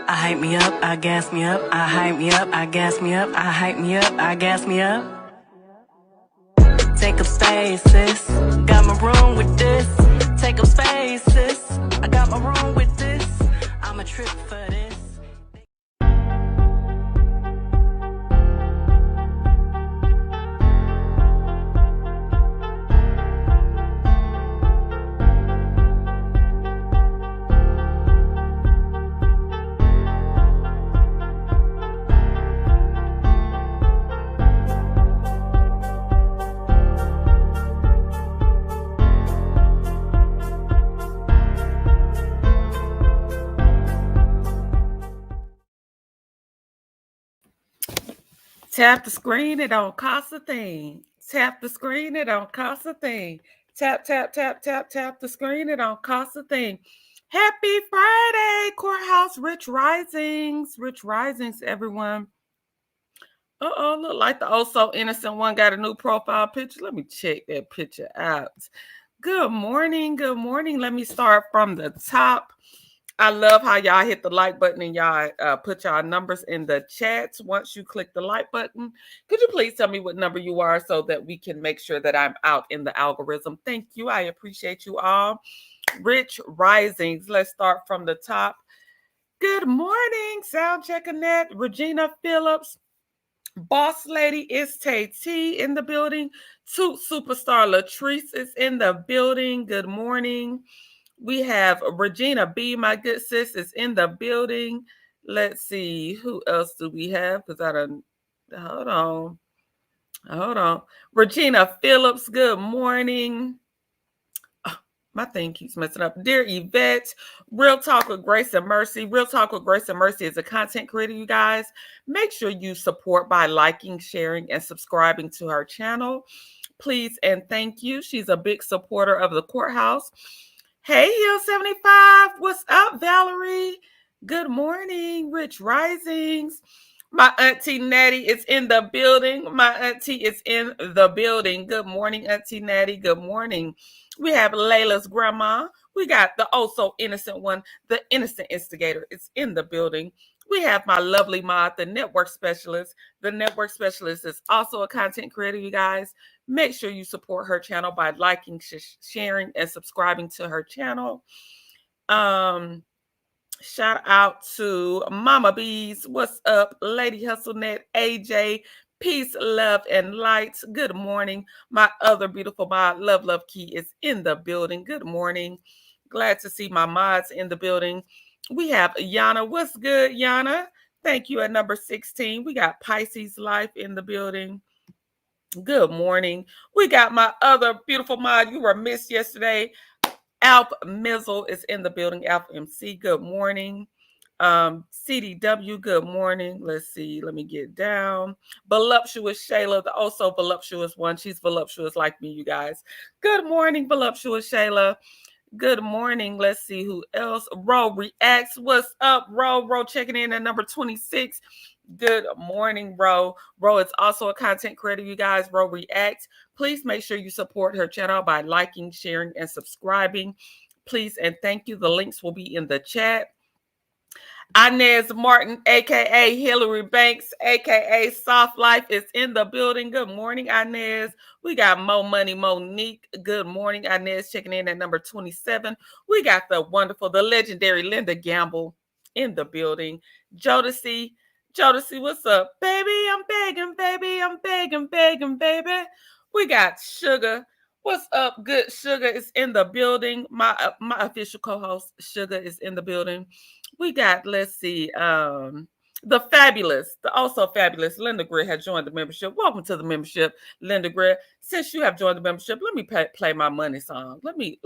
I hype me up, I gas me up, I hype me up, I gas me up, I hype me up, I gas me up. Take up space, sis. Got my room with this. Take up space, sis. I got my room with this. I'm a trip for this. Tap the screen, it don't cost a thing. Tap the screen, it don't cost a thing. Tap, tap, tap, tap, tap the screen, it don't cost a thing. Happy Friday, Courthouse Rich Risings. Rich Risings, everyone. Uh-oh, look like the oh so innocent one got a new profile picture. Let me check that picture out. Good morning, good morning. Let me start from the top. I love how y'all hit the like button and y'all put y'all numbers in the chats. Once you click the like button, could you please tell me what number you are so that we can make sure that I'm out in the algorithm? Thank you. I appreciate you all. Rich Risings. Let's start from the top. Good morning, sound check Annette, Regina Phillips, Boss Lady is Tay T in the building. Toot Superstar Latrice is in the building. Good morning. We have Regina B, my good sis, is in the building. Let's see, who else do we have? Because I don't, hold on. Regina Phillips, good morning. Oh, my thing keeps messing up. Dear Yvette, Real Talk with Grace and Mercy. Real Talk with Grace and Mercy is a content creator, you guys. Make sure you support by liking, sharing, and subscribing to her channel. Please and thank you. She's a big supporter of the courthouse. Hey, Hill 75. What's up, Valerie? Good morning, Rich Risings. My auntie Natty is in the building. My auntie is in the building. Good morning, Auntie Natty. Good morning. We have Layla's grandma. We got the oh so innocent one. The innocent instigator is in the building. We have my lovely mod, the network specialist. The network specialist is also a content creator, you guys. Make sure you support her channel by liking, sharing, and subscribing to her channel. Shout out to Mama Bees. What's up? Lady HustleNet, AJ. Peace, love, and light. Good morning. My other beautiful mod, Love Key, is in the building. Good morning. Glad to see my mods in the building. We have Yana. What's good, Yana? Thank you at number 16. We got Pisces Life in the building. Good morning. We got my other beautiful mod. You were missed yesterday. Alp Mizzle is in the building. Alp MC, good morning. CDW, good morning. Let's see. Let me get down. Voluptuous Shayla, the also voluptuous one. She's voluptuous like me, you guys. Good morning, voluptuous Shayla. Good morning. Let's see who else. Ro Reacts. What's up, Ro? Ro checking in at number 26. Good morning, Ro. Ro is also a content creator, you guys. Ro Reacts. Please make sure you support her channel by liking, sharing, and subscribing. Please and thank you. The links will be in the chat. Inez Martin, a.k.a. Hillary Banks, a.k.a. Soft Life, is in the building. Good morning, Inez. We got Mo Money Monique. Good morning, Inez, checking in at number 27. We got the wonderful, the legendary Linda Gamble in the building. Jodeci, what's up? Baby, I'm begging, baby. I'm begging, baby. We got Sugar. What's up, good? Sugar is in the building. My official co-host, Sugar, is in the building. We got, let's see, the also fabulous Linda Greer has joined the membership. Welcome to the membership, Linda Greer. Since you have joined the membership, let me play my money song. Let me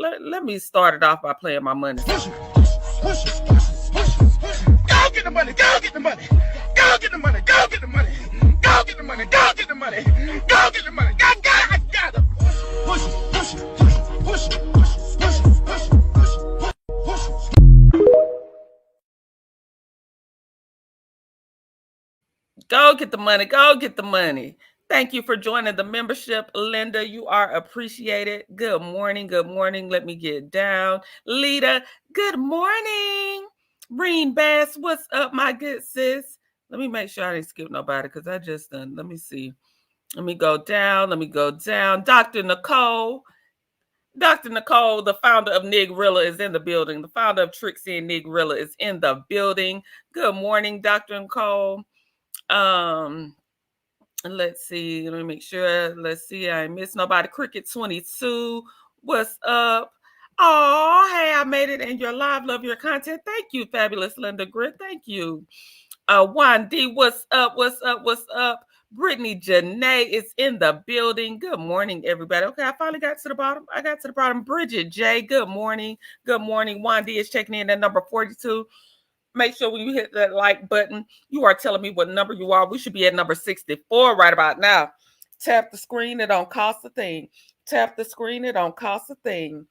start it off by playing my money song. Go get the money, go get the money, go get the money, go get the money, go get the money, go get the money, go get the money, I got it. Push it, push it, push it, push it, push it, push it, push it, push it, push it. Go get the money. Go get the money. Thank you for joining the membership, Linda. You are appreciated. Good morning. Good morning. Let me get down. Lita, good morning. Reen Bass, what's up, my good sis? Let me make sure I didn't skip nobody because I just done. Let me see. Let me go down. Dr. Nicole. Dr. Nicole, the founder of Nigrilla, is in the building. The founder of Trixie and Nigrilla is in the building. Good morning, Dr. Nicole. Let's see. Let me make sure. Let's see. I ain't missed nobody. Cricket 22. What's up? Oh, hey, I made it in your live. Love your content. Thank you, fabulous Linda Grit. Thank you. Juan D, what's up? What's up? Brittany Janae is in the building. Good morning, everybody. Okay, I finally got to the bottom. Bridget J, good morning. Juan D is checking in at number 42. Make sure when you hit that like button, you are telling me what number you are. We should be at number 64 right about now. Tap the screen. It don't cost a thing. Tap the screen. It don't cost a thing.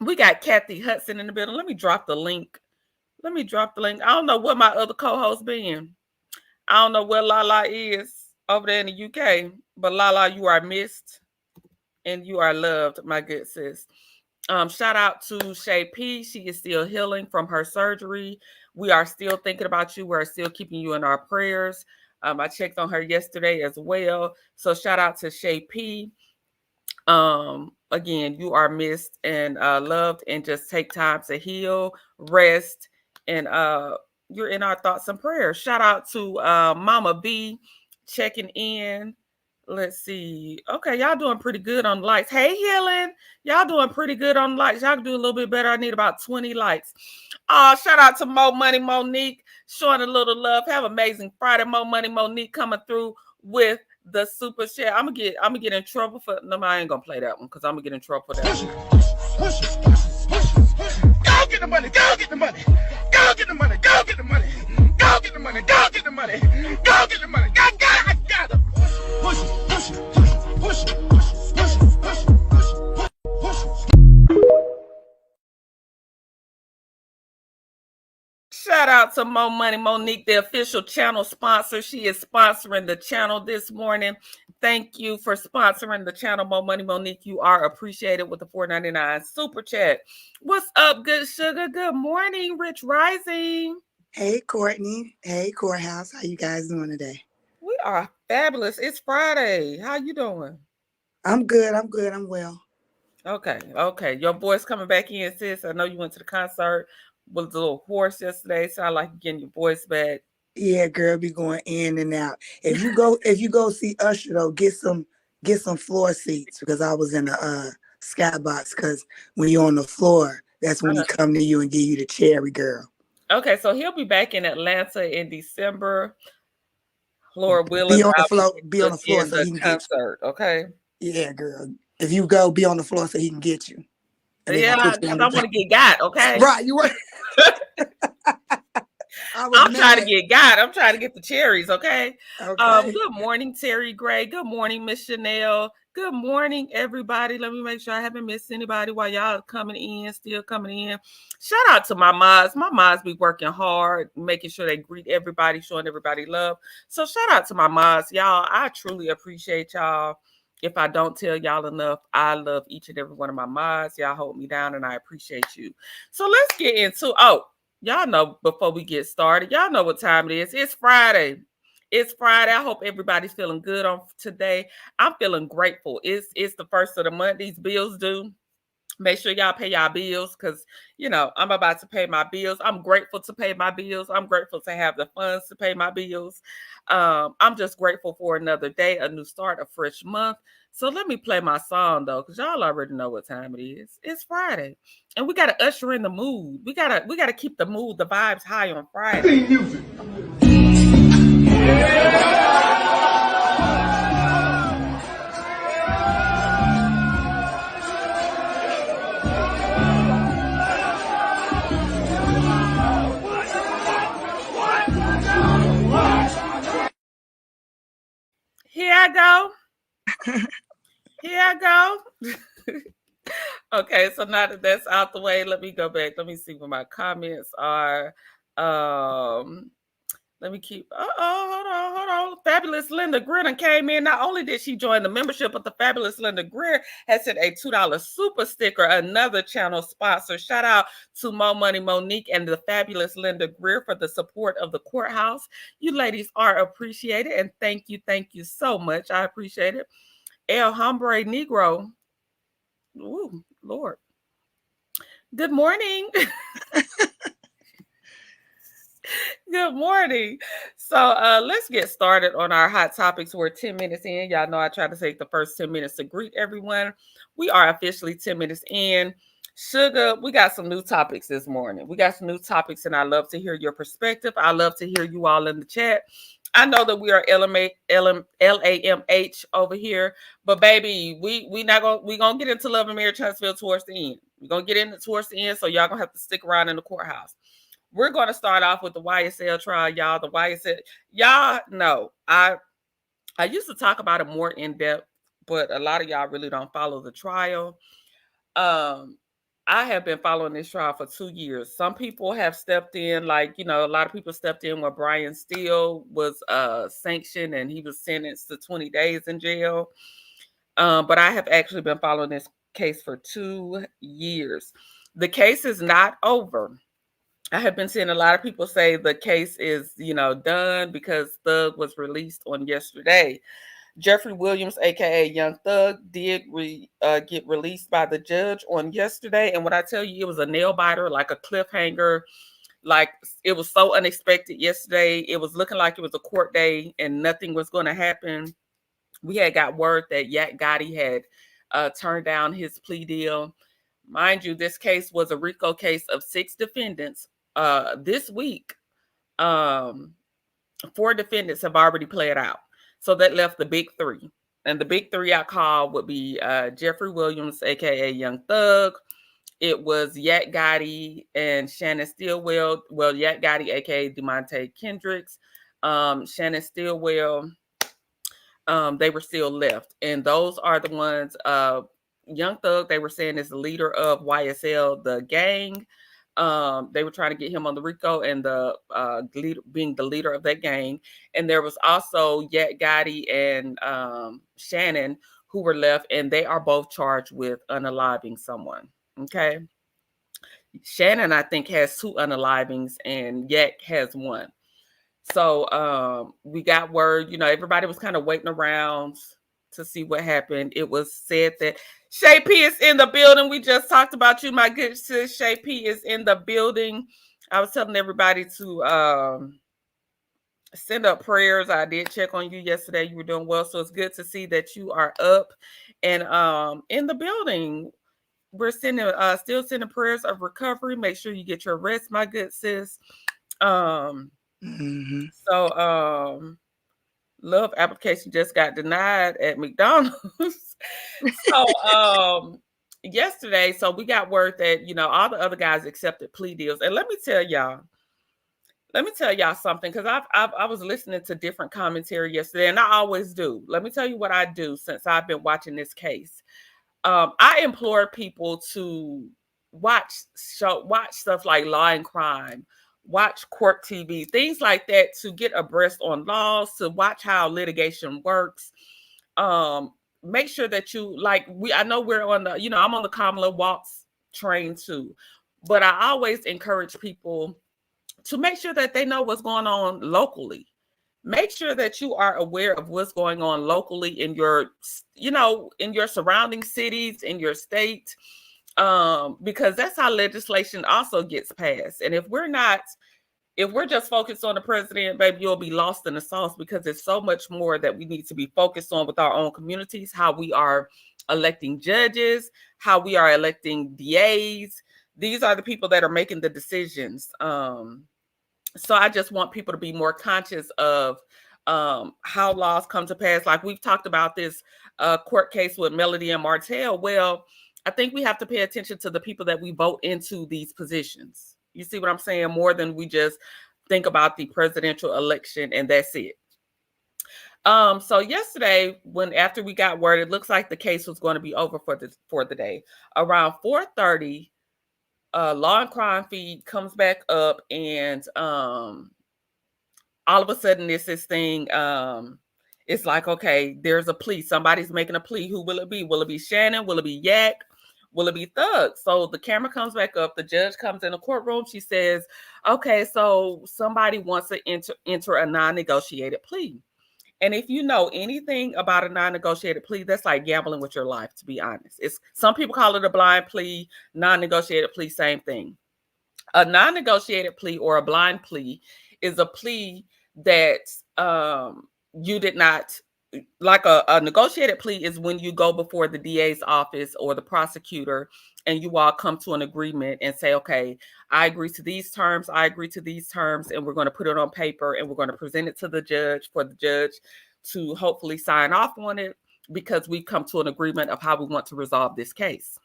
We got Kathy Hudson in the building. Let me drop the link. I don't know where my other co-host been. I don't know where Lala is over there in the UK. But Lala, you are missed and you are loved, my good sis. Shout out to Shay P. She is still healing from her surgery. We are still thinking about you. We're still keeping you in our prayers. I checked on her yesterday as well. So shout out to Shay P. Again, you are missed and loved, and just take time to heal, rest, and you're in our thoughts and prayers. Shout out to Mama B checking in. Let's see. Okay, y'all doing pretty good on likes. Hey, Helen, y'all doing pretty good on likes. Y'all can do a little bit better. I need about 20 likes. Shout out to Mo Money Monique, showing a little love. Have an amazing Friday. Mo Money Monique coming through with the super chat. I'm gonna get in trouble for. No, I ain't gonna play that one because I'm gonna get in trouble for that. Go get the money. Go get the money. Go get the money. Go get the money. Go get the money. Go get the money. Go get the money. I got it. Push it. Shout out to Mo Money Monique, the official channel sponsor. She is sponsoring the channel this morning. Thank you for sponsoring the channel, Mo Money Monique. You are appreciated with the $4.99 super chat. What's up, good sugar? Good morning, Rich Rising. Hey, Courtney. Hey, Courthouse. How you guys doing today? We are fabulous. It's Friday. How you doing? I'm good. I'm well. Okay. Your voice coming back in, sis. I know you went to the concert with a little hoarse yesterday. Sound like you're getting your voice back. Yeah, girl, be going in and out. If you go see Usher though, get some floor seats, because I was in the skybox, because when you're on the floor, that's when he come to you and give you the cherry, girl. Okay, so he'll be back in Atlanta in December. Lord willing, be on the floor so he can concert, get you. Okay. Yeah, girl. If you go, be on the floor so he can get you. Yeah, because I want to get got, okay? Right, you right. I'm trying to get got. I'm trying to get the cherries, okay? Good morning, Terry Gray. Good morning, Miss Chanel. Good morning, everybody. Let me make sure I haven't missed anybody while y'all still coming in. Shout out to my mods. My mods be working hard, making sure they greet everybody, showing everybody love. So shout out to my mods, y'all. I truly appreciate y'all. If I don't tell y'all enough, I love each and every one of my mods. Y'all hold me down, and I appreciate you. So let's get into, y'all know before we get started, y'all know what time it is. It's Friday. I hope everybody's feeling good on today. I'm feeling grateful. It's the first of the month. These bills due. Make sure y'all pay y'all bills, because, I'm about to pay my bills. I'm grateful to pay my bills. I'm grateful to have the funds to pay my bills. I'm just grateful for another day, a new start, a fresh month. So let me play my song, though, because y'all already know what time it is. It's Friday, and we got to usher in the mood. We gotta keep the mood, the vibes high on Friday. Music. Here I go. Okay, so now that that's out the way, let me go back. Let me see what my comments are. Let Let me keep. Hold on. Fabulous Linda Greer came in. Not only did she join the membership, but the Fabulous Linda Greer has sent a $2 super sticker, another channel sponsor. Shout out to Mo Money Monique and the Fabulous Linda Greer for the support of the courthouse. You ladies are appreciated, and thank you so much. I appreciate it. El Hombre Negro. Ooh, Lord. Good morning. Good morning. So let's get started on our hot topics. We're 10 minutes in. Y'all know I try to take the first 10 minutes to greet everyone. We are officially 10 minutes in. Sugar, we got some new topics this morning. We got some new topics, and I love to hear your perspective. I love to hear you all in the chat. I know that we are LAMH over here, but baby, we gonna get into Love and Marriage Huntsville towards the end. We're gonna get into towards the end, so y'all gonna have to stick around in the courthouse. We're going to start off with the YSL trial, y'all. The YSL, y'all know I used to talk about it more in depth, but a lot of y'all really don't follow the trial. I have been following this trial for 2 years. Some people have stepped in, like, a lot of people stepped in where Brian Steele was sanctioned and he was sentenced to 20 days in jail. But I have actually been following this case for 2 years. The case is not over. I have been seeing a lot of people say the case is, done because Thug was released on yesterday. Jeffrey Williams, aka Young Thug, did get released by the judge on yesterday. And when I tell you, it was a nail biter, like a cliffhanger. Like, it was so unexpected yesterday. It was looking like it was a court day and nothing was going to happen. We had got word that Yak Gotti had turned down his plea deal. Mind you, this case was a RICO case of 6 defendants. This week, 4 defendants have already played out. So that left the big 3. And the big 3 I call would be Jeffrey Williams, aka Young Thug. It was Yak Gotti and Shannon Stillwell. Well, Yak Gotti, aka DeMonte Kendricks. Shannon Stillwell. They were still left. And those are the ones, Young Thug, they were saying, is the leader of YSL, the gang. They were trying to get him on the RICO and the being the leader of that gang. And there was also Yak Gotti and Shannon who were left, and they are both charged with unaliving someone. Okay. Shannon, I think, has 2 unalivings and Yak has 1. So we got word, everybody was kind of waiting around to see what happened. It was said that Shay P is in the building. We just talked about you, my good sis. Shay P is in the building. I was telling everybody to send up prayers. I did check on you yesterday. You were doing well. So it's good to see that you are up and in the building. We're sending still sending prayers of recovery. Make sure you get your rest, my good sis. So love application just got denied at McDonald's. So yesterday, so we got word that all the other guys accepted plea deals. And let me tell y'all something, because I was listening to different commentary yesterday, and I always do. Let me tell you what I do since I've been watching this case. I implore people to watch stuff like Law and Crime, watch court TV, things like that, to get abreast on laws, to watch how litigation works. Make sure that you, I know we're on the, I'm on the Kamala Walks train too, but I always encourage people to make sure that they know what's going on locally. Make sure that you are aware of what's going on locally in your, in your surrounding cities, in your state, because that's how legislation also gets passed. And if we're just focused on the president, baby, you'll be lost in the sauce, because there's so much more that we need to be focused on with our own communities, how we are electing judges, how we are electing DAs. These are the people that are making the decisions. So I just want people to be more conscious of how laws come to pass. Like we've talked about this court case with Melody and Martell. Well, I think we have to pay attention to the people that we vote into these positions. You see what I'm saying? More than we just think about the presidential election and that's it. So yesterday, after we got word, it looks like the case was going to be over for the day. Around 4:30, Law and Crime feed comes back up, and all of a sudden it's this thing. It's like, okay, there's a plea. Somebody's making a plea. Who will it be? Will it be Shannon? Will it be Yak? Will it be Thug? So the camera comes back up. The judge comes in the courtroom. She says, okay, so somebody wants to enter a non-negotiated plea. And if you know anything about a non-negotiated plea, that's like gambling with your life, to be honest. It's some people call it a blind plea, non-negotiated plea, same thing. A non-negotiated plea or a blind plea is a plea that you did not, like a negotiated plea is when you go before the DA's office or the prosecutor and you all come to an agreement and say, okay, I agree to these terms, I agree to these terms, and we're going to put it on paper and we're going to present it to the judge for the judge to hopefully sign off on it because we've come to an agreement of how we want to resolve this case.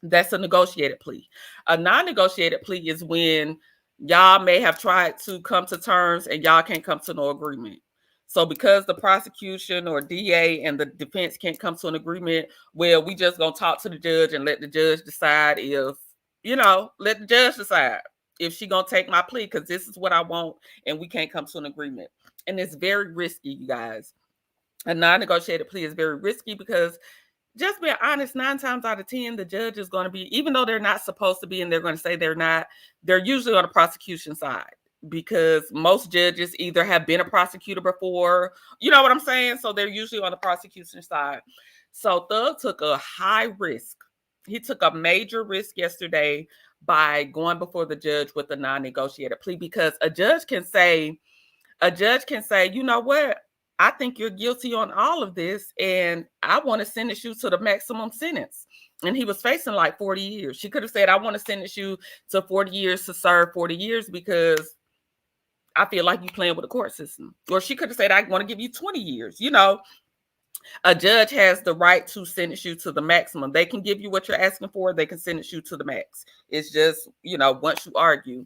That's a negotiated plea. A non-negotiated plea is when y'all may have tried to come to terms and y'all can't come to no agreement. So because the prosecution or DA and the defense can't come to an agreement, well, we just gonna talk to the judge and let the judge decide if, let the judge decide if she gonna take my plea because this is what I want and we can't come to an agreement. And it's very risky, you guys. A non-negotiated plea is very risky because, just being honest, 9 times out of 10, the judge is going to be, even though they're not supposed to be, and they're going to say they're not, they're usually on the prosecution side because most judges either have been a prosecutor before, you know what I'm saying? So they're usually on the prosecution side. So Thug took a high risk. He took a major risk yesterday by going before the judge with a non-negotiated plea because a judge can say, you know what? I think you're guilty on all of this, and I want to sentence you to the maximum sentence. And he was facing like 40 years. She could have said, I want to sentence you to 40 years to serve 40 years because I feel like you're playing with the court system. Or she could have said, I want to give you 20 years. A judge has the right to sentence you to the maximum. They can give you what you're asking for. They can sentence you to the max. It's just, once you argue.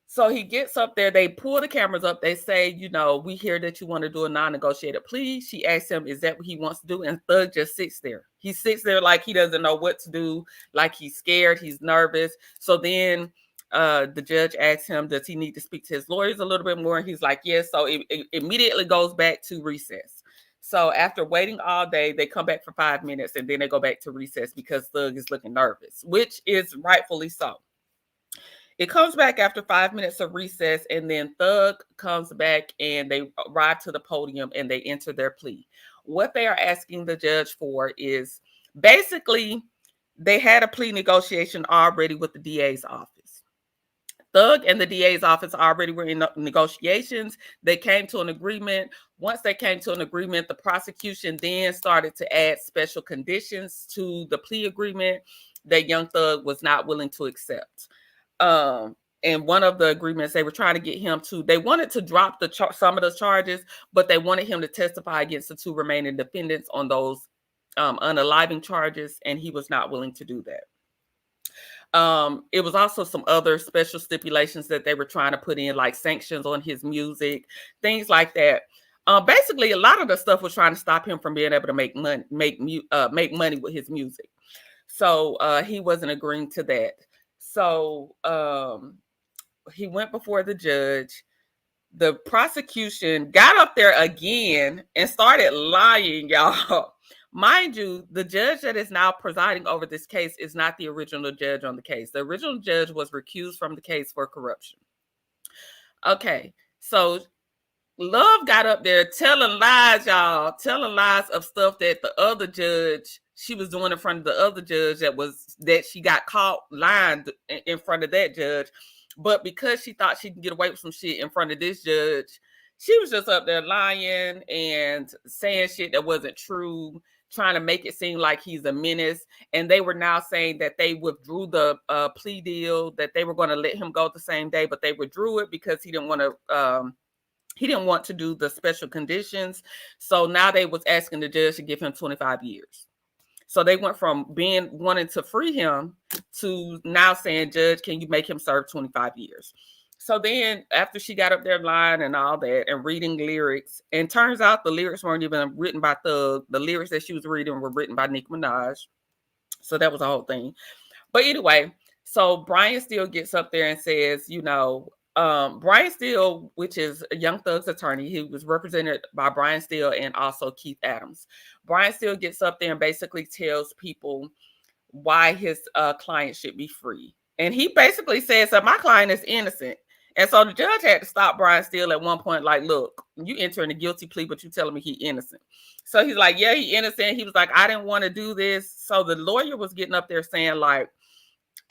So he gets up there, they pull the cameras up, they say, we hear that you want to do a non-negotiated plea. She asks him, is that what he wants to do? And Thug just sits there. He sits there like he doesn't know what to do, like he's scared, he's nervous. So then the judge asks him, does he need to speak to his lawyers a little bit more? And he's like, yes. So it immediately goes back to recess. So after waiting all day, they come back for 5 minutes and then they go back to recess because Thug is looking nervous, which is rightfully so. It comes back after 5 minutes of recess, and then Thug comes back and they arrive to the podium and they enter their plea. What they are asking the judge for is basically they had a plea negotiation already with the DA's office. Thug and the DA's office already were in negotiations. They came to an agreement. Once they came to an agreement, the prosecution then started to add special conditions to the plea agreement that Young Thug was not willing to accept. And one of the agreements they were trying to get him to, they wanted to drop some of those charges, but they wanted him to testify against the 2 remaining defendants on those unaliving charges, and he was not willing to do that. It was also some other special stipulations that they were trying to put in, like sanctions on his music, things like that. Basically, a lot of the stuff was trying to stop him from being able to make money with his music. So he wasn't agreeing to that. So he went before the judge. The prosecution got up there again and started lying, y'all. Mind you, the judge that is now presiding over this case is not the original judge on the case. The original judge was recused from the case for corruption. Okay, so Love got up there telling lies, y'all, telling lies of stuff that the other judge, she was doing in front of the other judge that she got caught lying in front of that judge. But because she thought she could get away with some shit in front of this judge, she was just up there lying and saying shit that wasn't true, trying to make it seem like he's a menace. And they were now saying that they withdrew the plea deal, that they were going to let him go the same day, but they withdrew it because he didn't want to do the special conditions. So now they was asking the judge to give him 25 years. So they went from wanting to free him to now saying, Judge, can you make him serve 25 years? So then after she got up there lying and all that and reading lyrics, and turns out the lyrics weren't even written by Thug. The lyrics that she was reading were written by Nicki Minaj. So that was the whole thing. But anyway, so Brian still gets up there and says, Brian Steele, which is a Young Thug's attorney, he was represented by Brian Steele and also Keith Adams. Brian Steele gets up there and basically tells people why his client should be free. And he basically says that my client is innocent. And so the judge had to stop Brian Steele at one point, like, look, you entering a guilty plea, but you telling me he innocent. So he's like, yeah, he innocent. He was like, I didn't want to do this. So the lawyer was getting up there saying, like,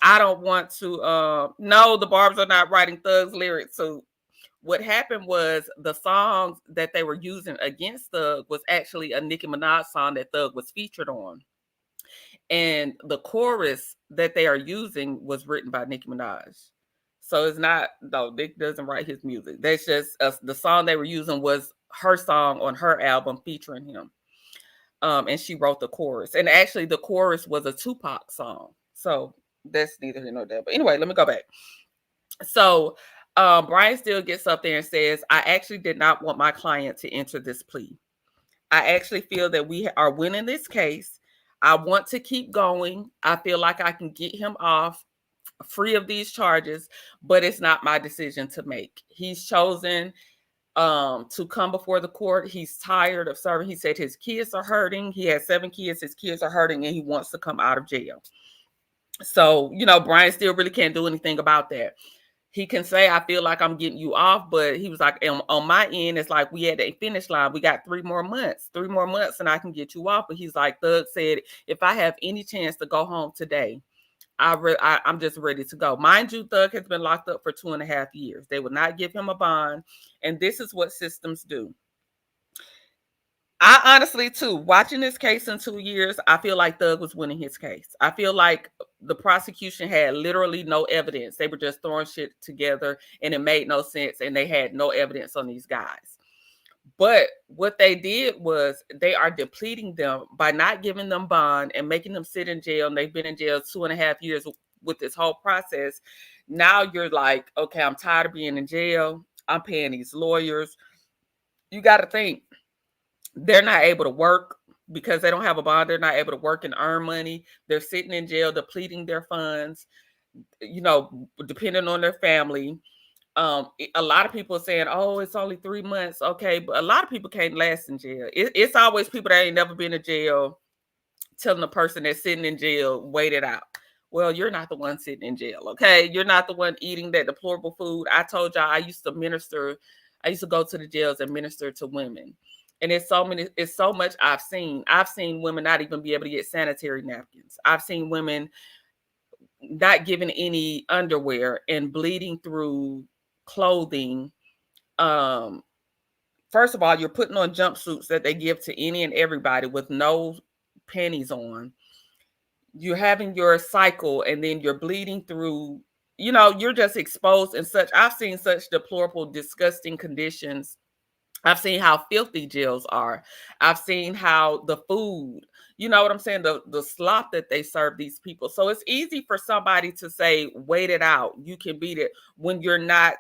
I don't want to, no, the Barbs are not writing Thug's lyrics. So what happened was the songs that they were using against Thug was actually a Nicki Minaj song that Thug was featured on. And the chorus that they are using was written by Nicki Minaj. So it's not, no, Nick doesn't write his music. That's just the song they were using was her song on her album featuring him. And she wrote the chorus. And actually the chorus was a Tupac song. So that's neither here nor there. But anyway, let me go back. So Brian Steele gets up there and says, I actually did not want my client to enter this plea. I actually feel that we are winning this case. I want to keep going. I feel like I can get him off free of these charges, but it's not my decision to make. He's chosen to come before the court. He's tired of serving. He said his kids are hurting. He has 7 kids. His kids are hurting and he wants to come out of jail. So, you know, Brian still really can't do anything about that. He can say, I feel like I'm getting you off, but he was like, on my end, it's like we at a finish line. We got 3 more months and I can get you off. But he's like, Thug said, if I have any chance to go home today, I'm just ready to go. Mind you, Thug has been locked up for 2.5 years. They would not give him a bond. And this is what systems do. I honestly, too, watching this case in 2 years, I feel like Thug was winning his case. I feel like the prosecution had literally no evidence. They were just throwing shit together and it made no sense. And they had no evidence on these guys. But what they did was they are depleting them by not giving them bond and making them sit in jail. And they've been in jail 2.5 years with this whole process. Now you're like, okay, I'm tired of being in jail. I'm paying these lawyers. You got to think they're not able to work because they don't have a bond. They're not able to work and earn money. They're sitting in jail, depleting their funds, you know, depending on their family. A lot of people are saying, oh, it's only 3 months. Okay, but a lot of people can't last in jail. It's always people that ain't never been in jail telling the person that's sitting in jail, wait it out. Well, you're not the one sitting in jail, okay? You're not the one eating that deplorable food. I told y'all I used to go to the jails and minister to women. And it's so much I've seen. I've seen women not even be able to get sanitary napkins. I've seen women not given any underwear and bleeding through clothing. First of all, you're putting on jumpsuits that they give to any and everybody with no panties on. You're having your cycle and then you're bleeding through, you know, you're just exposed and such. I've seen such deplorable, disgusting conditions. I've seen how filthy jails are. I've seen how the food, you know what I'm saying? The slop that they serve these people. So it's easy for somebody to say, wait it out. You can beat it when you're not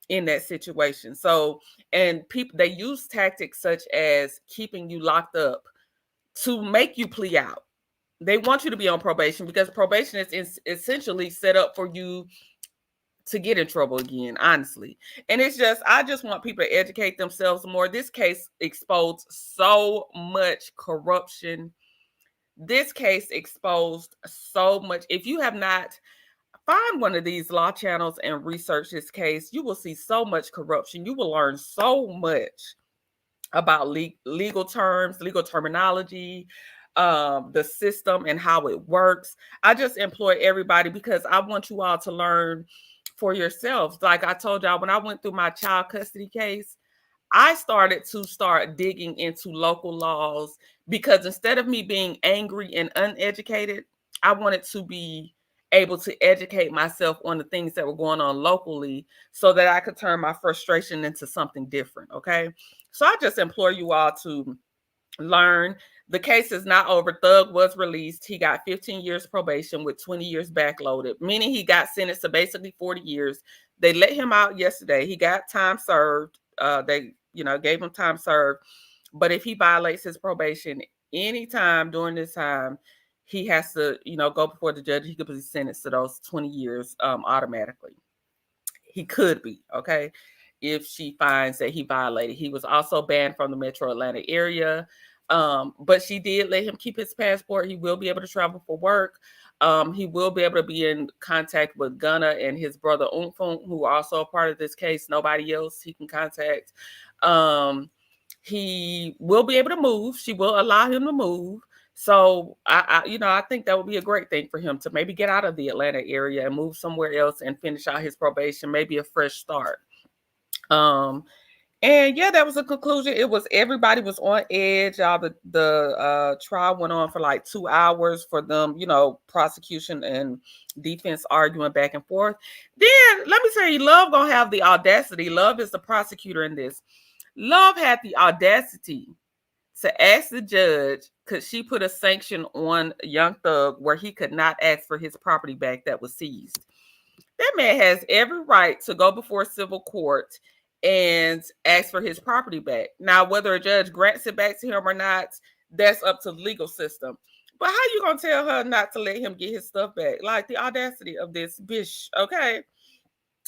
in that situation. So, and people, they use tactics such as keeping you locked up to make you plea out. They want you to be on probation because probation is essentially set up for you to get in trouble again, honestly. And it's just, I just want people to educate themselves more. This case exposed so much corruption. This case exposed so much. If you have not, find one of these law channels and research this case, you will see so much corruption. You will learn so much about legal terms, legal terminology, the system and how it works. I just implore everybody because I want you all to learn for yourselves. Like I told y'all, when I went through my child custody case, I started digging into local laws because instead of me being angry and uneducated, I wanted to be able to educate myself on the things that were going on locally so that I could turn my frustration into something different. Okay. So I just implore you all to learn. The case is not over. Thug was released. He got 15 years probation with 20 years backloaded, meaning he got sentenced to basically 40 years. They let him out yesterday. He got time served. They, gave him time served. But if he violates his probation anytime during this time, he has to, go before the judge. He could be sentenced to those 20 years automatically. he could be, okay, if she finds that he violated. He was also banned from the metro Atlanta area. But she did let him keep his passport. He will be able to travel for work. He will be able to be in contact with Gunna and his brother Umfung, who are also a part of this case. Nobody else he can contact. He will be able to move. She will allow him to move. So I think that would be a great thing for him to maybe get out of the Atlanta area and move somewhere else and finish out his probation, maybe a fresh start. And yeah, that was a conclusion. It was everybody was on edge. Y'all, the trial went on for like 2 hours for them, prosecution and defense arguing back and forth. Then let me tell you, Love gonna have the audacity. Love is the prosecutor in this. Love had the audacity to ask the judge, could she put a sanction on Young Thug where he could not ask for his property back that was seized. That man has every right to go before civil court and ask for his property back. Now, whether a judge grants it back to him or not, that's up to the legal system. But how you gonna tell her not to let him get his stuff back? Like, the audacity of this bitch, okay?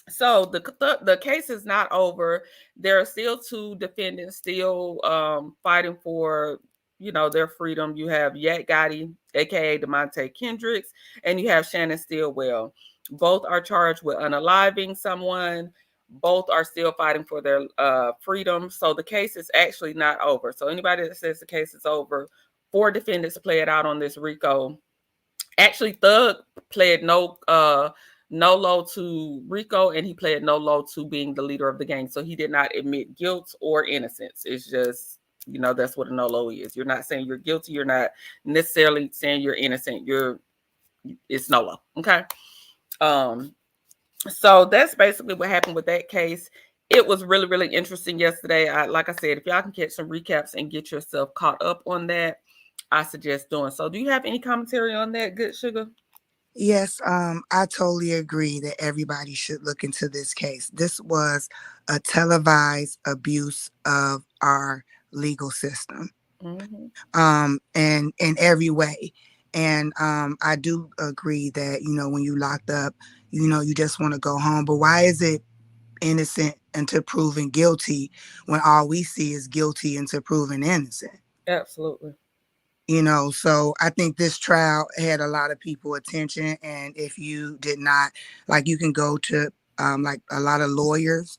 So the case is not over. There are still 2 defendants still fighting for their freedom. You have Yak Gotti, aka DeMonte Kendricks, and you have Shannon Stillwell. Both are charged with unaliving someone. Both are still fighting for their freedom. So the case is actually not over. So anybody that says the case is over, 4 defendants play it out on this RICO. Actually, Thug pled no low to RICO, and he pled no low to being the leader of the gang. So he did not admit guilt or innocence. It's just, that's what a no low is. You're not saying you're guilty. You're not necessarily saying you're innocent. It's no low. Okay. So that's basically what happened with that case. It was really, really interesting yesterday. Like I said, if y'all can catch some recaps and get yourself caught up on that, I suggest doing so. Do you have any commentary on that, Good Sugar? Yes, I totally agree that everybody should look into this case. This was a televised abuse of our legal system, and in every way. And I do agree that, when you locked up, you just want to go home. But why is it innocent until proven guilty when all we see is guilty until proven innocent? Absolutely. So I think this trial had a lot of people attention. And if you did not, like, you can go to like a lot of lawyers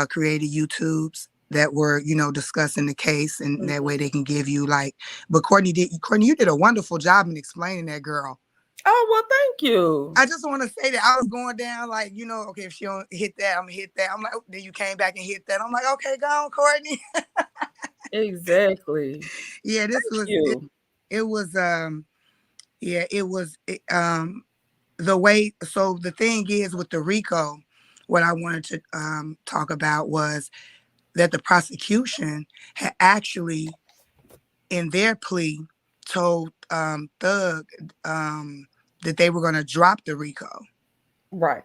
created YouTubes that were, discussing the case, and that way they can give you but Courtney, you did a wonderful job in explaining that, girl. Oh, well, thank you. I just want to say that I was going down okay, if she don't hit that, I'm gonna hit that. I'm like, oh, then you came back and hit that. I'm like, okay, go on, Courtney. Exactly. Yeah, it was the way. So the thing is with the RICO, what I wanted to talk about was that the prosecution had actually, in their plea, told Thug that they were going to drop the RICO. Right.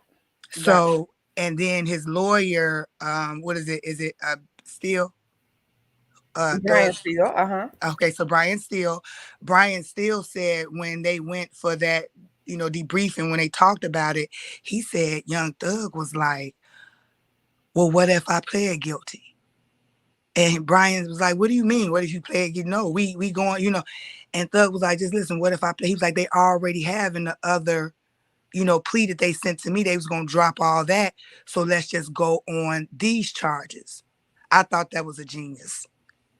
So, and then his lawyer, what is it? Is it Steele? Brian Steele. Okay, so Brian Steele said when they went for that, debriefing, when they talked about it, he said Young Thug was like, well, what if I plead guilty? And Brian was like, what do you mean? What if you plead guilty? No, we going, and Thug was like, just listen, what if I play? He was like, they already have in the other, plea that they sent to me, they was going to drop all that. So let's just go on these charges. I thought that was a genius.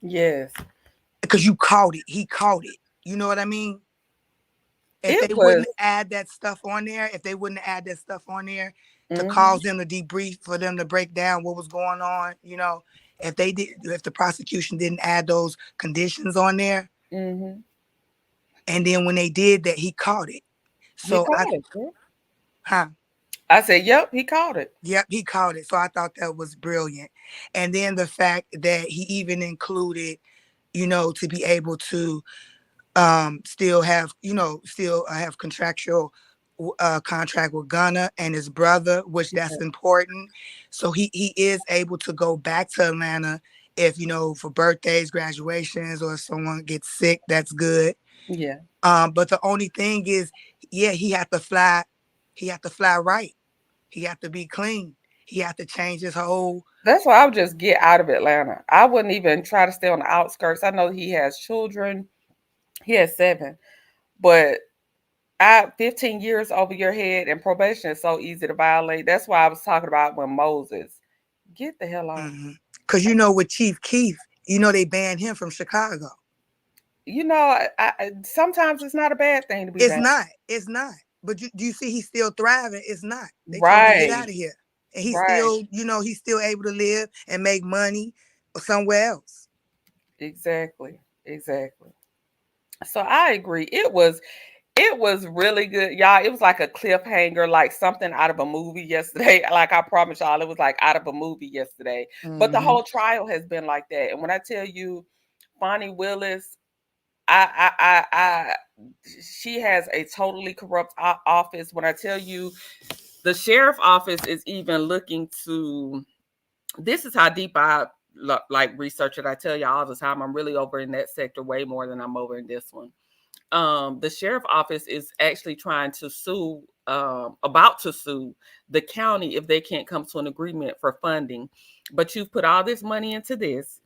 Yes. Because he caught it. You know what I mean? If they wouldn't add that stuff on there, to cause them to debrief, for them to break down what was going on, if the prosecution didn't add those conditions on there, and then when they did that, he caught it. So I said, yep, he caught it. Yep, he caught it. So I thought that was brilliant. And then the fact that he even included, to be able to still have contractual contract with Gunna and his brother, which that's important. So he is able to go back to Atlanta if, for birthdays, graduations, or if someone gets sick, that's good. Yeah. But the only thing is, he had to fly right. He had to be clean. he had to change his whole. That's why I would just get out of Atlanta. I wouldn't even try to stay on the outskirts. I know he has children. He has 7, but 15 years over your head and probation is so easy to violate. That's why I was talking about when Moses, get the hell off. Because with Chief Keef, they banned him from Chicago. Sometimes it's not a bad thing to be banned. It's not. But do you see he's still thriving? It's not. They told him to get out of here. And he's still, he's still able to live and make money somewhere else. Exactly. So I agree. It was really good, y'all. It was like a cliffhanger, like something out of a movie yesterday. Like I promise y'all, it was like out of a movie yesterday. But the whole trial has been like that. And when I tell you, Fonnie Willis, she has a totally corrupt office. When I tell you, the sheriff office is even looking to. This is how deep I like research it. I tell y'all all the time, I'm really over in that sector way more than I'm over in this one. The sheriff office is actually trying to sue, about to sue the county if they can't come to an agreement for funding. But you've put all this money into this.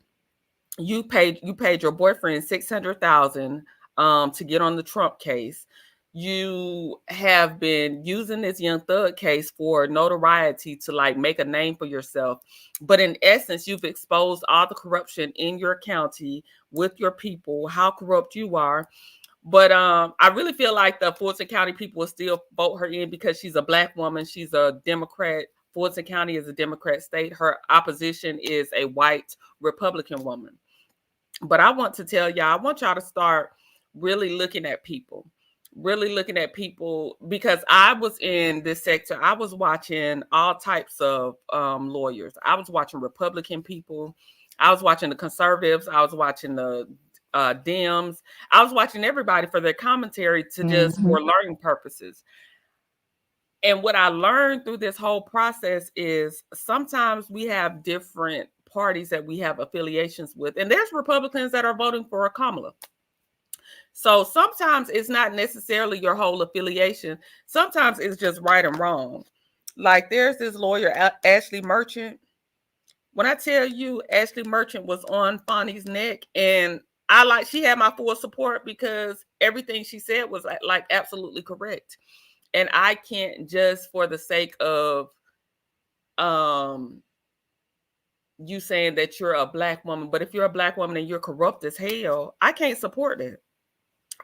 You paid your boyfriend $600,000 to get on the Trump case. You have been using this Young Thug case for notoriety to like make a name for yourself. But in essence, you've exposed all the corruption in your county with your people, how corrupt you are. But I really feel like the Fulton County people will still vote her in because she's a Black woman. She's a Democrat. Fulton County is a Democrat state. Her opposition is a white Republican woman. But I want to tell y'all, I want y'all to start really looking at people. Because I was in this sector. I was watching all types of lawyers. I was watching Republican people. I was watching the conservatives. I was watching the Dems. I was watching everybody for their commentary to just for learning purposes. And what I learned through this whole process is sometimes we have different parties that we have affiliations with. And there's Republicans that are voting for Kamala. So sometimes it's not necessarily your whole affiliation. Sometimes it's just right and wrong. Like there's this lawyer, Ashley Merchant. When I tell you Ashley Merchant was on Fonnie's neck, and she had my full support because everything she said was like absolutely correct. And I can't just for the sake of you saying that you're a Black woman, but if you're a Black woman and you're corrupt as hell, I can't support that.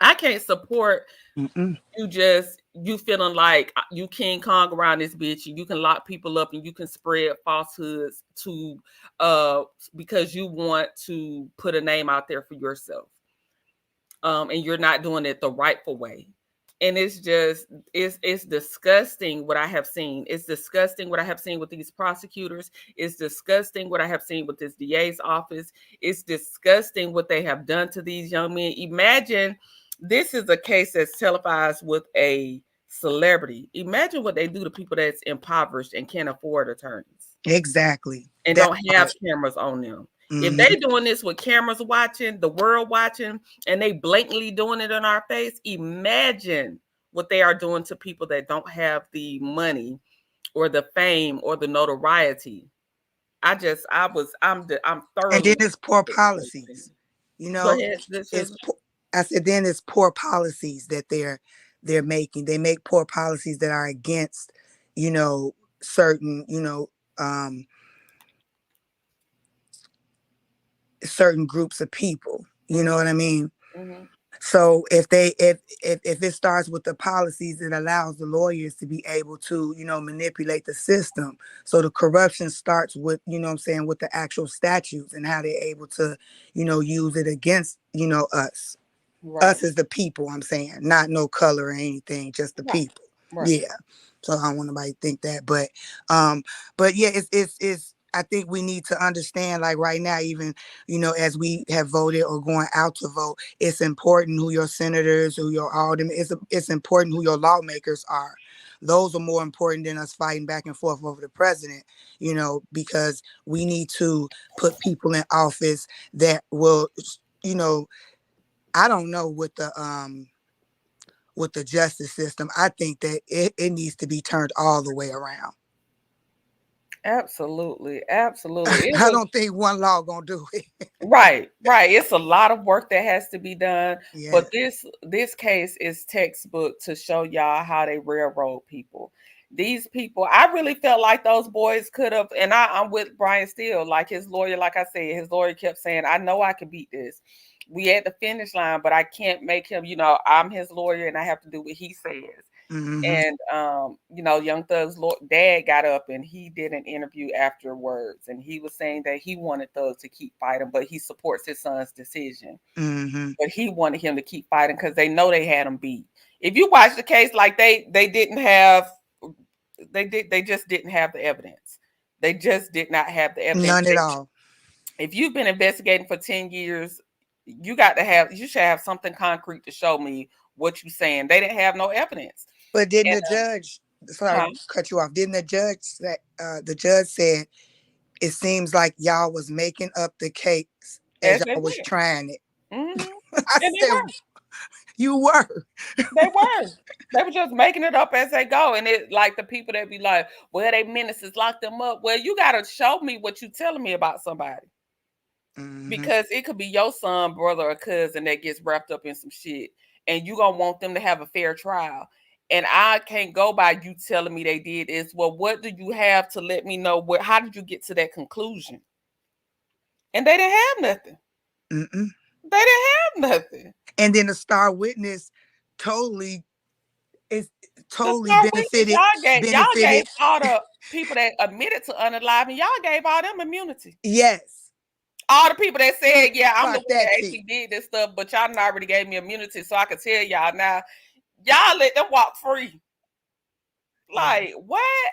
I can't support you feeling like you King Kong around this bitch and you can lock people up and you can spread falsehoods to because you want to put a name out there for yourself. And you're not doing it the rightful way. And it's disgusting what I have seen. It's disgusting what I have seen with these prosecutors. It's disgusting what I have seen with this DA's office. It's disgusting what they have done to these young men. Imagine this is a case that's televised with a celebrity. Imagine what they do to people that's impoverished and can't afford attorneys. Exactly. And don't have cameras on them. If they doing this with cameras watching, the world watching, and they blatantly doing it in our face, imagine what they are doing to people that don't have the money or the fame or the notoriety. I'm thoroughly. And then it's poor policies. I said then it's poor policies that they're making. They make poor policies that are against, certain, certain groups of people. You know what I mean? So if it starts with the policies, it allows the lawyers to be able to, manipulate the system. So the corruption starts with, with the actual statutes and how they're able to, use it against, us. Right. Us as the people, I'm saying, not no color or anything, just the people. Right. Yeah. So I don't want nobody to think that, but yeah, it's I think we need to understand, like right now, even, as we have voted or going out to vote, it's important who your senators, who your aldermen, it's important who your lawmakers are. Those are more important than us fighting back and forth over the president, because we need to put people in office that will, I don't know with the justice system. I think that it needs to be turned all the way around. Absolutely. I don't think one law gonna do it. Right. It's a lot of work that has to be done, Yeah. but this case is textbook to show y'all how they railroad people. These people, I really felt like those boys could have, and I'm with Brian Steele, like his lawyer, like I said, his lawyer kept saying, I know I can beat this. We at the finish line, but I can't make him, I'm his lawyer and I have to do what he says. Mm-hmm. And Young Thug's dad got up and he did an interview afterwards, and he was saying that he wanted Thug to keep fighting, but he supports his son's decision. Mm-hmm. But he wanted him to keep fighting because they know they had him beat. If you watch the case, like they didn't have, they just didn't have the evidence. They just did not have the evidence. None at all. If you've been investigating for 10 years, you should have something concrete to show me what you're saying. They didn't have no evidence. But didn't the judge, sorry to cut you off, didn't the judge say, the judge said, it seems like y'all was making up the case as y'all was trying it. Mm-hmm. I said, you were. They were. They were just making it up as they go. And it like the people that be like, well, they menaces locked them up. Well, you got to show me what you telling me about somebody. Mm-hmm. Because it could be your son, brother, or cousin that gets wrapped up in some shit. And you going to want them to have a fair trial. And I can't go by you telling me they did this. Well, what do you have to let me know? How did you get to that conclusion? And they didn't have nothing. Mm-mm. They didn't have nothing. And then the star witness totally benefited. Y'all gave all the people that admitted to unaliving, y'all gave all them immunity. Yes. All the people that said, yeah, I'm the one that actually did this stuff, but y'all already gave me immunity, so I could tell y'all now. Y'all let them walk free. Like, what?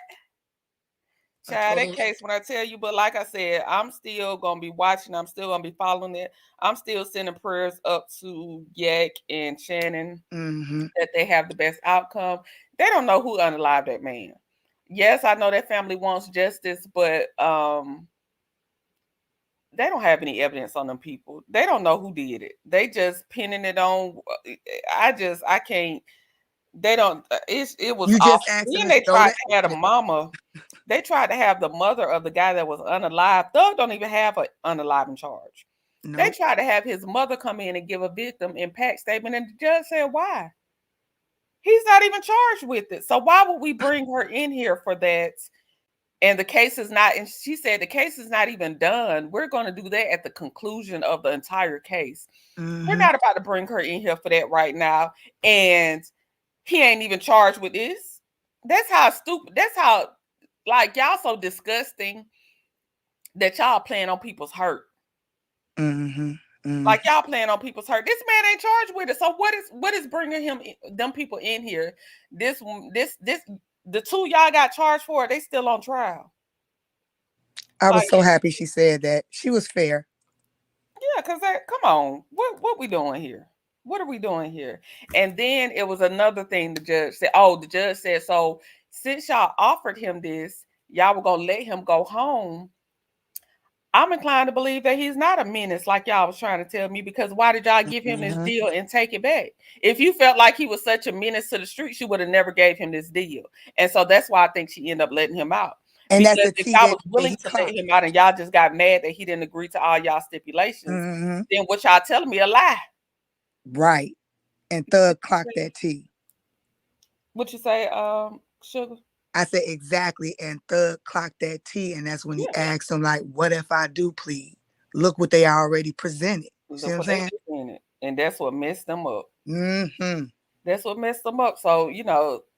Child, that case when I tell you, but like I said, I'm still gonna be watching, I'm still gonna be following it. I'm still sending prayers up to Yak and Shannon that they have the best outcome. They don't know who unalived that man. Yes, I know that family wants justice, but they don't have any evidence on them people. They don't know who did it. They just pinning it on. I can't. They don't. It was. You just asked them. They tried to have a mama. They tried to have the mother of the guy that was unalive. Thug don't even have an unaliving charge. No. They tried to have his mother come in and give a victim impact statement, and the judge said, "Why? He's not even charged with it. So why would we bring her in here for that?" And the case is not, and she said the case is not even done. We're going to do that at the conclusion of the entire case. We're not about to bring her in here for that right now. And he ain't even charged with this. That's how stupid, that's how, like, y'all so disgusting that y'all playing on people's hurt. Like, y'all playing on people's hurt. This man ain't charged with it. So what is bringing them people in here? The two y'all got charged for, they still on trial. I was so happy she said that. She was fair. Yeah, because come on. What we doing here? What are we doing here? And then it was another thing the judge said. Oh, the judge said, so since y'all offered him this, y'all were going to let him go home. I'm inclined to believe that he's not a menace like y'all was trying to tell me, because why did y'all give him this deal and take it back? If you felt like he was such a menace to the streets, you would have never gave him this deal. And so that's why I think she ended up letting him out. And because if y'all was willing to let him out and y'all just got mad that he didn't agree to all y'all stipulations, then what y'all telling me a lie. Right. And Thug clocked that T. What you say, Sugar? I said exactly, and Thug clocked that T, and that's when he asked him, like, what if I do plead? Look what they already presented. See what I'm saying? And that's what messed them up. That's what messed them up. So,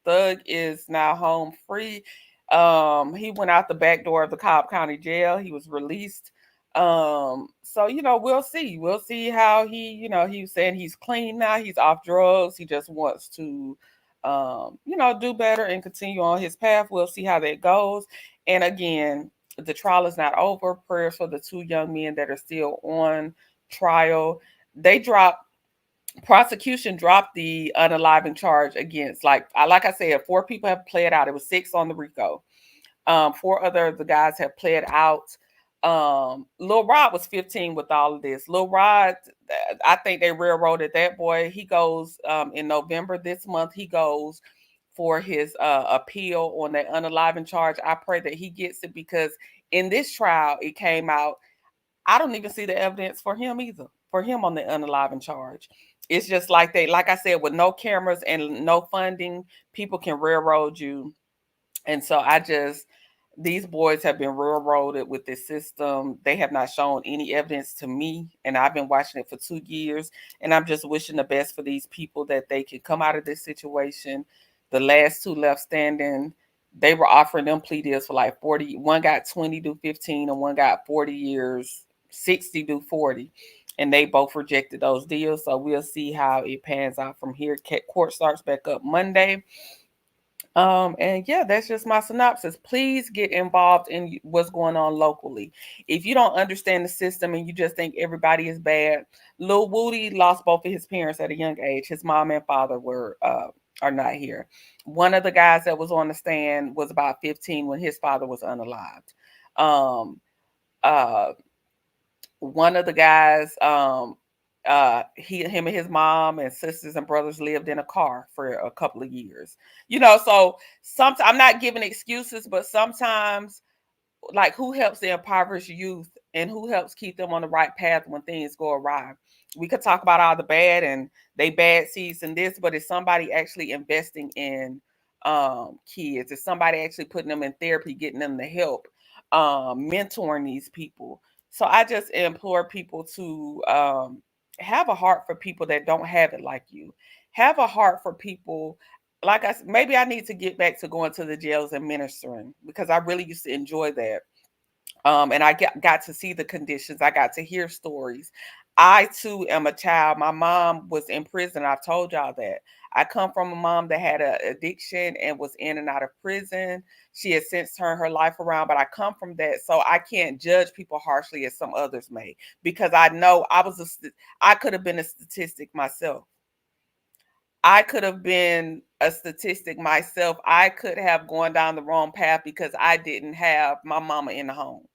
Thug is now home free. He went out the back door of the Cobb County Jail. He was released. So, we'll see. We'll see how he was saying he's clean now. He's off drugs. He just wants to do better and continue on his path. We'll see how that goes. And again, the trial is not over. Prayers for the two young men that are still on trial. Prosecution dropped the unaliving charge against, like I said, 4 people have pled out. It was 6 on the RICO. 4 other of the guys have pled out. Lil Rod was 15 with all of this. Lil Rod, I think they railroaded that boy. He goes in November this month. He goes for his appeal on that unaliving charge. I pray that he gets it, because in this trial, it came out, I don't even see the evidence for him either, for him on the unaliving charge. It's just like like I said, with no cameras and no funding, people can railroad you. And so these boys have been railroaded with this system. They have not shown any evidence to me, and I've been watching it for 2 years. And I'm just wishing the best for these people, that they can come out of this situation. The last two left standing, they were offering them plea deals for like 40. One got 20 to 15, and one got 40 years, 60 to 40. And they both rejected those deals. So we'll see how it pans out from here. Court starts back up Monday. And yeah, that's just my synopsis. Please get involved in what's going on locally. If you don't understand the system and you just think everybody is bad, Lil Woody lost both of his parents at a young age. His mom and father are not here. One of the guys that was on the stand was about 15 when his father was unalived. One of the guys, him and his mom and sisters and brothers lived in a car for a couple of years. So sometimes, I'm not giving excuses, but sometimes, like, who helps the impoverished youth and who helps keep them on the right path when things go awry? We could talk about all the bad and they bad seeds and this, but is somebody actually investing in kids? Is somebody actually putting them in therapy, getting them the help, mentoring these people? So I just implore people to have a heart for people that don't have it like you. Have a heart for people. Like I said, maybe I need to get back to going to the jails and ministering, because I really used to enjoy that. And I got to see the conditions. I got to hear stories. I too am a child. My mom was in prison. I've told y'all that. I come from a mom that had an addiction and was in and out of prison. She has since turned her life around, but I come from that. So I can't judge people harshly as some others may, because I know I could have been a statistic myself. I could have been a statistic myself. I could have gone down the wrong path because I didn't have my mama in the home.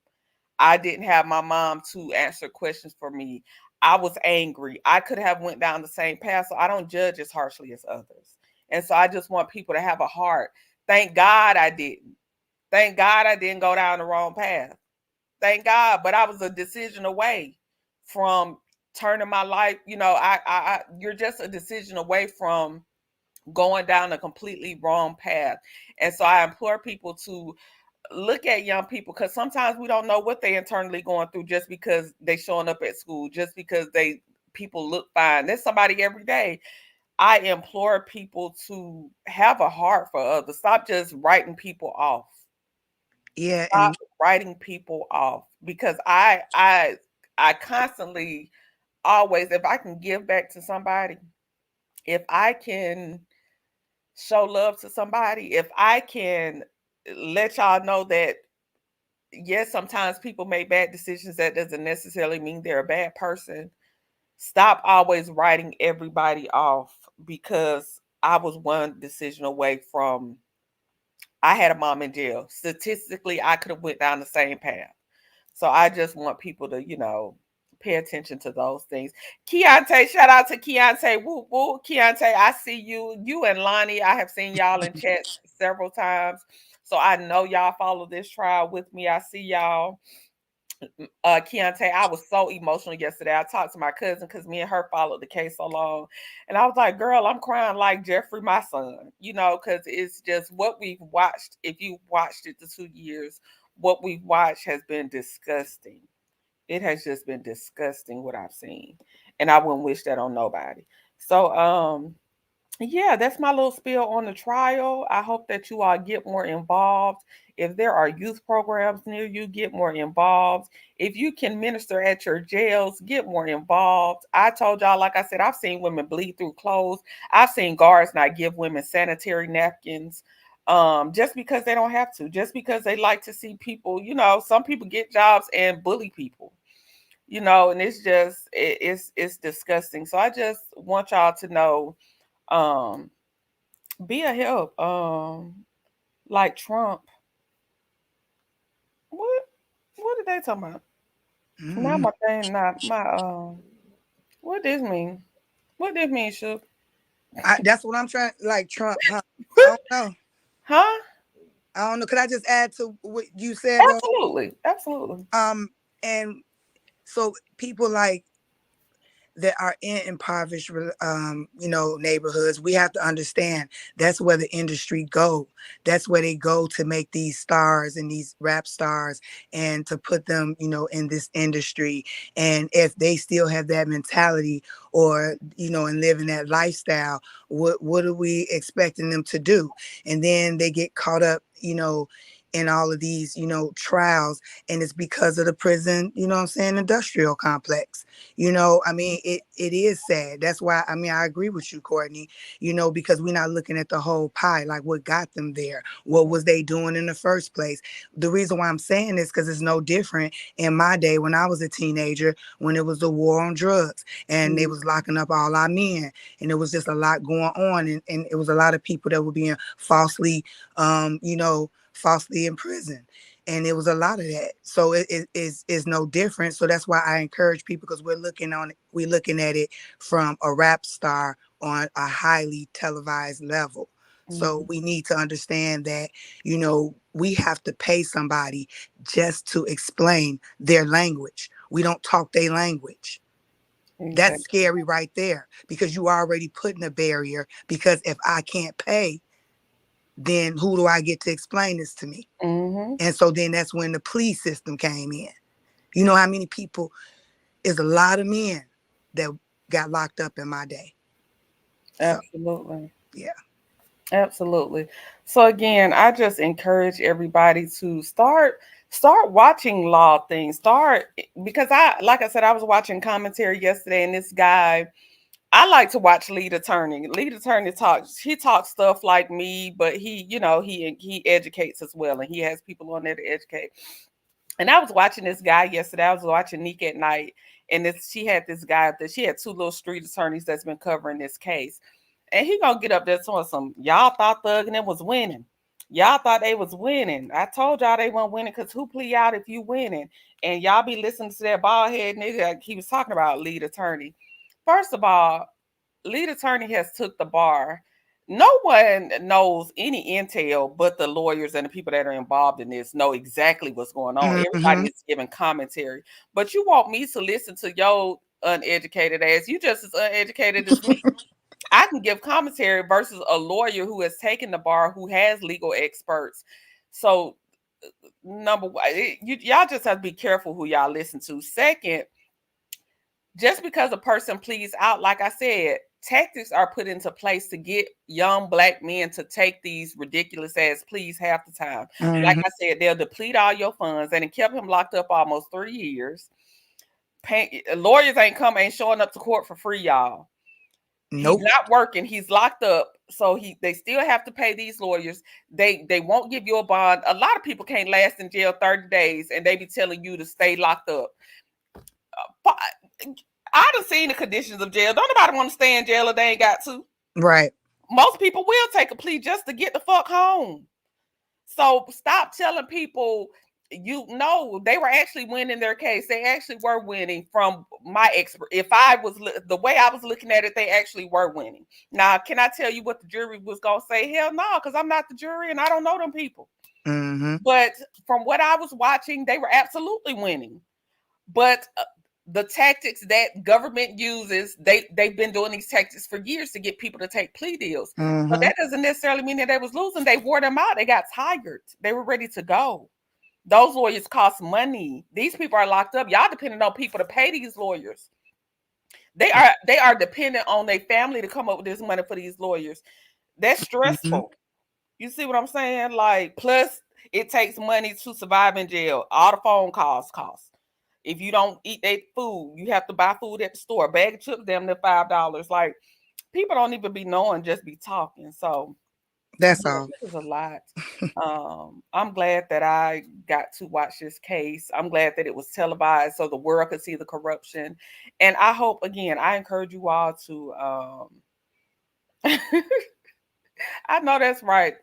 I didn't have my mom to answer questions for me. I was angry. I could have went down the same path. So I don't judge as harshly as others. And so I just want people to have a heart. Thank God I didn't. Thank God I didn't go down the wrong path. Thank God. But I was a decision away from turning my life. You're just a decision away from going down a completely wrong path. And so I implore people to look at young people, because sometimes we don't know what they internally going through just because they showing up at school, just because people look fine. There's somebody every day. I implore people to have a heart for others. Stop just writing people off. Yeah, Stop writing people off, because I constantly, always, if I can give back to somebody, if I can show love to somebody, if I can let y'all know that, yes, sometimes people make bad decisions, that doesn't necessarily mean they're a bad person. Stop always writing everybody off, because I was one decision away from, I had a mom in jail. Statistically, I could have went down the same path. So I just want people to, pay attention to those things. Keontae, shout out to Keontae. Woo, woo. Keontae, I see you. You and Lonnie, I have seen y'all in chats several times. So I know y'all follow this trial with me. I see y'all. Keontae, I was so emotional yesterday. I talked to my cousin because me and her followed the case so long. And I was like, girl, I'm crying like Jeffrey, my son, because it's just what we've watched. If you watched it the 2 years, what we've watched has been disgusting. It has just been disgusting what I've seen. And I wouldn't wish that on nobody. So, yeah, that's my little spiel on the trial. I hope that you all get more involved. If there are youth programs near you, get more involved. If you can minister at your jails, get more involved. I told y'all, like I said, I've seen women bleed through clothes. I've seen guards not give women sanitary napkins just because they don't have to, just because they like to see people, some people get jobs and bully people. And it's just it's disgusting. So I just want y'all to know, be a help. Like Trump. What did they talk about? Now my thing, not my what this mean? What this mean, Shook? that's what I'm trying, like Trump, huh? I don't know. Huh? I don't know. Could I just add to what you said though? Absolutely. And so people like that are in impoverished, neighborhoods, we have to understand that's where the industry go. That's where they go to make these stars and these rap stars and to put them, in this industry. And if they still have that mentality or, and living that lifestyle, what are we expecting them to do? And then they get caught up, in all of these, trials. And it's because of the prison, industrial complex. It is sad. That's why, I agree with you, Courtney, because we're not looking at the whole pie, like what got them there. What was they doing in the first place? The reason why I'm saying this, because it's no different in my day when I was a teenager, when it was the war on drugs and they was locking up all our men. And it was just a lot going on. And it was a lot of people that were being falsely, falsely imprisoned. And it was a lot of that. So it is no different. So that's why I encourage people, because we're looking at it from a rap star on a highly televised level. So we need to understand that, we have to pay somebody just to explain their language. We don't talk their language. Exactly. That's scary right there, because you already putting a barrier, because if I can't pay, then who do I get to explain this to me? And so then that's when the police system came in. You know how many people, is a lot of men that got locked up in my day. Absolutely. So, yeah. Absolutely. So again, I just encourage everybody to start watching law things. Because like I said, I was watching commentary yesterday, and this guy, I like to watch Lead Attorney. Lead Attorney he talks stuff like me, but he educates as well, and he has people on there to educate. And I was watching this guy yesterday. I was watching Nick at Night, and she had this guy up there. She had two little street attorneys that's been covering this case. And he gonna get up there telling some, y'all thought Thug and them was winning. Y'all thought they was winning. I told y'all they weren't winning, because who plea out if you winning? And y'all be listening to that bald head nigga. Like he was talking about Lead Attorney. First of all, Lead Attorney has took the bar. No one knows any intel but the lawyers and the people that are involved in this know exactly what's going on. Everybody is giving commentary. But you want me to listen to your uneducated ass. You just as uneducated as me. I can give commentary versus a lawyer who has taken the bar, who has legal experts. So, number one, y'all just have to be careful who y'all listen to. Second, just because a person pleads out, like I said, tactics are put into place to get young Black men to take these ridiculous ass pleas half the time. Like I said, they'll deplete all your funds, and it kept him locked up almost 3 years. Lawyers ain't showing up to court for free, y'all. Nope. He's not working. He's locked up. So they still have to pay these lawyers. They won't give you a bond. A lot of people can't last in jail 30 days, and they be telling you to stay locked up. I done seen the conditions of jail. Don't nobody want to stay in jail if they ain't got to. Right. Most people will take a plea just to get the fuck home. So stop telling people, they were actually winning their case. They actually were winning from my expert. If the way I was looking at it, they actually were winning. Now, can I tell you what the jury was going to say? Hell no, because I'm not the jury and I don't know them people. But from what I was watching, they were absolutely winning. But the tactics that government uses, they've been doing these tactics for years to get people to take plea deals. But that doesn't necessarily mean that they was losing. They wore them out. They got tired. They were ready to go. Those lawyers cost money. These people are locked up. Y'all depending on people to pay these lawyers. They are dependent on their family to come up with this money for these lawyers. That's stressful. You see what I'm saying? Like, plus it takes money to survive in jail. All the phone calls cost. If you don't eat that food, you have to buy food at the store. A bag of chips, damn near $5. Like, people don't even be knowing, just be talking. So that's all. It was a lot. I'm glad that I got to watch this case. I'm glad that it was televised so the world could see the corruption. And I hope, again, I encourage you all to I know that's right,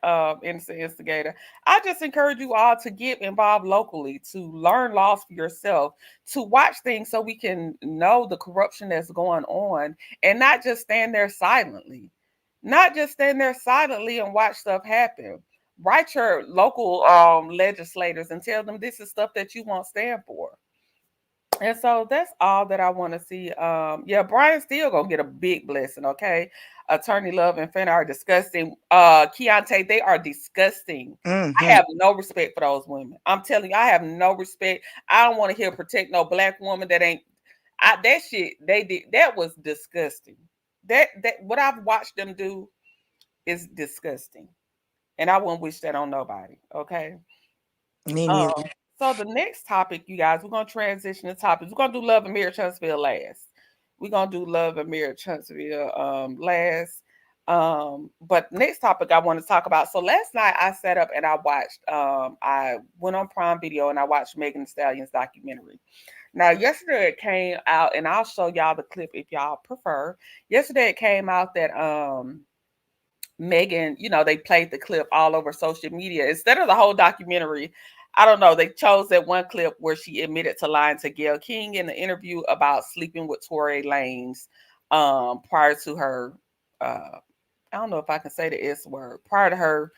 innocent instigator. I just encourage you all to get involved locally, to learn laws for yourself, to watch things so we can know the corruption that's going on and not just stand there silently. Not just stand there silently and watch stuff happen. Write your local legislators and tell them this is stuff that you won't stand for. And so that's all that I want to see. Yeah, Brian's still gonna get a big blessing, okay? Attorney Love and Fenner are disgusting. Keontae, they are disgusting. I have no respect for those women. I'm telling you, I have no respect. I don't want to hear protect no black woman that ain't that shit they did. That was disgusting. That what I've watched them do is disgusting. And I wouldn't wish that on nobody. Okay. Me neither. So the next topic, you guys, we're gonna transition to topics. We're gonna do Love and Marriage Huntsville last. We're gonna do Love and Marriage Huntsville last. But next topic I want to talk about. So last night I sat up and I watched I went on Prime Video and I watched Megan Thee Stallion's documentary. Now yesterday it came out, and I'll show y'all the clip if y'all prefer. Yesterday it came out that Megan, they played the clip all over social media. Instead of the whole documentary, I don't know, they chose that one clip where she admitted to lying to Gayle King in the interview about sleeping with Tory Lanez prior to her, I don't know if I can say the S word, prior to her,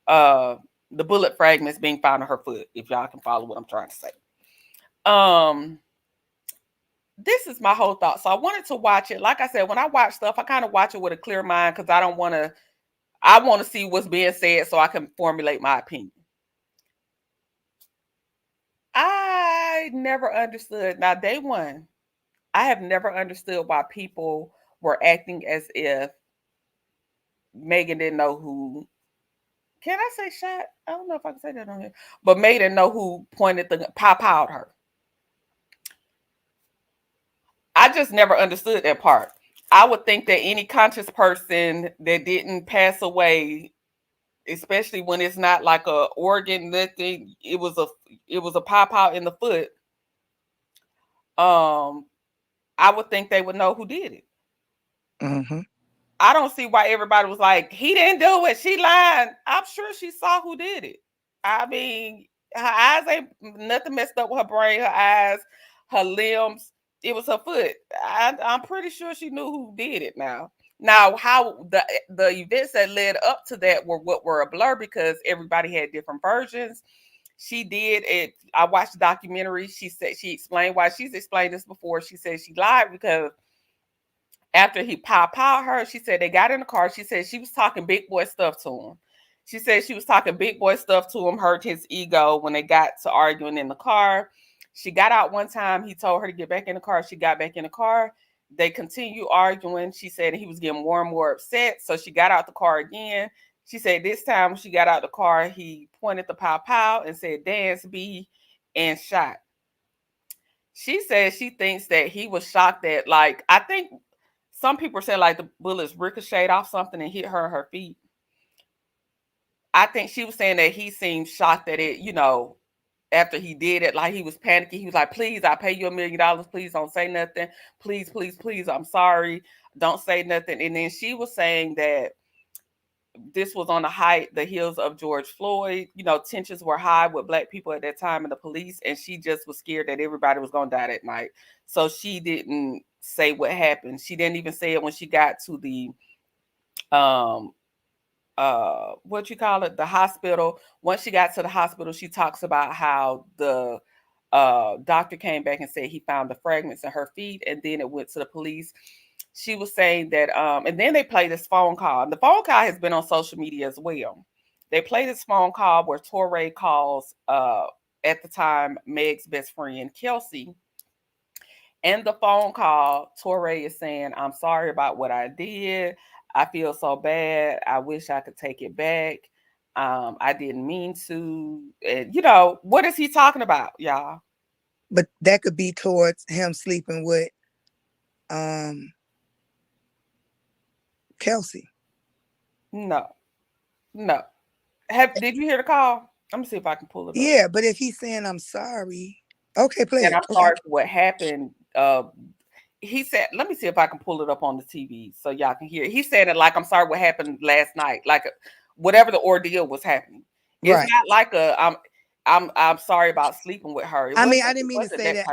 the bullet fragments being found on her foot, if y'all can follow what I'm trying to say. This is my whole thought. So I wanted to watch it. Like I said, when I watch stuff, I kind of watch it with a clear mind because I want to see what's being said so I can formulate my opinion. I never understood. Now, day one, I have never understood why people were acting as if Megan didn't know who. Can I say shot? I don't know if I can say that on here. But Megan didn't know who pointed the pop-out her. I just never understood that part. I would think that any conscious person that didn't pass away, especially when it's not like a organ, nothing, it was a pop out in the foot. I would think they would know who did it. I don't see why everybody was like, he didn't do it, she lied. I'm sure she saw who did it. I mean, her eyes ain't nothing messed up with her brain, her eyes, her limbs. It was her foot. I'm pretty sure she knew who did it now. Now, how the events that led up to that were a blur because everybody had different versions. She did it. I watched the documentary. She explained why. She's explained this before. She said she lied because after he pow her, she said they got in the car. She said she was talking big boy stuff to him. She said she was talking big boy stuff to him, hurt his ego when they got to arguing in the car. She got out one time. He told her to get back in the car. She got back in the car. They continued arguing. She said he was getting more and more upset. So she got out the car again. She said this time when she got out the car, he pointed the pow and said, dance B, and shot. She said she thinks that he was shocked that, like, I think some people said like the bullets ricocheted off something and hit her in her feet. I think she was saying that he seemed shocked that it, after he did it, like he was panicking. He was like, please, I pay you $1 million. Please don't say nothing. Please, please, please. I'm sorry. Don't say nothing. And then she was saying that this was on the heels of George Floyd. Tensions were high with Black people at that time in the police. And she just was scared that everybody was going to die that night. So she didn't say what happened. She didn't even say it when she got to the, the hospital. Once she got to the hospital, she talks about how the doctor came back and said he found the fragments in her feet, and then it went to the police. She was saying that, and then they played this phone call. The phone call has been on social media as well. They played this phone call where Tory calls, at the time, Meg's best friend, Kelsey. And the phone call, Tory is saying, I'm sorry about what I did. I feel so bad. I wish I could take it back. I didn't mean to. And, what is he talking about, y'all? But that could be towards him sleeping with Kelsey. No. Did you hear the call? Let me see if I can pull it up. Yeah, but if he's saying I'm sorry, okay, play and it. I'm sorry for what happened. He said, let me see if I can pull it up on the TV so y'all can hear it. He said it like, I'm sorry what happened last night, like whatever the ordeal was happening. It's not like I'm sorry about sleeping with her. I mean, I didn't mean to say that.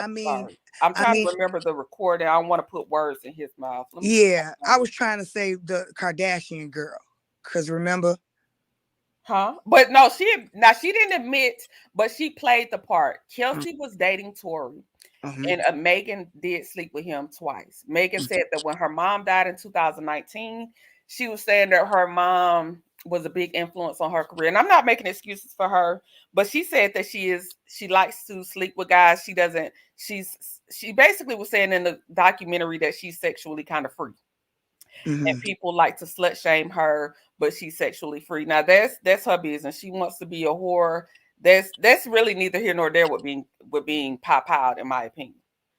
I'm trying to remember the recording. I don't want to put words in his mouth. Yeah, I was trying to say the Kardashian girl, because remember. But no, she didn't admit, but she played the part. Kelsey was dating Tory, and Megan did sleep with him twice. Megan said that when her mom died in 2019, she was saying that her mom was a big influence on her career. And I'm not making excuses for her, but she said that she likes to sleep with guys. She basically was saying in the documentary that she's sexually kind of free. And people like to slut shame her, but she's sexually free. Now that's her business. She wants to be a whore. That's really neither here nor there with being pop out, in my opinion.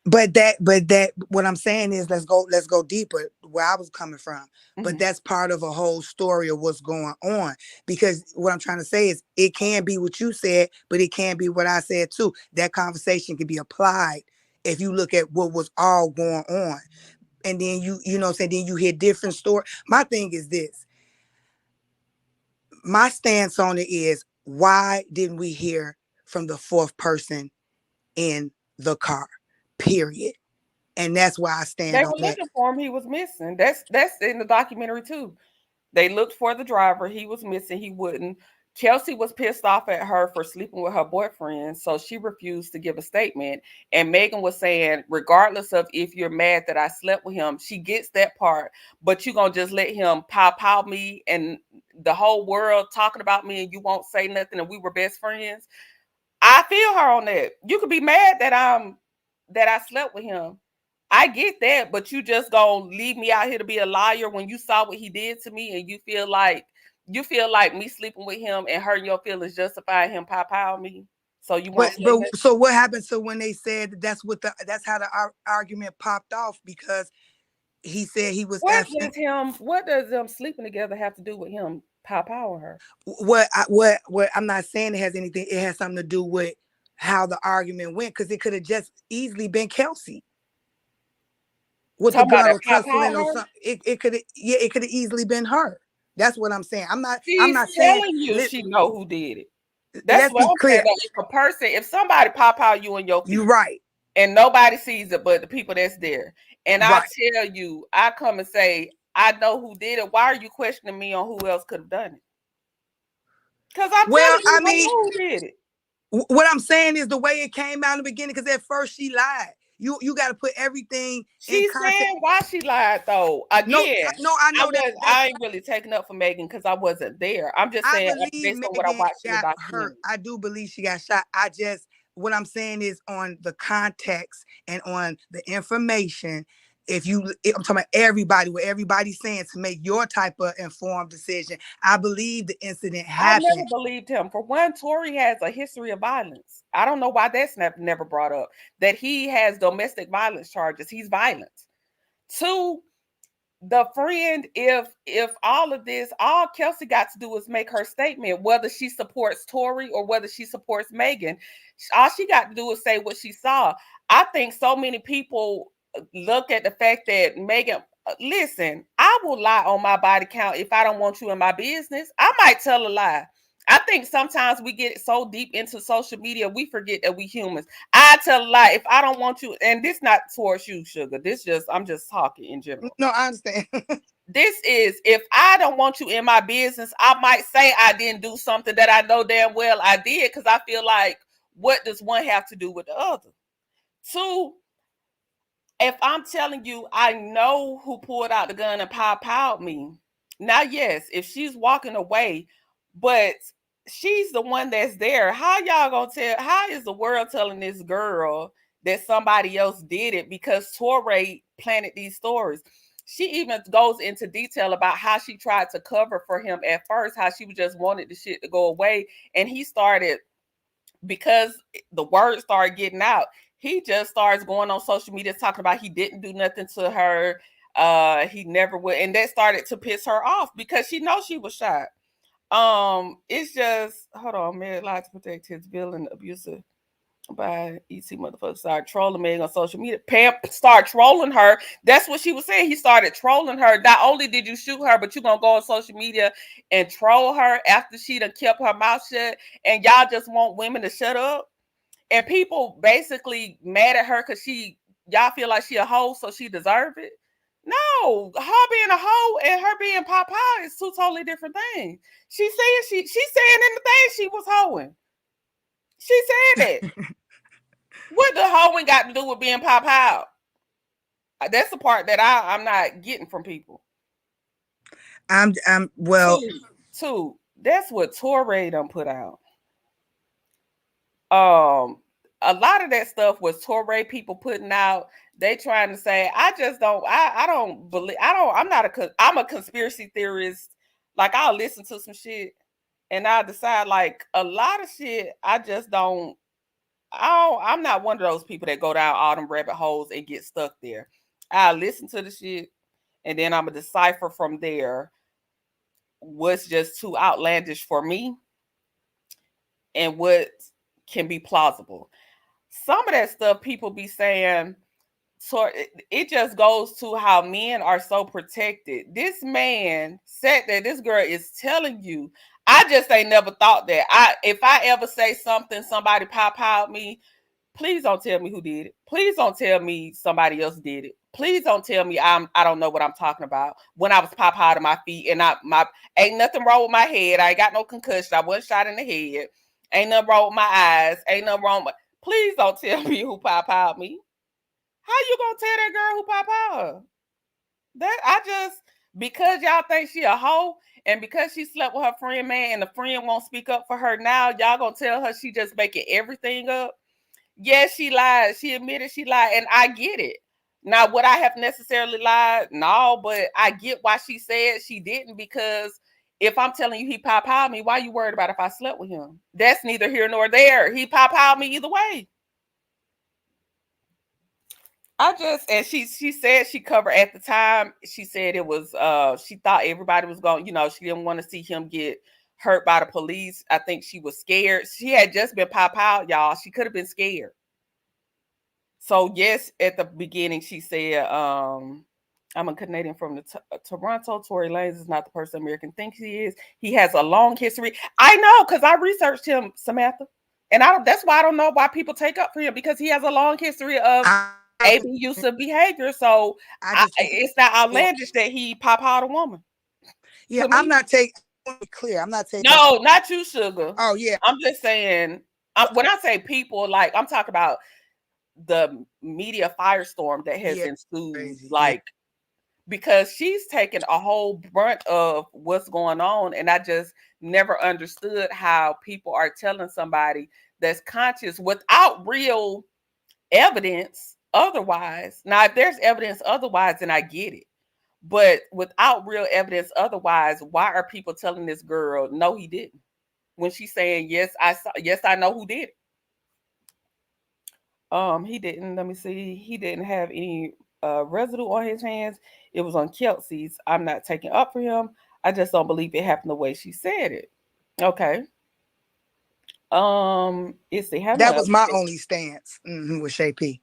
But that what I'm saying is let's go deeper where I was coming from. But that's part of a whole story of what's going on. Because what I'm trying to say is it can be what you said, but it can be what I said too. That conversation can be applied if you look at what was all going on. And then you know what I'm saying, then you hear different stories. My thing is this. My stance on it is, why didn't we hear from the fourth person in the car? Period. And that's why I stand on that. They were looking for him. He was missing. That's in the documentary too. They looked for the driver. He was missing. He wouldn't. Kelsey was pissed off at her for sleeping with her boyfriend, so she refused to give a statement. And Megan was saying, regardless of if you're mad that I slept with him, she gets that part, but you're going to just let him pow me and the whole world talking about me and you won't say nothing and we were best friends. I feel her on that. You could be mad that I slept with him. I get that, but you just gonna leave me out here to be a liar when you saw what he did to me and you feel like me sleeping with him and hurting your feelings justifying him pow me. So you want so what happened? So when they said that's how the argument popped off, because he said he was what does them sleeping together have to do with him pow her? What I'm not saying it has anything, it has something to do with how the argument went, because it could have just easily been Kelsey with the bottle tussling or something. It could have easily been her. That's what I'm saying. I'm not saying she know who did it. That's what I'm clear. Saying. If somebody pop out you and your feet, you're right, and nobody sees it but the people that's there, and I tell you, I come and say, I know who did it. Why are you questioning me on who else could have done it? Because I'm telling you, I know who did it. What I'm saying is the way it came out in the beginning, because at first she lied. You got to put everything in context. Saying why she lied though. Again, no, I know I ain't really taking up for Megan because I wasn't there. I'm just saying based on what I watched in the documentary. I do believe she got shot. What I'm saying is on the context and on the information. I'm talking about everybody, what everybody's saying to make your type of informed decision. I believe the incident happened. I never believed him. For one, Tory has a history of violence. I don't know why that's never brought up. That he has domestic violence charges. He's violent. Two, the friend, if all of this, all Kelsey got to do is make her statement, whether she supports Tory or whether she supports Megan. All she got to do is say what she saw. I think so many people look at the fact that Megan, listen, I will lie on my body count if I don't want you in my business. I might tell a lie. I think sometimes we get so deep into social media, we forget that we humans. I tell a lie if I don't want you, and this not towards you, Sugar. I'm just talking in general. No, I understand. This is, if I don't want you in my business, I might say I didn't do something that I know damn well I did, because I feel like, what does one have to do with the other? Two, if I'm telling you I know who pulled out the gun and powed me, now yes, if she's walking away, but she's the one that's there, how y'all gonna tell? How is the world telling this girl that somebody else did it? Because Tory planted these stories. She even goes into detail about how she tried to cover for him at first, how she just wanted the shit to go away, and he started, because the word started getting out, he just starts going on social media talking about he didn't do nothing to her. He never would. And that started to piss her off because she knows she was shot. It's just, hold on, man, lied to protect his villain abuser. By ET motherfucker started trolling Meg on social media. Pam started trolling her. That's what she was saying. He started trolling her. Not only did you shoot her, but you gonna go on social media and troll her after she done kept her mouth shut. And y'all just want women to shut up. And people basically mad at her because y'all feel like she a hoe, so she deserve it. No, her being a hoe and her being Papa is two totally different things. She said she saying in the thing she was hoeing. She said it. What the hoeing got to do with being pop out? That's the part that I'm not getting from people. Well. Two. That's what Tory done put out. A lot of that stuff was Tory people putting out. They trying to say, I don't believe, I'm a conspiracy theorist. Like, I'll listen to some shit and I'll decide, like, a lot of shit I just don't. I'm not one of those people that go down all them rabbit holes and get stuck there. I listen to the shit and then I'm gonna decipher from there what's just too outlandish for me and what can be plausible. Some of that stuff people be saying, so it just goes to how men are so protected. This man said that this girl is telling you. I just ain't never thought that. If I ever say something, somebody pop out me, please don't tell me who did it. Please don't tell me somebody else did it. Please don't tell me I don't know what I'm talking about. When I was pop out of my feet and ain't nothing wrong with my head. I ain't got no concussion. I wasn't shot in the head. Ain't nothing wrong with my eyes. Ain't nothing wrong with. Please don't tell me who pop out me. How you gonna tell that girl who pop out her? That because y'all think she a hoe and because she slept with her friend man and the friend won't speak up for her now, y'all gonna tell her she just making everything up? Yes, she lied. She admitted she lied, and I get it. Now, would I have necessarily lied? No, but I get why she said she didn't, because if I'm telling you he pop out me, why you worried about if I slept with him? That's neither here nor there. He pop out me either way. And she said she covered at the time. She said it was she thought everybody was going, she didn't want to see him get hurt by the police. I think she was scared. She had just been pop out, y'all. She could have been scared. So yes, at the beginning she said, I'm a Canadian from the Toronto. Tory Lanez is not the person American thinks he is. He has a long history. I know, because I researched him, Samantha. And that's why I don't know why people take up for him, because he has a long history of abusive behavior. So it's not outlandish that he pop out a woman. Yeah, I'm not taking clear. I'm not taking. No, not you, Sugar. Oh yeah. I'm just saying. When I say people, like, I'm talking about the media firestorm that has ensued. Crazy. Like, because she's taken a whole brunt of what's going on, and I just never understood how people are telling somebody that's conscious without real evidence otherwise. Now, if there's evidence otherwise, then I get it. But without real evidence otherwise, why are people telling this girl, no, he didn't? When she's saying, yes, I know who did it. He didn't. Let me see. He didn't have any residue on his hands. It was on Kelsey's. I'm not taking up for him. I just don't believe it happened the way she said it. Okay. It's the handling. That was my only stance with Shay P.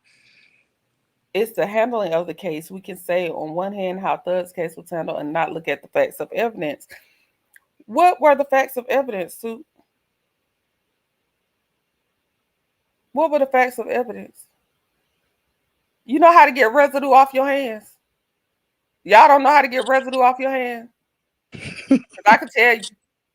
It's the handling of the case. We can say on one hand how Thug's case was handled and not look at the facts of evidence. What were the facts of evidence, Sue? What were the facts of evidence? You know how to get residue off your hands? Y'all don't know how to get residue off your hands? I can tell you.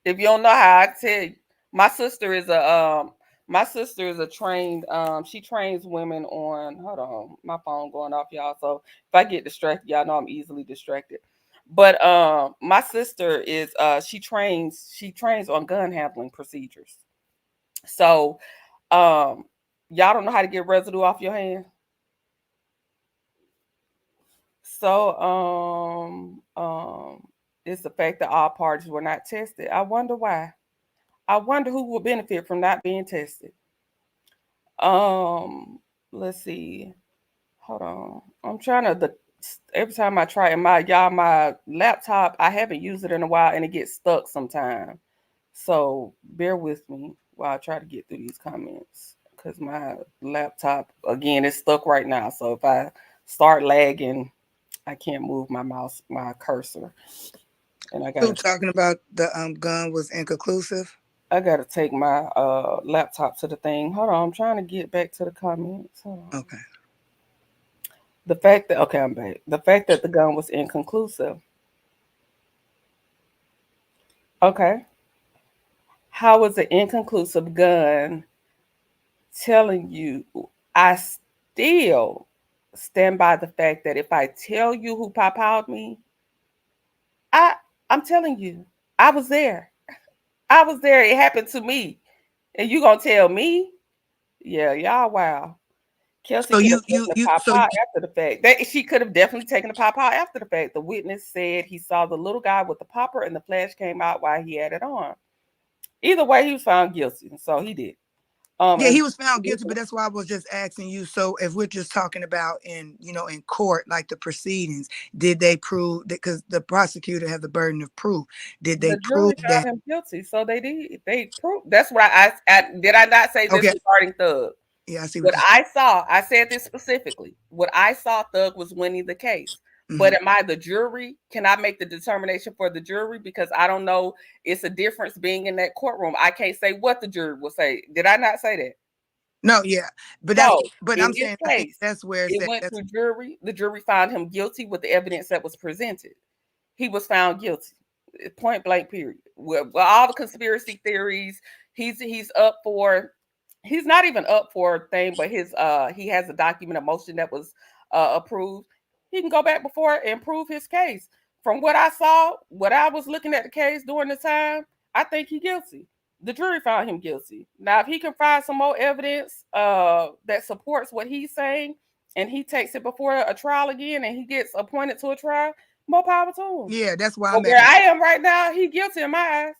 If you don't know how, I can tell you. My sister is a trained, she trains women on, hold on, my phone going off, y'all. So if I get distracted, y'all know I'm easily distracted. But my sister is she trains on gun handling procedures. So y'all don't know how to get residue off your hand. So it's the fact that all parties were not tested. I wonder why. I wonder who will benefit from not being tested. Let's see. Hold on. I'm trying to every time I try my laptop, I haven't used it in a while and it gets stuck sometimes. So bear with me while I try to get through these comments. because my laptop again is stuck right now. So if I start lagging, I can't move my mouse, my cursor, and Still talking about the gun was inconclusive. I gotta take my laptop to the thing. Hold on, I'm trying to get back to the comments. Hold on. Okay. The fact that okay, I'm back. The fact that the gun was inconclusive. Okay. How is an inconclusive gun telling you? I still stand by the fact that if I tell you who pop out me, I I'm telling you, I was there. I was there. It happened to me. And you gonna tell me? Yeah, y'all wow. Kelsey So could you have you taken the you pop so out after the fact. That she could have definitely taken the pop out after the fact. The witness said he saw the little guy with the popper and the flash came out while he had it on. Either way, he was found guilty, so he did. Yeah, And he was found guilty, but that's why I was just asking you. So if we're just talking about in court, like the proceedings, did they prove that? Because the prosecutor had the burden of proof. Did they the prove jury that? found him guilty, so they did. They proved. That's what I did. I not say this Okay. regarding Thug. Yeah, I see what What you're I saw, I said this specifically. What I saw, Thug was winning the case. saying. But am I the jury? Can I make the determination for the jury? Because I don't know. It's a difference being in that courtroom. I can't say what the jury will say. Did I not say that? No, yeah, but So I'm in this saying I think case, that's where it's it at. went That's to jury. The jury found him guilty with the evidence that was presented. He was found guilty, point blank. Period. Well, all the conspiracy theories, he's up for. He's not even up for a thing, but his he has a document of motion that was approved. He can go back before and prove his case. From what I saw, what I was looking at the case during the time, I think he's guilty. The jury found him guilty. Now, if he can find some more evidence that supports what he's saying, and he takes it before a trial again, and he gets appointed to a trial, more power to him. yeah, that's why But I'm at. where I am right now, he guilty in my eyes.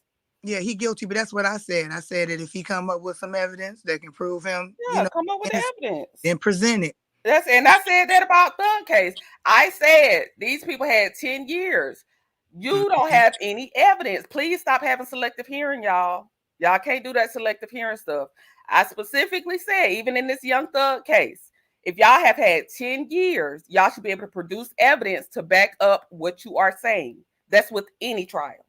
Yeah, he guilty, but that's what I said. I said that if he come up with some evidence that can prove him, Yeah, come up with the evidence. then present it. And I said that about Thug case. I said these people had 10 years. You don't Mhm. have any evidence. Please stop having selective hearing, y'all. Y'all can't do that selective hearing stuff. I specifically said, even in this young Thug case, if y'all have had 10 years, y'all should be able to produce evidence to back up what you are saying. That's with any trial.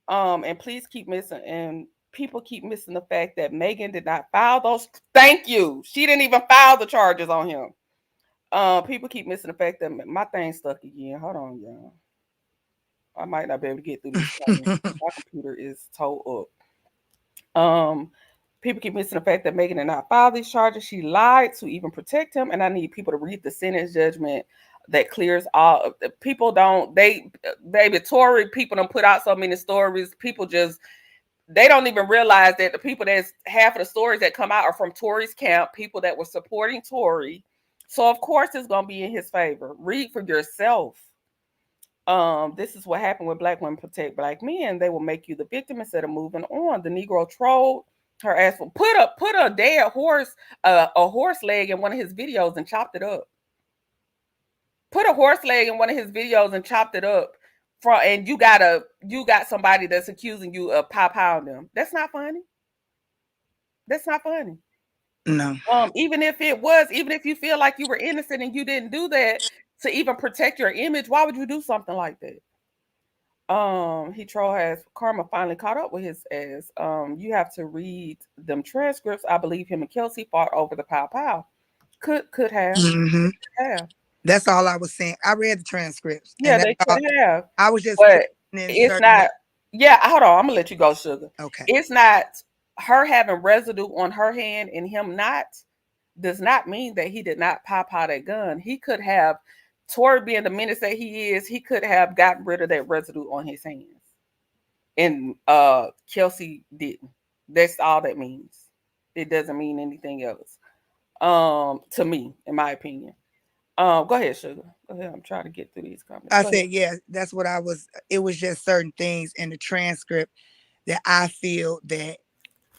And please keep missing, and people keep missing the fact that Megan did not file those. Thank you. She didn't even file the charges on him. People keep missing the fact that my thing's stuck again. Hold on, y'all. I might not be able to get through these comments. My computer is towed up. People keep missing the fact that Megan did not file these charges. She lied to even protect him, and I need people to read the sentence judgment that clears all of the people. Don't they, baby Tory? People don't put out so many stories. People just they don't even realize that the people that's half of the stories that come out are from Tory's camp, people that were supporting Tory. So of course it's gonna be in his favor. Read for yourself. This is what happened when black women protect black men. They will make you the victim instead of moving on. The Negro trolled her ass for put a dead horse, a horse leg in one of his videos and chopped it up. Put a horse leg in one of his videos and chopped it up. And you got somebody that's accusing you of pounding them. That's not funny. That's not funny. No. Even if it was, even if you feel like you were innocent and you didn't do that to even protect your image, why would you do something like that? He troll has karma finally caught up with his ass. You have to read them transcripts. I believe him and Kelsey fought over the pow. Could have. Mm-hmm. Could have. That's all I was saying. I read the transcripts, Yeah, and that's they all, could have. I was just But putting in it's certain. not. Yeah, hold on. I'm gonna let you go, sugar. Okay. It's not her having residue on her hand and him not does not mean that he did not pop out a gun. He could have, Tory being the menace that he is, he could have gotten rid of that residue on his hands. And Kelsey didn't. That's all that means. It doesn't mean anything else. To me, in my opinion. Go ahead, sugar. Go ahead. I'm trying to get through these comments. I said, yeah, that's what I was. It was just certain things in the transcript that I feel that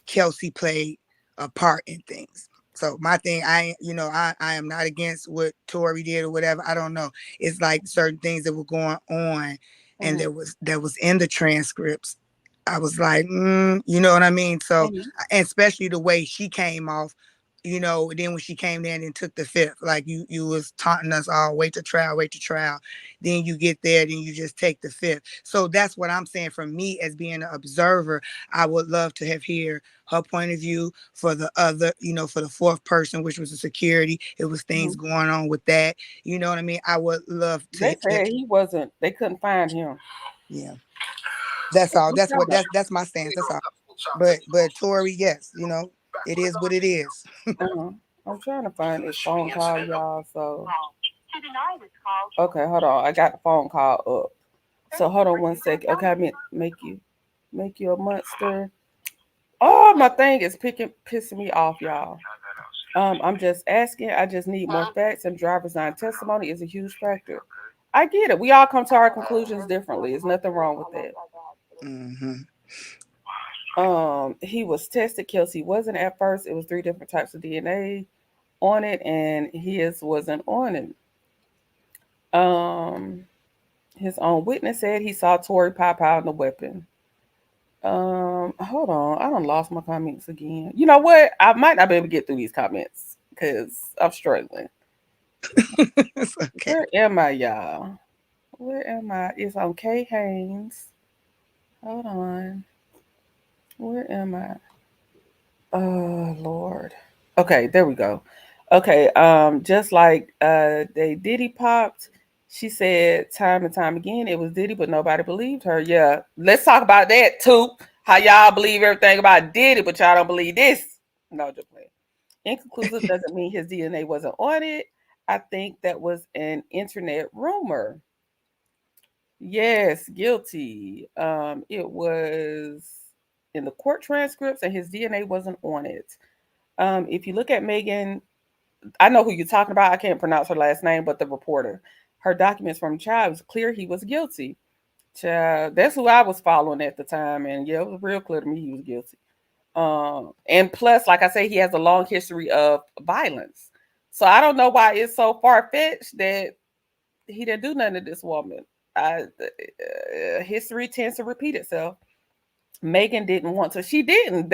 Kelsey played a part in things. So my thing, I am not against what Tory did or whatever. I don't know. It's like certain things that were going on, and that was in the transcripts I was like, you know what I mean? So, and especially the way she came off, you know, then when she came in and took the fifth, like you was taunting us all, wait to trial, wait to trial. Then you get there, then you just take the fifth. So that's what I'm saying. For me as being an observer, I would love to have hear her point of view. For the other, you know, for the fourth person, which was the security, it was things going on with that. You know what I mean? I would love to. They said he wasn't, they couldn't find him. Yeah. That's all. That's my stance. That's all. But Tory, yes, you know, it is what it is. I'm trying to find this phone call, y'all. So okay, hold on. I got the phone call up. So hold on one second. Okay, I meant make you a monster. Oh, my thing is pissing me off, y'all. I'm just asking. I just need more facts, and driver's line testimony is a huge factor. I get it. We all come to our conclusions differently. There's nothing wrong with that. He was tested. Kelsey wasn't at first. It was 3 different types of DNA on it, and his wasn't on it. His own witness said he saw Tory pop out in the weapon. Hold on. I done lost my comments again. You know what? I might not be able to get through these comments because I'm struggling. Okay. Where am I, y'all? Where am I? It's on K Haynes. Hold on. Where am I? Oh Lord. Okay, there we go. Okay, just like they Diddy popped, she said time and time again it was Diddy, but nobody believed her. Yeah. Let's talk about that too. How y'all believe everything about Diddy, but y'all don't believe this. No, just playing. Inconclusive doesn't mean his DNA wasn't on it. I think that was an internet rumor. Yes, guilty. It was in the court transcripts, and his DNA wasn't on it. If you look at Megan, I know who you're talking about. I can't pronounce her last name, but the reporter, her documents from child, it was clear he was guilty. Child, that's who I was following at the time, and yeah, it was real clear to me he was guilty. And plus, like I say, he has a long history of violence. So I don't know why it's so far fetched that he didn't do nothing to this woman. History tends to repeat itself. Megan didn't want to. She didn't.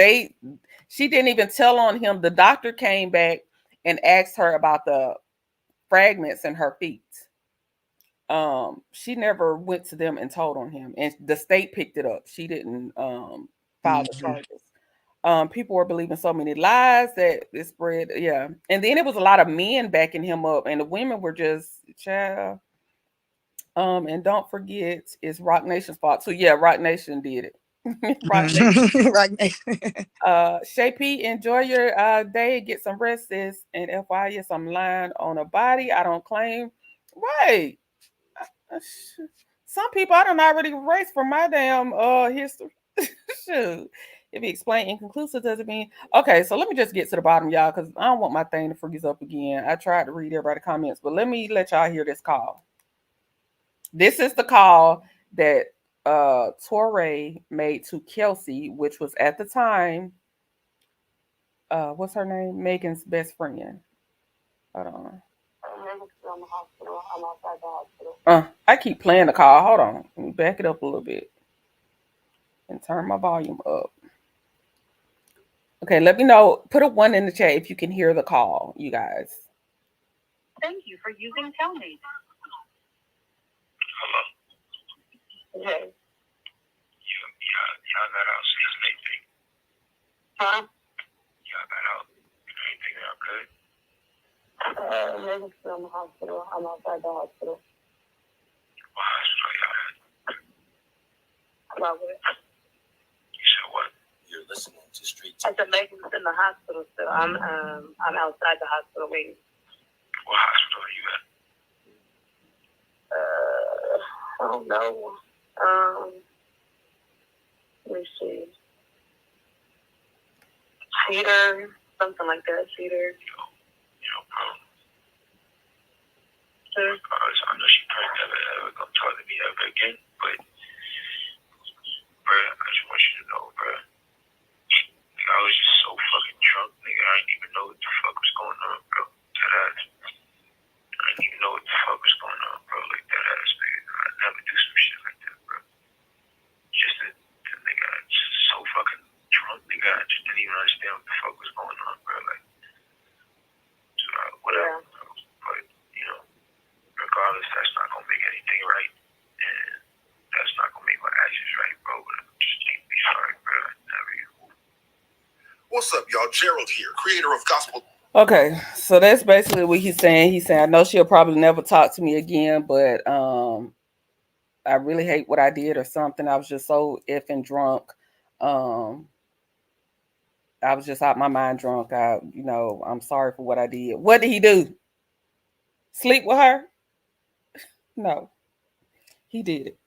She didn't even tell on him. The doctor came back and asked her about the fragments in her feet. She never went to them and told on him, and the state picked it up. She didn't file the charges. People were believing so many lies that it spread. Yeah, and then it was a lot of men backing him up, and the women were just child. And don't forget, it's Rock Nation's fault. So yeah, Rock Nation did it. Rock Nation. Rock Nation. Shay P, enjoy your day. Get some rest, sis. And FYI, yes, I'm lying on a body I don't claim. Right. Some people I don't already erase from my damn history. Shoot. If you explain inconclusive doesn't mean okay, so let me just get to the bottom, y'all, because I don't want my thing to freeze up again. I tried to read everybody's comments, but let me let y'all hear this call. This is the call that Tory made to Kelsey, which was at the time what's her name? Megan's best friend. Hold on. I keep playing the call. Hold on. Let me back it up a little bit and turn my volume up. Okay, let me know. Put a 1 in the chat if you can hear the call, you guys. Thank you for using Telmate. Hello. Hey. Y'all got out since anything. Huh? Y'all got out. Anything y'all good? Maybe still in the hospital. I'm outside the hospital. What hospital y'all at? About what? You said what? You're listening to Street Talk. I said Megan's in the hospital still. I'm outside the hospital waiting. What hospital are you at? I don't know. Let me see. Cedar, something like that. Cedar. Yo, bro. I know she probably never gonna talk to me ever again, but, bro, I just want you to know, bro. Like, I was just so fucking drunk, nigga. I didn't even know what the fuck was going on, bro. That ass. I didn't even know what the fuck was going on, bro. Like, that ass, nigga. I never do some shit like that, bro. Just the nigga I What's up, y'all? Gerald here, creator of Gospel. Okay, so that's basically what he's saying. He's saying, I know she'll probably never talk to me again, but I really hate what I did or something. I was just so effing drunk. I was just out my mind drunk. I'm sorry for what I did. What did he do? Sleep with her? No, he did it.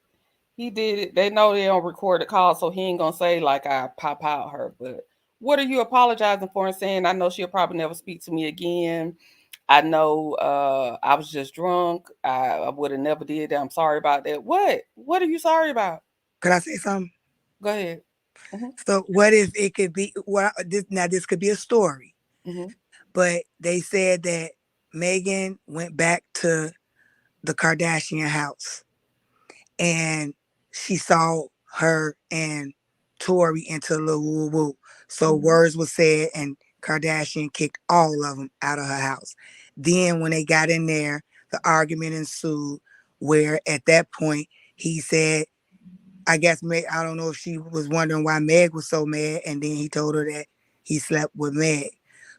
He did it. They know they don't record the call, so he ain't gonna say like I pop out her. But what are you apologizing for and saying? I know she'll probably never speak to me again. I know I was just drunk. I would have never did that. I'm sorry about that. What? What are you sorry about? Could I say something? Go ahead. So what if it could be, well, this could be a story, but they said that Megan went back to the Kardashian house and she saw her and Tory into a little woo woo. So words were said and Kardashian kicked all of them out of her house. Then when they got in there, the argument ensued where at that point he said, I guess Meg, I don't know if she was wondering why Meg was so mad, and then he told her that he slept with Meg.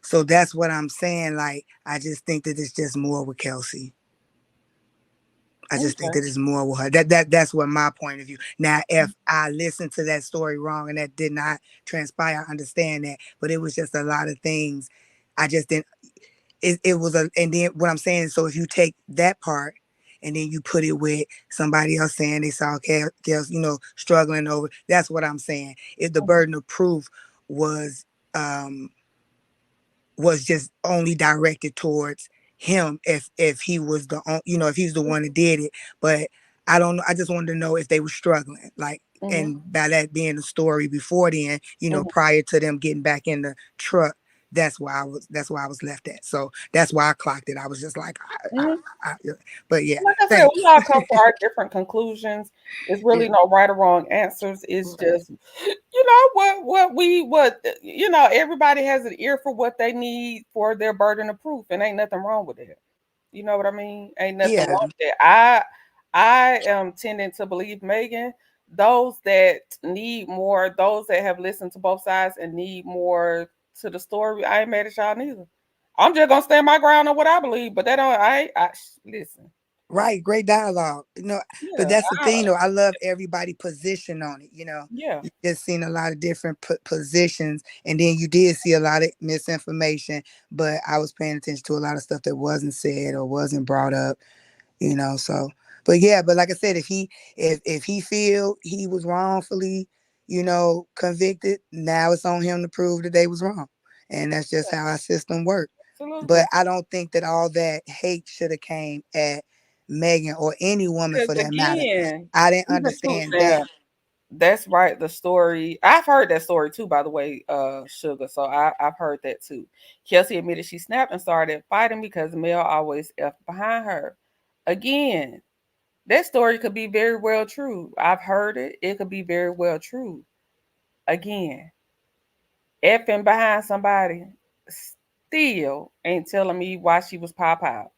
So that's what I'm saying. Like, I just think that it's just more with Kelsey. I just think that it's more with her. That's what my point of view. Now, if I listened to that story wrong and that did not transpire, I understand that. But it was just a lot of things. I just didn't. It was and then what I'm saying is, so if you take that part and then you put it with somebody else saying they saw Kels, struggling over, that's what I'm saying. If the burden of proof was just only directed towards him, if he was if he's the one that did it. But I don't know. I just wanted to know if they were struggling, like, and by that being the story before then, prior to them getting back in the truck. That's why I was left at. So that's why I clocked it. I was just like, but yeah. Like I said, we all come to our different conclusions. It's really no right or wrong answers. It's just, everybody has an ear for what they need for their burden of proof, and ain't nothing wrong with it. You know what I mean? Ain't nothing wrong with that. I am tending to believe Megan. Those that need more, those that have listened to both sides and need more to the story, I ain't mad at y'all neither. I'm just gonna stand my ground on what I believe, but that don't. I listen. Right, great dialogue. But that's the thing, though. I love everybody position on it. Yeah. You just seen a lot of different positions, and then you did see a lot of misinformation. But I was paying attention to a lot of stuff that wasn't said or wasn't brought up. So. But yeah, but like I said, if he feel he was wrongfully, convicted, now it's on him to prove that they was wrong, and that's just how our system works. But I don't think that all that hate should have came at Megan or any woman for that matter. I didn't understand that. That's right. The story, I've heard that story too, by the way, Sugar. So I've heard that too. Kelsey admitted she snapped and started fighting because Mel always effed behind her. Again, that story could be very well true. I've heard it. It could be very well true. Again, effing behind somebody still ain't telling me why she was pop out.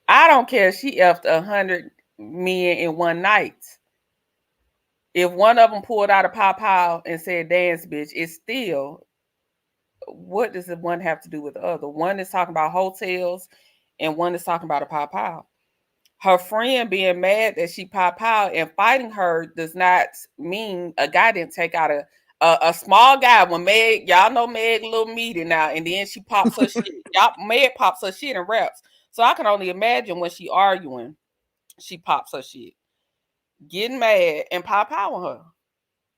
I don't care if she effed 100 men in one night. If one of them pulled out a pop and said dance bitch, it's still, what does the one have to do with the other? One is talking about hotels and one is talking about a pop. Her friend being mad that she pop out and fighting her does not mean a guy didn't take out a small guy. When Meg, y'all know Meg a little meaty now, and then she pops her shit. Meg pops her shit and raps. So I can only imagine when she arguing, she pops her shit, getting mad and pop out on her.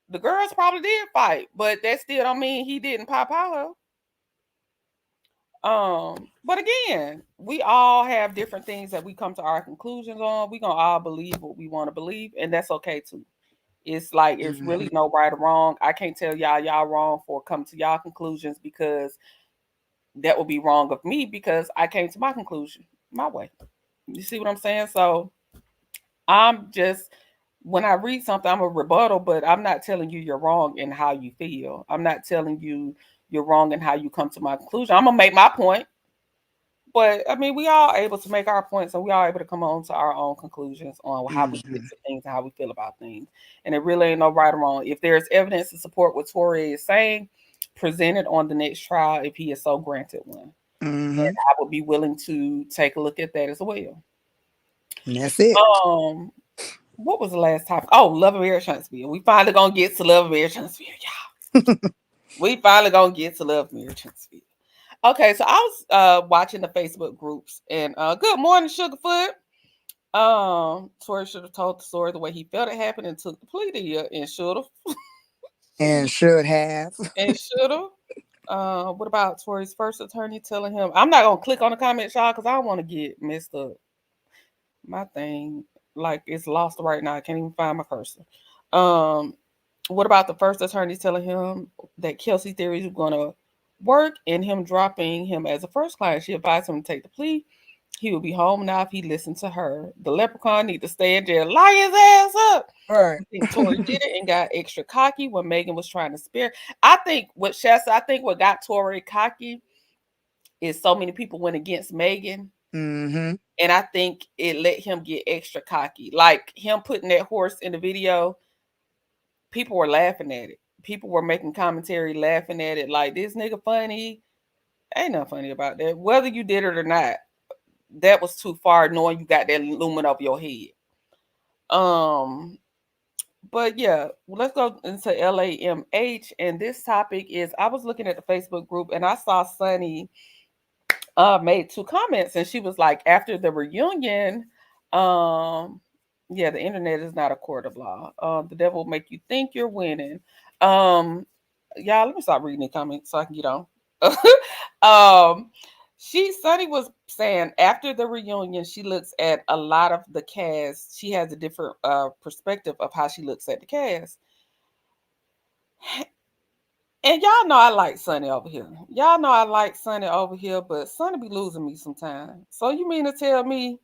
The girls probably did fight, but that still don't mean he didn't pop out her. But again, we all have different things that we come to our conclusions on. We gonna all believe what we want to believe, and that's okay too. It's like it's really no right or wrong. I can't tell y'all wrong for coming to y'all conclusions, because that would be wrong of me, because I came to my conclusion my way. You see what I'm saying? So I'm just, when I read something, I'm a rebuttal, but I'm not telling you you're wrong in how you feel. I'm not telling you you're wrong in how you come to my conclusion. I'm gonna make my point, but I mean, we all able to make our points, and we all able to come on to our own conclusions on how we get to things and how we feel about things. And it really ain't no right or wrong. If there's evidence to support what Tory is saying, presented on the next trial if he is so granted one. Mm-hmm. And I would be willing to take a look at that as well. And that's it. What was the last topic? Oh, Love and Marriage Huntsville. We finally gonna get to Love and Marriage Huntsville, y'all. We finally gonna get to Love and Marriage Huntsville. Okay, so I was watching the Facebook groups, and good morning, Sugarfoot. Tory should have told the story the way he felt it happened and took the plea deal, and should have. And should have. And should have. What about Tory's first attorney telling him? I'm not gonna click on the comments, y'all, because I don't want to get messed up. My thing, like, it's lost right now. I can't even find my cursor. What about the first attorney telling him that Kelsey theory is gonna work and him dropping him as a first client? She advised him to take the plea. He will be home now if he listened to her. The leprechaun need to stay in jail. Lie his ass up. Right. I think Tory did it and got extra cocky when Megan was trying to spare. I think what got Tory cocky is so many people went against Megan. Mm-hmm. And I think it let him get extra cocky. Like him putting that horse in the video, people were laughing at it. People were making commentary laughing at it like, this nigga funny. Ain't nothing funny about that. Whether you did it or not, that was too far, knowing you got that looming over your head. But yeah, let's go into LAMH. And this topic is, I was looking at the Facebook group and I saw Sunny made 2 comments, and she was like, after the reunion, yeah, the internet is not a court of law. The devil will make you think you're winning. Y'all, let me stop reading the comments so I can get on. Sunny was saying after the reunion, she looks at a lot of the cast. She has a different perspective of how she looks at the cast. And y'all know I like Sunny over here. But Sunny be losing me sometimes. So you mean to tell me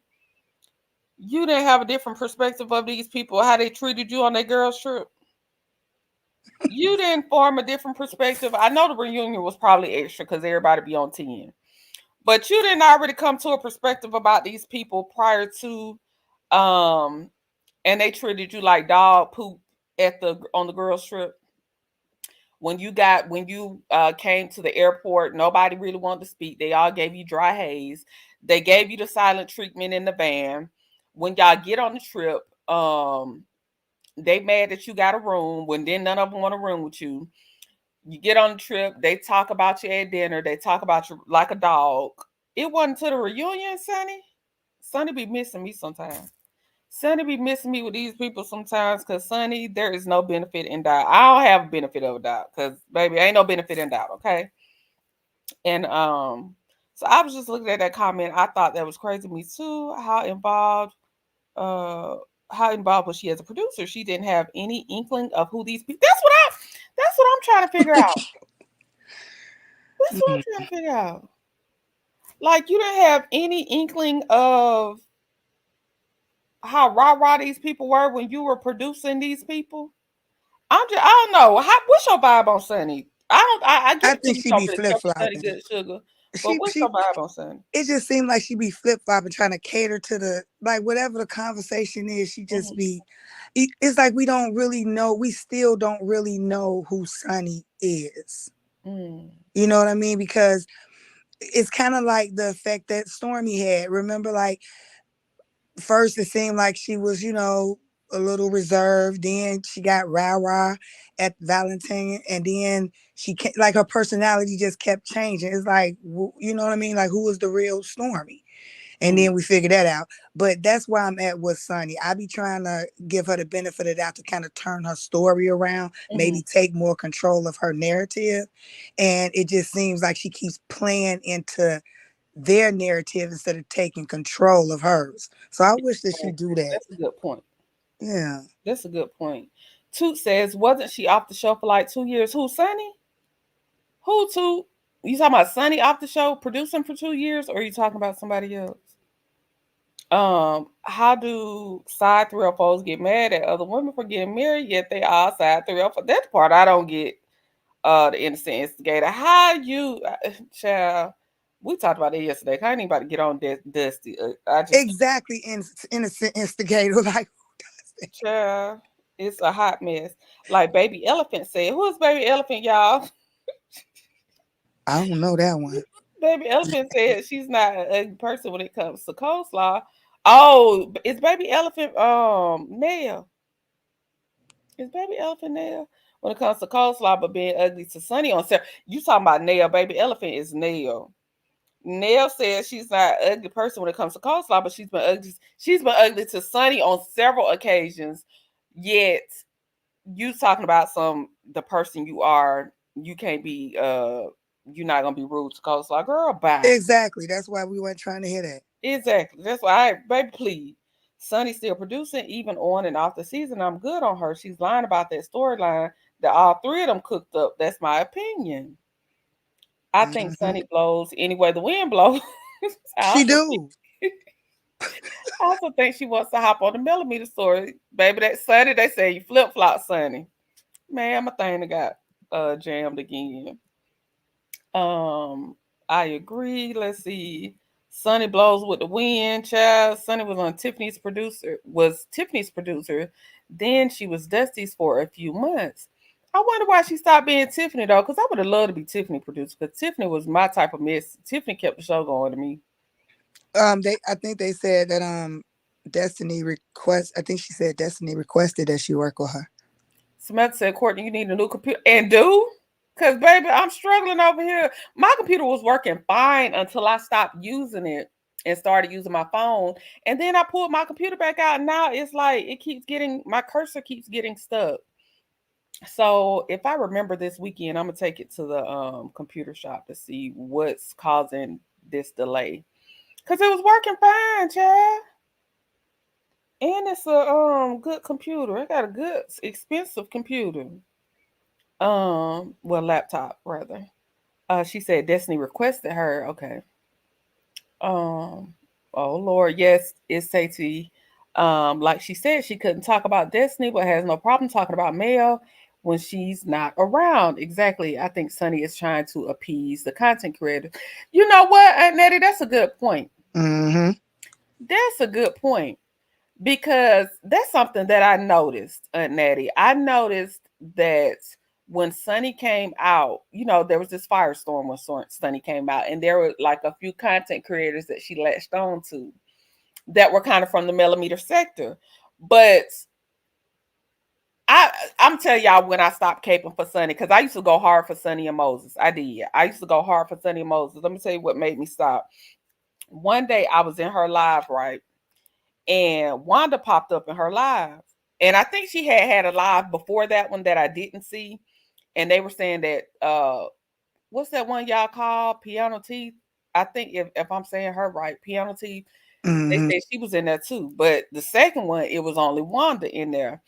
you didn't have a different perspective of these people, how they treated you on their girls trip? You didn't form a different perspective. I know the reunion was probably extra because everybody be on 10. But you didn't already come to a perspective about these people prior to, and they treated you like dog poop on the girls trip. When you came to the airport, nobody really wanted to speak. They all gave you dry haze. They gave you the silent treatment in the van. When y'all get on the trip, they mad that you got a room when then none of them want a room with you. You get on the trip, they talk about you at dinner. They talk about you like a dog. It wasn't to the reunion, Sunny. Sunny be missing me sometimes. Sunny be missing me with these people sometimes because, Sunny, there is no benefit in doubt. I don't have a benefit of a doubt because, baby, ain't no benefit in doubt, okay? And so I was just looking at that comment. I thought that was crazy to me too. How involved was she as a producer? She didn't have any inkling of who these people. That's what I'm trying to figure out. That's what I'm trying to figure out. Like, you didn't have any inkling of how rah-rah these people were when you were producing these people? I don't know. What's your vibe on Sunny? I think she be flip-flopping. Good sugar. But what's your vibe on Sunny? It just seemed like she be flip-flopping, trying to cater to the, like, whatever the conversation is, she just be, it's like we don't really know, we still don't really know who Sunny is. You know what I mean? Because it's kind of like the effect that Stormy had. Remember, like, first it seemed like she was, you know, a little reserved. Then she got rah-rah at Valentine. And then she can't, like, her personality just kept changing. It's like, you know what I mean? Like, who was the real Stormy? And then we figured that out. But that's where I'm at with Sunny. I be trying to give her the benefit of the doubt to kind of turn her story around, maybe take more control of her narrative. And it just seems like she keeps playing into their narrative instead of taking control of hers. So I wish that she do that. That's a good point. Yeah. That's a good point. Toot says, wasn't she off the show for like 2 years? Who, Sunny? Who, Toot? You talking about Sunny off the show producing for 2 years, or are you talking about somebody else? How do side 304s get mad at other women for getting married, yet they all side 304? That's the part I don't get. The innocent instigator. How you, child? We talked about it yesterday. I ain't about to get on Dusty. Exactly, innocent instigator. Like, child, it's a hot mess. Like Baby Elephant said. Who is Baby Elephant, y'all? I don't know that one. Baby Elephant said she's not an ugly person when it comes to coleslaw. Oh, it's Baby Elephant Nail. Is Baby Elephant Nail when it comes to coleslaw, but being ugly to Sunny on Sarah? You talking about Nail? Baby Elephant is Nail. Nail says she's not an ugly person when it comes to coleslaw, but she's been ugly. She's been ugly to Sunny on several occasions. Yet you talking about the person you are. You can't be. You're not gonna be rude to coleslaw, girl. Bye. Exactly. That's why we weren't trying to hear that. Exactly. That's why baby, please. Sunny's still producing, even on and off the season. I'm good on her. She's lying about that storyline that all three of them cooked up. That's my opinion. I think Sunny blows anyway the wind blows. She do. I also think she wants to hop on the millimeter story. Baby, that Sunny, they say you flip-flop Sunny. Man, my thing got jammed again. I agree. Let's see. Sunny blows with the wind, child. Sunny was Tiffany's producer. Then she was Dusty's for a few months. I wonder why she stopped being Tiffany though, because I would have loved to be Tiffany producer. Because Tiffany was my type of mess. Tiffany kept the show going to me. I think they said that Destiny request. I think she said Destiny requested that she work with her. Samantha said, Courtney, you need a new computer. And do? Because, baby, I'm struggling over here. My computer was working fine until I stopped using it and started using my phone. And then I pulled my computer back out. And now it's like my cursor keeps getting stuck. So if I remember this weekend, I'm going to take it to the computer shop to see what's causing this delay. Because it was working fine, child. And it's a good computer. I got a good, expensive computer. Laptop rather. She said Destiny requested her. Okay. Oh Lord, yes, it's Sadie. Like she said, she couldn't talk about Destiny, but has no problem talking about Mel when she's not around. Exactly. I think Sunny is trying to appease the content creator. You know what, Aunt Nettie? That's a good point. Mm-hmm. That's a good point. Because that's something that I noticed, Aunt Nettie. I noticed that when Sunny came out, there was this firestorm when Sunny came out, and there were like a few content creators that she latched on to that were kind of from the millimeter sector. But I'm telling y'all when I stopped caping for Sunny, because I used to go hard for Sunny and Moses. I did. I used to go hard for Sunny and Moses. Let me tell you what made me stop. One day I was in her live, right? And Wanda popped up in her live. And I think she had a live before that one that I didn't see. And they were saying that, what's that one y'all call? Piano Teeth? I think if I'm saying her right, Piano Teeth. Mm-hmm. They said she was in there too. But the second one, it was only Wanda in there.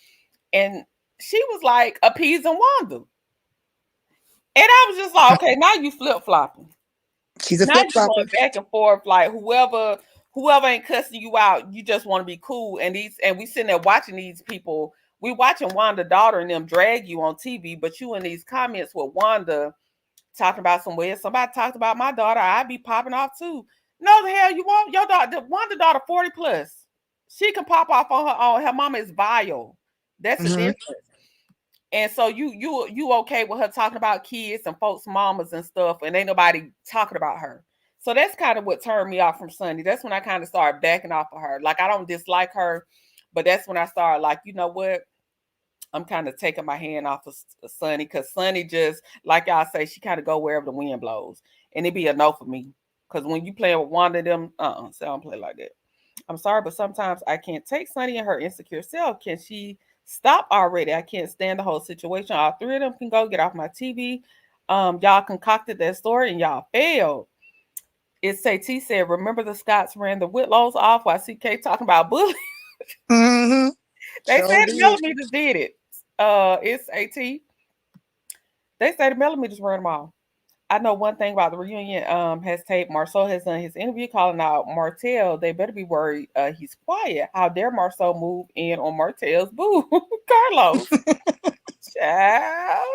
And she was like appeasing Wanda. And I was just like, okay, now you flip-flopping. She's a flip-flopper. Going back and forth, like whoever ain't cussing you out, you just want to be cool. And we sitting there watching these people. We watching Wanda's daughter and them drag you on TV, but you in these comments with Wanda talking about somewhere. Somebody talked about my daughter, I'd be popping off too. No, the hell you won't. Your daughter, Wanda's daughter, 40 plus. She can pop off on her own. Her mama is vile. That's the difference. And so you okay with her talking about kids and folks' mamas and stuff, and ain't nobody talking about her. So that's kind of what turned me off from Sunny. That's when I kind of started backing off of her. Like, I don't dislike her, but that's when I started like, you know what? I'm kind of taking my hand off of Sunny, because Sunny just, like y'all say, she kind of go wherever the wind blows. And it be a no for me. Because when you playing with Wanda, them, so I don't play like that. I'm sorry, but sometimes I can't take Sunny and her insecure self. Can she stop already? I can't stand the whole situation. All three of them can go get off my TV. Y'all concocted that story and y'all failed. It's T said, remember the Scots ran the Whitlows off while CK talking about bullying? Mm-hmm. They said the millimeters did it. It's AT. They say the millimeters ran them off. I know one thing about the reunion has taped. Marceau has done his interview calling out Martell. They better be worried he's quiet. How dare Marceau move in on Martell's boo? Carlos. Child.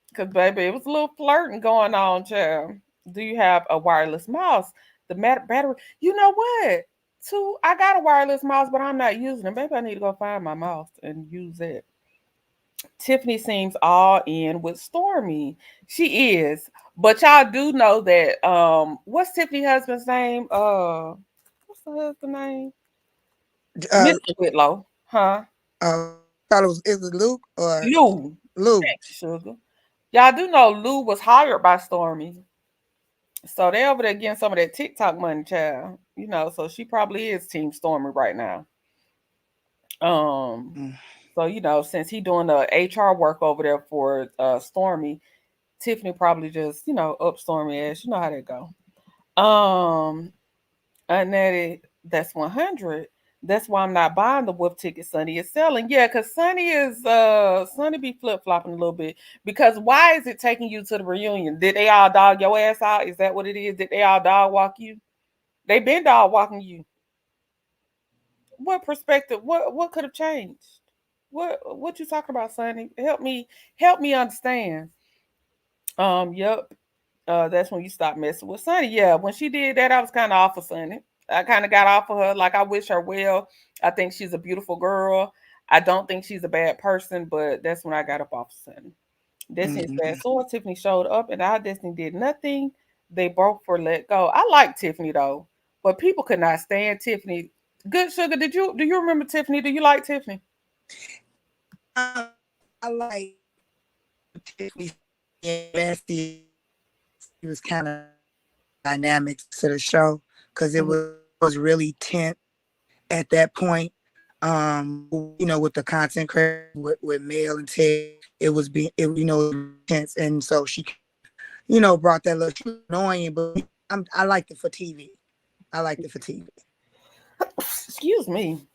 Because, baby, it was a little flirting going on, child. Do you have a wireless mouse? The battery. You know what? I got a wireless mouse, but I'm not using it. Maybe I need to go find my mouse and use it. Tiffany seems all in with Stormy. She is. But y'all do know that what's Tiffany's husband's name? What's the husband's name? Mr. Whitlow, huh? Thought it was Luke or Lou. Lou. Thank you, sugar. Y'all do know Lou was hired by Stormy. So they over there getting some of that TikTok money, child. You know, so she probably is Team Stormy right now. So you know, since he doing the HR work over there for Stormy, Tiffany probably just, you know, up Stormy ass. You know how that go. Unnetted, that's 100. That's why I'm not buying the wolf ticket Sonny is selling. Yeah, because Sonny be flip-flopping a little bit. Because why is it taking you to the reunion? Did they all dog your ass out? Is that what it is? Did they all dog walk you? They been dog walking you. What perspective? What could have changed? What you talking about, Sonny? Help me understand. Yep. That's when you stop messing with Sonny. Yeah, when she did that, I was kind of off of Sonny. I kind of got off of her. Like, I wish her well. I think she's a beautiful girl. I don't think she's a bad person, but that's when I got up off of Sonny. Destiny's bad. So Tiffany showed up, and our Destiny did nothing. They both were let go. I like Tiffany though, but people could not stand Tiffany. Good Sugar, do you remember Tiffany? Do you like Tiffany? I like Tiffany. Bestie. It was kind of dynamics to the show because it was really tense at that point. You know, with the content creator with Mel and Ted, it was tense, and so she, you know, brought that little annoying, but I liked it for TV. I liked it for TV. Excuse me.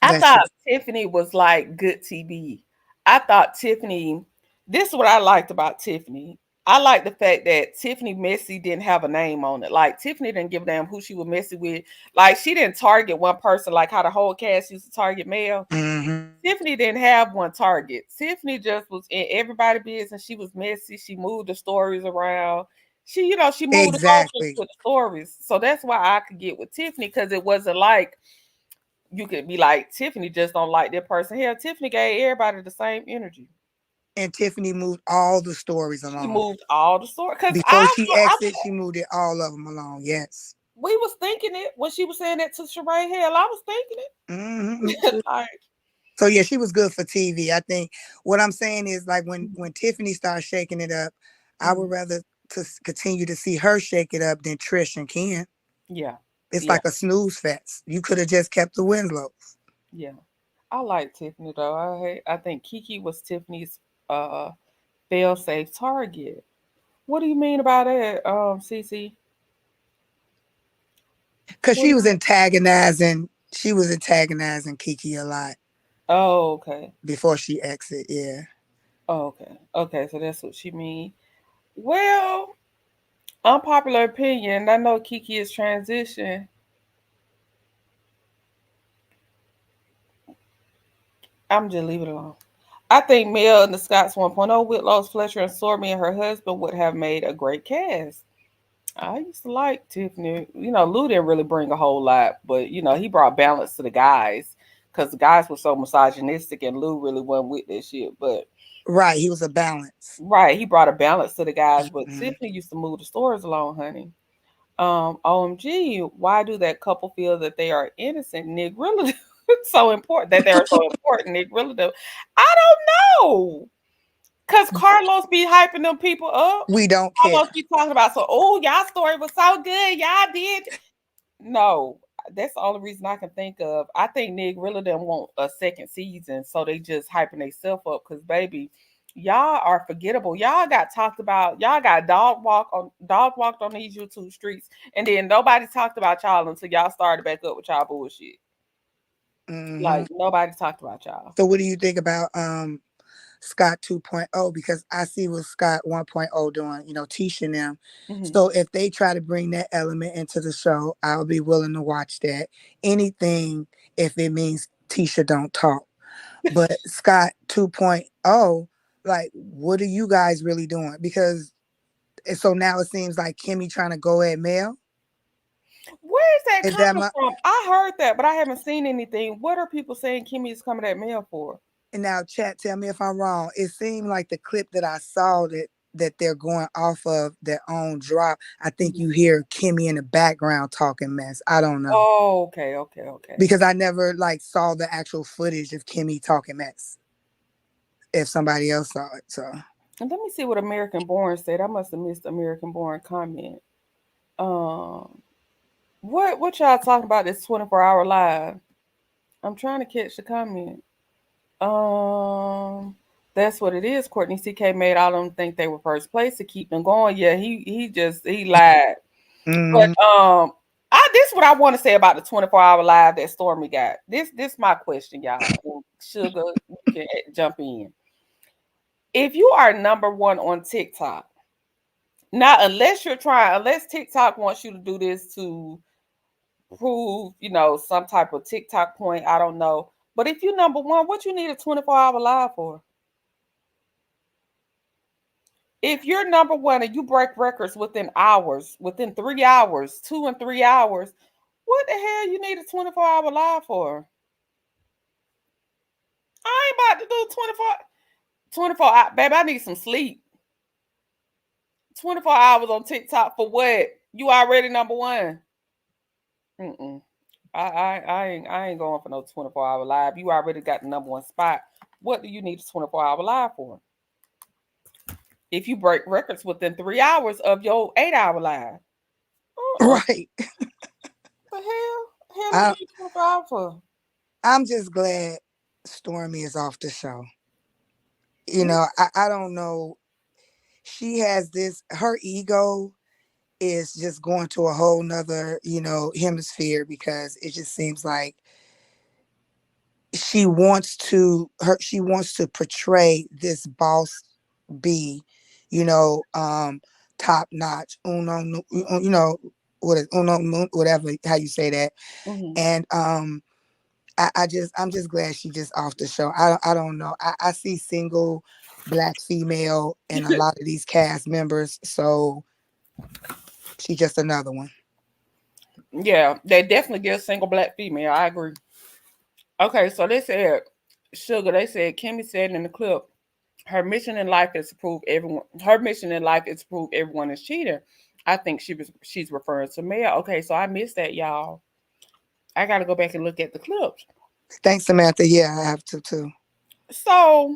I That's thought just, Tiffany was like good TV. I thought Tiffany, this is what I liked about Tiffany. I like the fact that Tiffany Messy didn't have a name on it. Like, Tiffany didn't give a damn who she was messy with. Like, she didn't target one person like how the whole cast used to target Mel. Tiffany didn't have one target. Tiffany just was in everybody's business. She was messy. She moved the stories around. She, you know, she moved exactly. with the stories. So that's why I could get with Tiffany, because it wasn't like you could be like, Tiffany just don't like that person. Hell, Tiffany gave everybody the same energy. And Tiffany moved all the stories She along. moved all the stories. Because Before she exited, she moved it all of them along. Yes. we was thinking it when she was saying that to Sheree. Hell, I was thinking it. Like, so yeah, she was good for TV. I think what I'm saying is, like, when Tiffany started shaking it up, I would rather to continue to see her shake it up than Trish and Ken. Yeah. It's like a snooze fest. You could have just kept the Winslows. Yeah. I like Tiffany though. I think Kiki was Tiffany's fail safe target. What do you mean about that, Cece? Because she was antagonizing Kiki a lot. Oh, okay. Before she exit, yeah. Oh, okay. Okay, so that's what she mean. Well, unpopular opinion. I know Kiki is transition. I'm just leave it alone. I think Mel and the Scots 1.0 with Lois Fletcher and Stormy and her husband would have made a great cast. I used to like Tiffany. You know, Lou didn't really bring a whole lot, but you know, he brought balance to the guys because the guys were so misogynistic and Lou really wasn't with that shit. But right, he was a balance. Right, he brought a balance to the guys, but Tiffany used to move the stories along, honey. OMG, why do that couple feel that they are innocent? Nick really so important that they're so important. Nick really do. I don't know. Cause Carlos be hyping them people up. We don't care. Carlos be talking about, so oh, y'all story was so good. Y'all did. No, that's the only reason I can think of. I think Nick really didn't want a second season, so they just hyping themselves up. Cause baby, y'all are forgettable. Y'all got talked about. Y'all got dog walked on these YouTube streets, and then nobody talked about y'all until y'all started back up with y'all bullshit. Like, nobody talked about y'all. So what do you think about Scott 2.0? Because I see what Scott 1.0 doing, you know, teaching them. So if they try to bring that element into the show, I'll be willing to watch that. Anything if it means Tisha don't talk. But Scott 2.0, like, what are you guys really doing? Because so now it seems like Kimmy trying to go at Mel. Where is that coming from? I heard that, but I haven't seen anything. What are people saying Kimmy is coming at Mel for? And now, chat, tell me if I'm wrong. It seemed like the clip that I saw that that they're going off of their own drop, I think you hear Kimmy in the background talking mess. I don't know. Oh, okay. Because I never like saw the actual footage of Kimmy talking mess. If somebody else saw it, so. And let me see what American Born said. I must have missed American Born comment. What y'all talking about this 24-hour live? I'm trying to catch the comment. That's what it is. Courtney CK made all of them think they were first place to keep them going. Yeah, he lied. But this is what I want to say about the 24-hour live that Stormy got. This my question, y'all. And Sugar, you can jump in. If you are number one on TikTok, now unless TikTok wants you to do this to prove, some type of TikTok point, I don't know. But if you're number one, what you need a 24-hour live for? If you're number one and you break records within 3 hours, 2 and 3 hours, what the hell you need a 24-hour live for? I ain't about to do 24 hours. Baby, I need some sleep. 24 hours on TikTok for what? You already number one. I ain't going for no 24-hour live. You already got the number one spot. What do you need a 24-hour live for? If you break records within 3 hours of your 8-hour live. Right. The hell you 24 hours for? I'm just glad Stormy is off the show. I don't know. She has her ego is just going to a whole nother, hemisphere, because it just seems like she wants to portray this boss B, top notch, whatever, how you say that. Mm-hmm. And I'm just glad she just off the show. I don't know. I see single Black female in a lot of these cast members, so she's just another one. Yeah, they definitely get a single Black female. I agree. Okay, so they said, Sugar, they said, Kimmy said in the clip, her mission in life is to prove everyone is cheating. I think she's referring to Mel. Okay, so I missed that, y'all. I got to go back and look at the clips. Thanks, Samantha. Yeah, I have to too. So,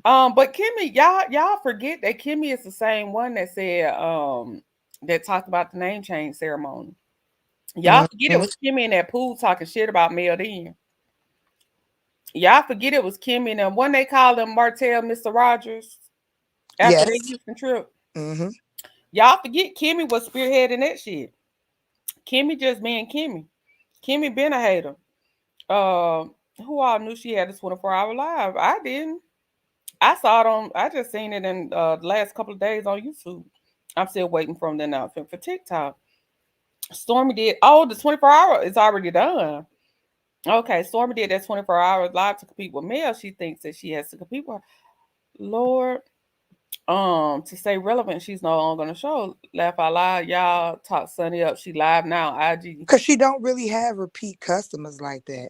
but Kimmy, y'all forget that Kimmy is the same one that said, that talked about the name change ceremony. Y'all forget it was Kimmy in that pool talking shit about Mel then. Y'all forget it was Kimmy and them. When they called him Martell Mr. Rogers after their Houston trip. Mm-hmm. Y'all forget Kimmy was spearheading that shit. Kimmy just being Kimmy. Kimmy been a hater. Who all knew she had a 24-hour live? I didn't. I saw it I just seen it in the last couple of days on YouTube. I'm still waiting for the announcement for TikTok. Stormy did. Oh, the 24-hour is already done. Okay, Stormy did that 24-hour live to compete with Mel. She thinks that she has to compete with her. Lord, to stay relevant, she's no longer on the show. Laugh Out Loud, y'all talk Sunny up. She live now, IG. Because she don't really have repeat customers like that.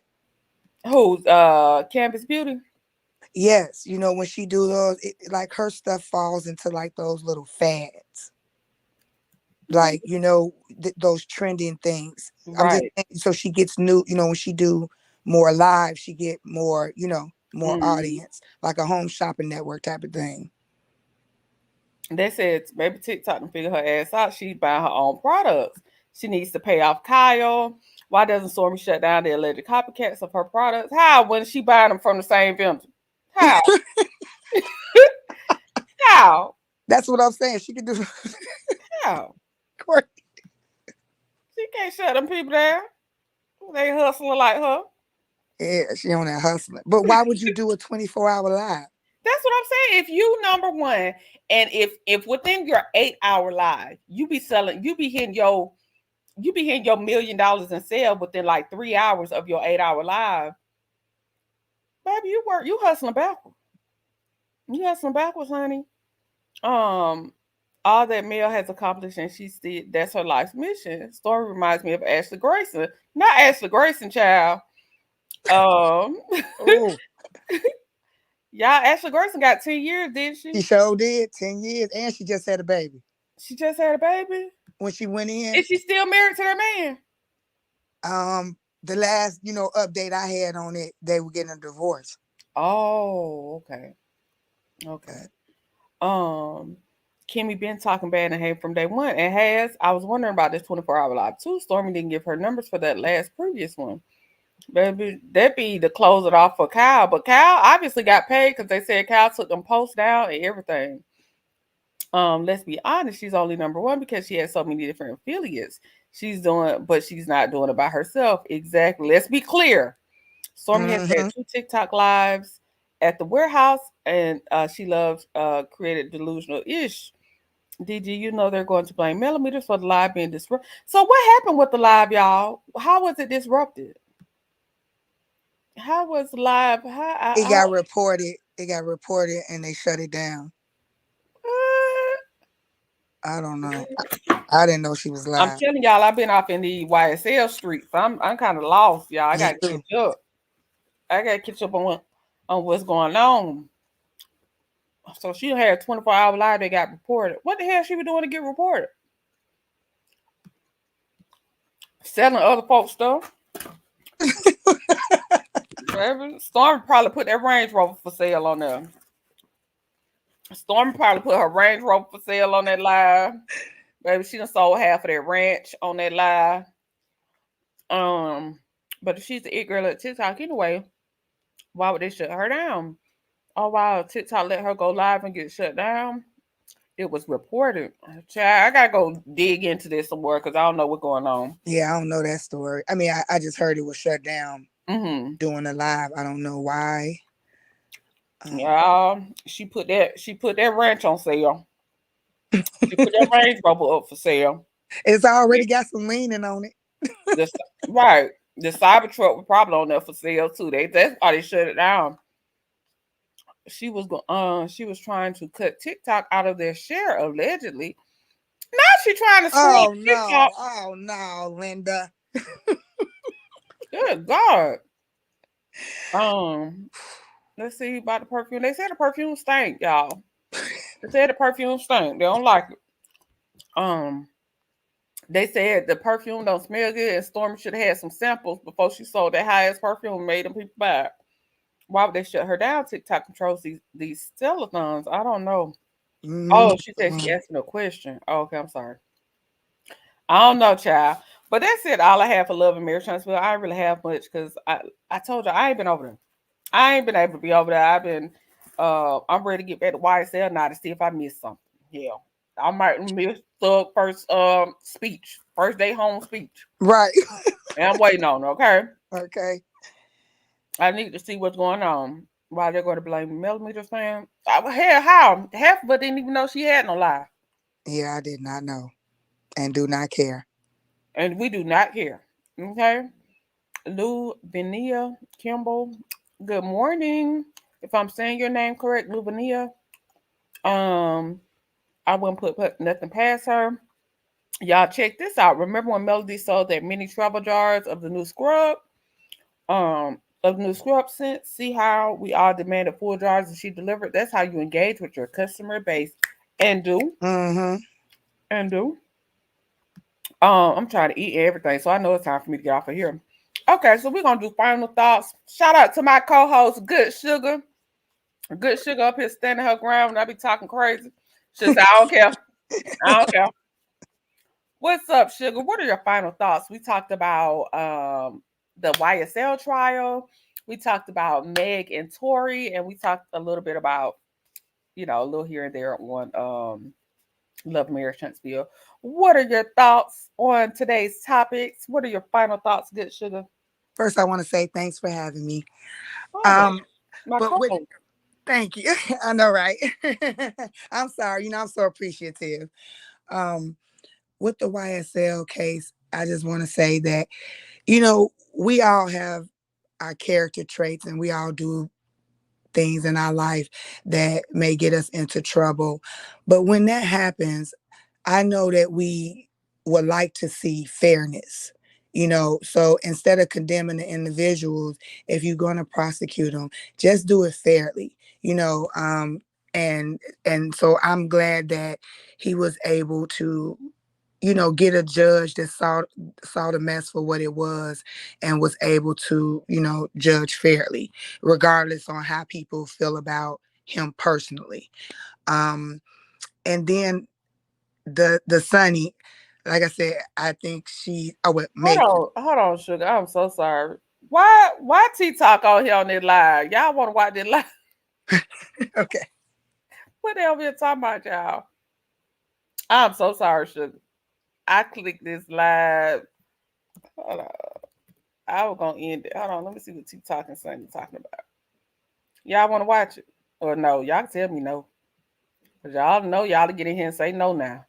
Who's Campus Beauty? Yes, when she do those, like her stuff falls into like those little fads. Like, those trending things. Right. So she gets new, when she do more live, she get more, more audience, like a home shopping network type of thing. They said maybe TikTok can figure her ass out. She's buying her own products. She needs to pay off Kyle. Why doesn't Stormy shut down the alleged copycats of her products? How? When she buying them from the same vendor? How? How? That's what I'm saying. She can do. How? She can't shut them people down. They hustling like her. Yeah, she on that hustling. But why would you do a 24-hour live? That's what I'm saying. If you number one, and if within your 8-hour live, you be hitting your $1 million in sale within like 3 hours of your 8-hour live. Baby, you hustling backwards. You hustling backwards, honey. All that Mel has accomplished, and that's her life's mission. Story reminds me of Ashley Grayson. Not Ashley Grayson, child. Y'all, Ashley Grayson got 10 years, didn't she? She sure did, 10 years, and she just had a baby. She just had a baby. When she went in, Is she still married to that man? the last, update I had on it, they were getting a divorce. Oh, okay. Okay. Kimmy been talking bad and hate from day one, and I was wondering about this 24-hour live too. Stormy didn't give her numbers for that last previous one. Baby, that'd be to close it off for Kyle. But Kyle obviously got paid because they said Kyle took them posts down and everything. Let's be honest, she's only number one because she has so many different affiliates. But she's not doing it by herself. Exactly. Let's be clear. Stormy has had 2 TikTok lives at the warehouse, and she loves created delusional-ish. DG, you know they're going to blame millimeters for the live being disrupted. So what happened with the live, y'all? How was it disrupted? How was live? It got reported. It got reported, and they shut it down. I don't know. I didn't know she was live. I'm telling y'all, I've been off in the YSL streets. I'm kind of lost, y'all. I got to catch up. I got to catch up on what's going on. So she had a 24-hour live. They got reported. What the hell she was doing to get reported? Selling other folks' stuff. Storm probably put that Range Rover for sale on there. Storm probably put her Range Rover for sale on that live. Baby, she done sold half of that ranch on that live. But if she's the it girl at TikTok anyway, why would they shut her down? Oh wow, TikTok let her go live and get shut down. It was reported. Child, I gotta go dig into this some more because I don't know what's going on. Yeah, I don't know that story. I mean, I just heard it was shut down doing the live. I don't know why. Yeah, she put that ranch on sale. She put that Range Rover up for sale. It's already got some leaning on it. Right. The Cybertruck was probably on there for sale too. That's why they shut it down. She was trying to cut TikTok out of their share, allegedly. Now she trying to screw TikTok. Oh no, Linda. Good God. Let's see about the perfume. They said the perfume stank, y'all. They said the perfume stank. They don't like it. They said the perfume don't smell good, and Stormy should have had some samples before she sold that high-ass perfume and made them people buy it. Why would they shut her down? TikTok controls these telethons. I don't know. Oh, she said she asked me a question. Oh, okay, I'm sorry. I don't know, child. But that's it. All I have for Love and Marriage Huntsville. I don't really have much because I told you I ain't been over there. I ain't been able to be over there. I've been I'm ready to get back to YSL now to see if I missed something. Yeah. I might miss the first first day home speech. Right. And I'm waiting on it, okay? Okay. I need to see what's going on. Why they're going to blame millimeters, fam? How? Half of it didn't even know she had no lie. Yeah, I did not know. And do not care. And we do not care. Okay? Lou Venia Kimball. Good morning. If I'm saying your name correct, Lou Venia. I wouldn't put nothing past her. Y'all check this out. Remember when Melody sold that mini travel jars of the new scrub? Scent. See how we all demanded full jars and she delivered? That's how you engage with your customer base. And do. And do. I'm trying to eat everything, so I know it's time for me to get off of here. Okay, so we're gonna do final thoughts. Shout out to my co-host, Good Sugar. Good Sugar up here standing her ground when I be talking crazy. She said, I don't care. I don't care. What's up, Sugar? What are your final thoughts? We talked about the YSL trial. We talked about Meg and Tory, and we talked a little bit about, a little here and there on Love, Marriage, Huntsville. What are your thoughts on today's topics? What are your final thoughts, Good Sugar? First, I want to say thanks for having me. Thank you. I know, right? I'm sorry. I'm so appreciative. With the YSL case, I just want to say that, we all have our character traits and we all do things in our life that may get us into trouble. But when that happens, I know that we would like to see fairness So instead of condemning the individuals, if you're going to prosecute them, just do it fairly, and so I'm glad that he was able to get a judge that saw the mess for what it was and was able to judge fairly, regardless on how people feel about him personally. And then the Sunny, like I said, I think I would make. Hold on, sugar. I'm so sorry. Why T-Talk on here on this live? Y'all want to watch this live? Okay. What the hell we talking about, y'all? I'm so sorry, sugar. I clicked this live. Hold on. I was gonna end it. Hold on, let me see what T-Talk and Sunny talking about. Y'all want to watch it? Or no? Y'all can tell me no. Cause y'all know y'all to get in here and say no now.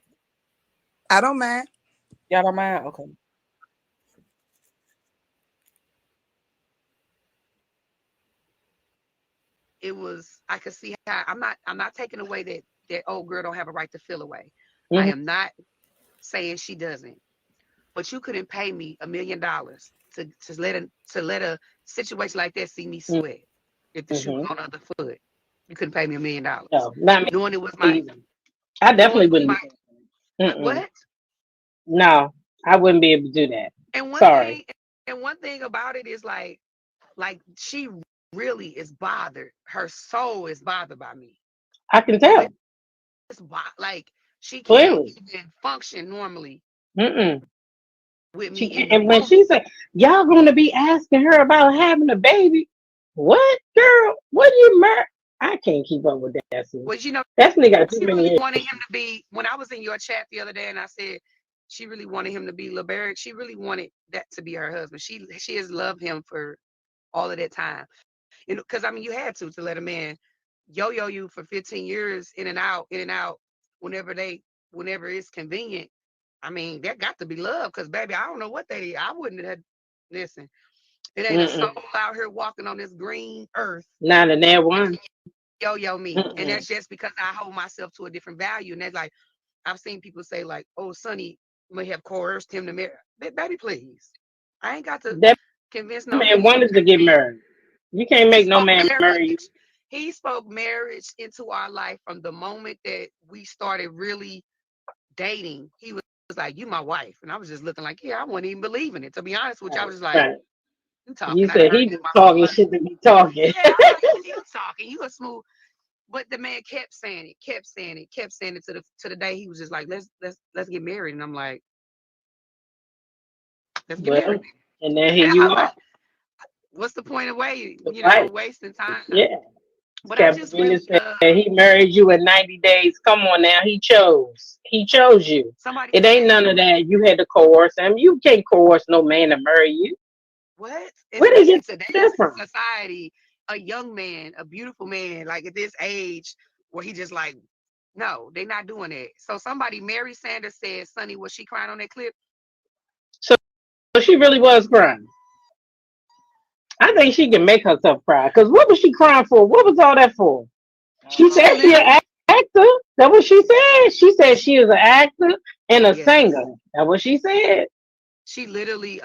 I don't mind. Y'all don't mind? Okay. It was, I could see how I'm not taking away that old girl don't have a right to feel away. I am not saying she doesn't. But you couldn't pay me $1 million to let a situation like that see me sweat. If the shoe was on the other foot, you couldn't pay me $1 million. No, not me. Knowing it was my, I definitely wouldn't. What? No, I wouldn't be able to do that. And Sorry. One thing about it is like she really is bothered. Her soul is bothered by me. I can tell. It's like she can't Clearly even function normally. With she me. can't. And when she said, y'all going to be asking her about having a baby, what, girl? What do you marry? I can't keep up with that. Well, that nigga got too she many really wanted him to be. When I was in your chat the other day, and I said she really wanted him to be LeBarrett, she really wanted that to be her husband. She has loved him for all of that time, because I mean, you had to let a man yo-yo you for 15 years in and out, whenever it's convenient. I mean, that got to be love, because baby, I don't know what I wouldn't have. Listen, it ain't a soul out here walking on this green earth. Not in that one. Yo me. And that's just because I hold myself to a different value. And that's like, I've seen people say like, oh, Sonny may have coerced him to marry. Baby, please. I ain't got to convince no man wanted to get married. You can't make no man marry you. He spoke marriage into our life from the moment that we started really dating. He was like, you my wife. And I was just looking like, yeah, I wasn't even believing it. To be honest with you, I was just like, you talking. You said he was talking shit to be talking. Yeah, I was like, you talking. You a smooth. But the man kept saying it to the day he was just like, let's get married. And I'm like, let's get married. And then here you are. What's the point of waiting? Wasting time. Yeah. But I just really, said he married you in 90 days. Come on now, he chose you. It ain't none of that. You had to coerce him. You can't coerce no man to marry you. What? Where did you get today's society? A young man, a beautiful man, like at this age, where he just like, no, they're not doing it. So somebody, Mary Sanders said, Sonny, was she crying on that clip? So she really was crying. I think she can make herself cry. Because what was she crying for? What was all that for? She said she's an actor. That's what she said. She said she is an actor and a singer. That's what she said. She literally,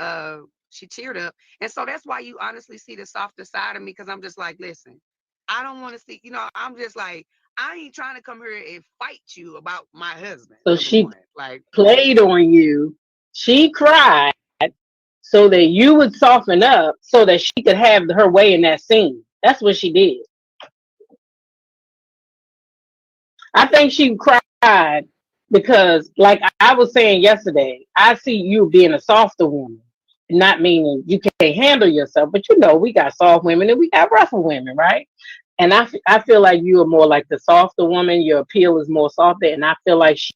she teared up. And so that's why you honestly see the softer side of me, because I'm just like, listen, I don't want to see, I'm just like, I ain't trying to come here and fight you about my husband. So she played on you. She cried so that you would soften up so that she could have her way in that scene. That's what she did. I think she cried because, like I was saying yesterday, I see you being a softer woman. Not meaning you can't handle yourself, but we got soft women and we got rougher women, right? And I feel like you are more like the softer woman. Your appeal is more softer, and I feel like she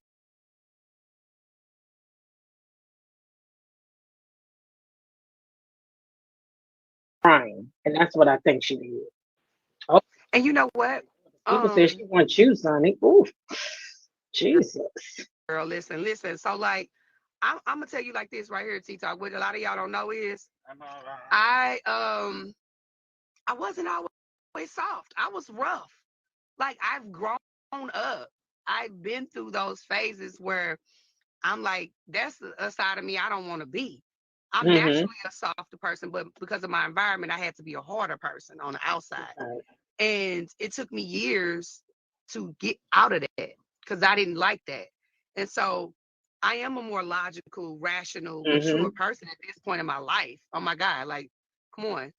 crying, and that's what I think she did. Oh, and you know what? People say she wants you, Sonny. Ooh, Jesus. Girl, listen. So like, I'm gonna tell you like this right here, T-Talk. What a lot of y'all don't know is, I wasn't always soft. I was rough. Like, I've grown up. I've been through those phases where I'm like, that's a side of me I don't want to be. I'm Mhm. naturally a softer person, but because of my environment, I had to be a harder person on the outside. Right. And it took me years to get out of that because I didn't like that. And so I am a more logical, rational, mature Mhm. person at this point in my life. Oh my God, like, come on.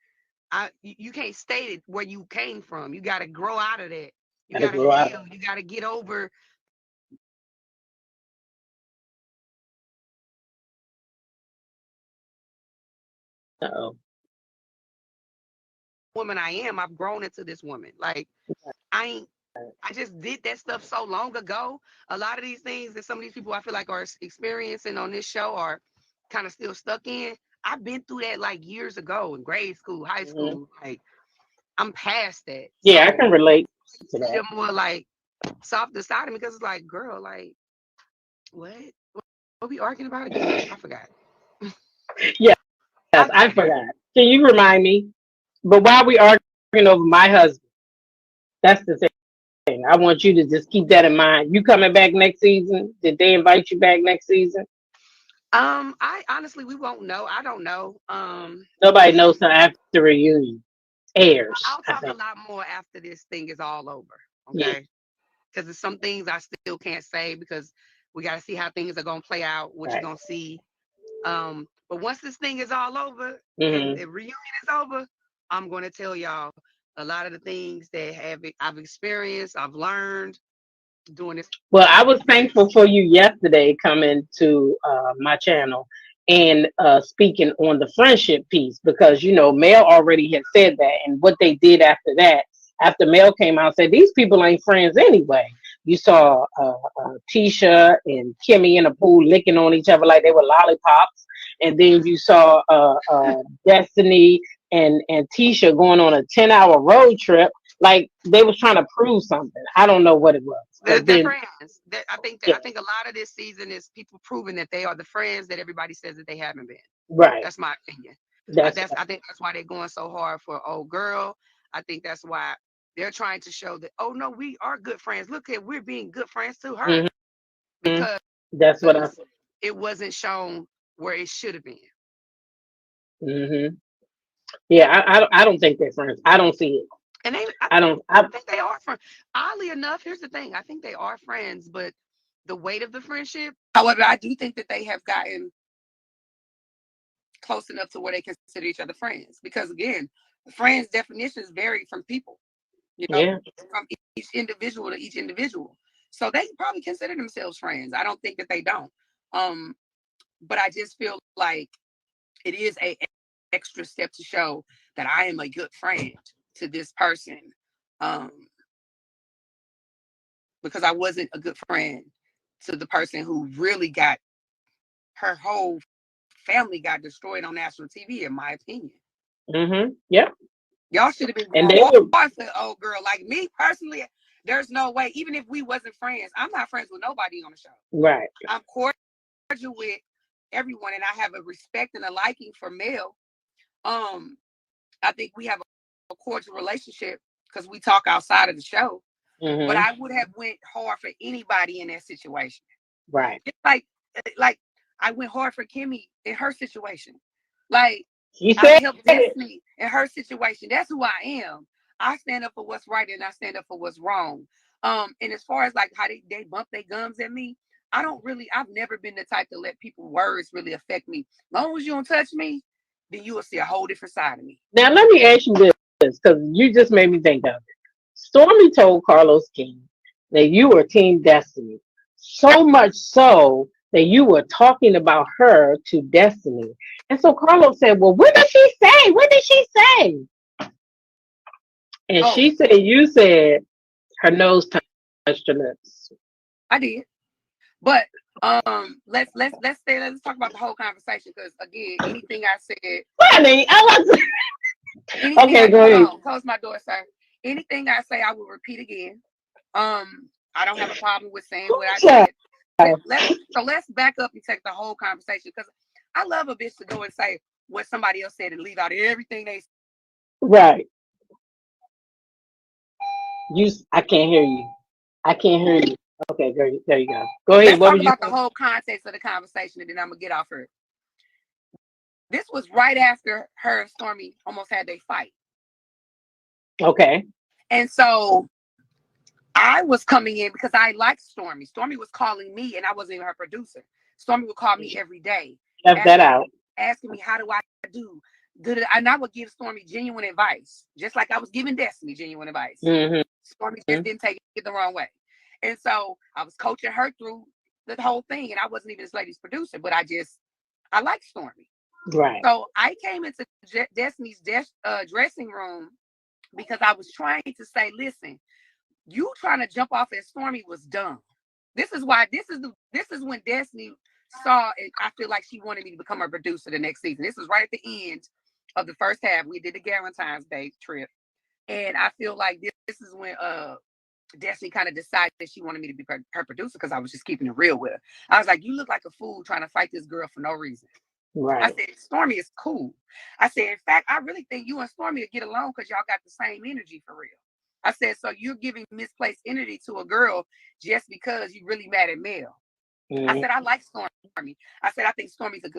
You can't stay where you came from. You got to grow out of that. You Gotta got to grow out. heal. You got to get over Uh-oh. the woman I am. I've grown into this woman. Like, I ain't. I just did that stuff so long ago. A lot of these things that some of these people I feel like are experiencing on this show are kind of still stuck in. I've been through that like years ago in grade school, high Mhm. school. Like, I'm past that. Yeah, I So can relate to see that. them more like softer side of me because it's like, girl, like, what? What we arguing about again? I forgot. Yes, I I forgot. forgot. Can you remind me? But while we arguing over my husband, that's the thing. I want you to just keep that in mind. You coming back next season? Did they invite you back next season? I honestly we won't know. I don't know. Nobody knows till after the reunion airs, I'll I talk a think. lot more after this thing is all over. Yeah. Okay. Because there's some things I still can't say because we got to see how things are gonna play out, what you're Right. gonna see. But once this thing is all over and Mhm. the reunion is over, I'm gonna tell y'all a lot of the things that I've experienced, I've learned doing this. Well, I was thankful for you yesterday coming to my channel and speaking on the friendship piece because Mel already had said that, and what they did after that, after Mel came out, said these people ain't friends anyway. You saw Tisha and Kimmy in the pool licking on each other like they were lollipops, and then you saw Destiny and Tisha going on a 10-hour road trip like they was trying to prove something. I don't know what it was. But They're then, friends. yeah, I think a lot of this season is people proving that they are the friends that everybody says that they haven't been. right. That's my opinion. That's I think that's why they're going so hard for old girl. I think that's why they're trying to show that, oh no, we are good friends. Look at we're being good friends to her mhm, because that's what I said. it wasn't shown where it should have been. Hmm. Yeah, I don't think they're friends. I don't see it. And I don't. I, I think they are friends. Oddly enough, here's the thing. I think they are friends, but the weight of the friendship. However, I do think that they have gotten close enough to where they consider each other friends. Because again, friends definitions vary from people, you know, yeah. from each individual to each individual. So they probably consider themselves friends. I don't think that they don't. Um, but I just feel like it is a extra step to show that I am a good friend to this person. Um, because I wasn't a good friend to the person who really got her whole family got destroyed on national TV, in my opinion. Yeah. Y'all should have been And going they were hard for the old girl. Like me personally, there's no way, even if we wasn't friends, I'm not friends with nobody on the show. right. I'm cordial with everyone, and I have a respect and a liking for Mel. I think we have a cordial relationship because we talk outside of the show. But Hmm. I would have went hard for anybody in that situation. Right. Just like I went hard for Kimmy in her situation. Like She I would said help it. Destiny in her situation. That's who I am. I stand up for what's right and I stand up for what's wrong. And as far as like how they bump their gums at me, I've never been the type to let people words really affect me. As long as you don't touch me, then you will see a whole different side of me. Now let me ask you this, because you just made me think of it. Stormy told Carlos King that you were Team Destiny, so much so that you were talking about her to Destiny. And so Carlos said, "Well, what did she say? What did she say?" And Oh, she said, "You said her nose touched your lips." I did. But let's talk about the whole conversation because again, anything I said, Funny. I was okay. Go hold ahead. on, close my door, sir. Anything I say, I will repeat again. I don't have a problem with saying what I Child. did. Let's back up and take the whole conversation because I love a bitch to go and say what somebody else said and leave out everything they said. Right. I can't hear you. I can't hear you. Okay, there you go. Go ahead. Let's What talk was you about the saying? whole context of the conversation and then I'm gonna get off her. This was right after her and Stormy almost had their fight. Okay. And so I was coming in because I liked Stormy. Stormy was calling me, and I wasn't even her producer. Stormy would call me every day. Left that out. Asking me, how do I do? And I would give Stormy genuine advice, just like I was giving Destiny genuine advice. Stormy just didn't take it the wrong way. And so I was coaching her through the whole thing, and I wasn't even this lady's producer, but I liked Stormy. Right. So I came into Destiny's dressing room because I was trying to say, listen, you trying to jump off at Stormy was dumb. This is when Destiny saw it. I feel like she wanted me to become her producer the next season. This was right at the end of the first half. We did the Valentine's Day trip. And I feel like this is when Destiny kind of decided that she wanted me to be her producer because I was just keeping it real with her. I was like, you look like a fool trying to fight this girl for no reason. Right. I said, Stormy is cool. I said, in fact, I really think you and Stormy will get along because y'all got the same energy for real. I said, so you're giving misplaced energy to a girl just because you're really mad at Mel. I said, I like Stormy. I said, I think Stormy's at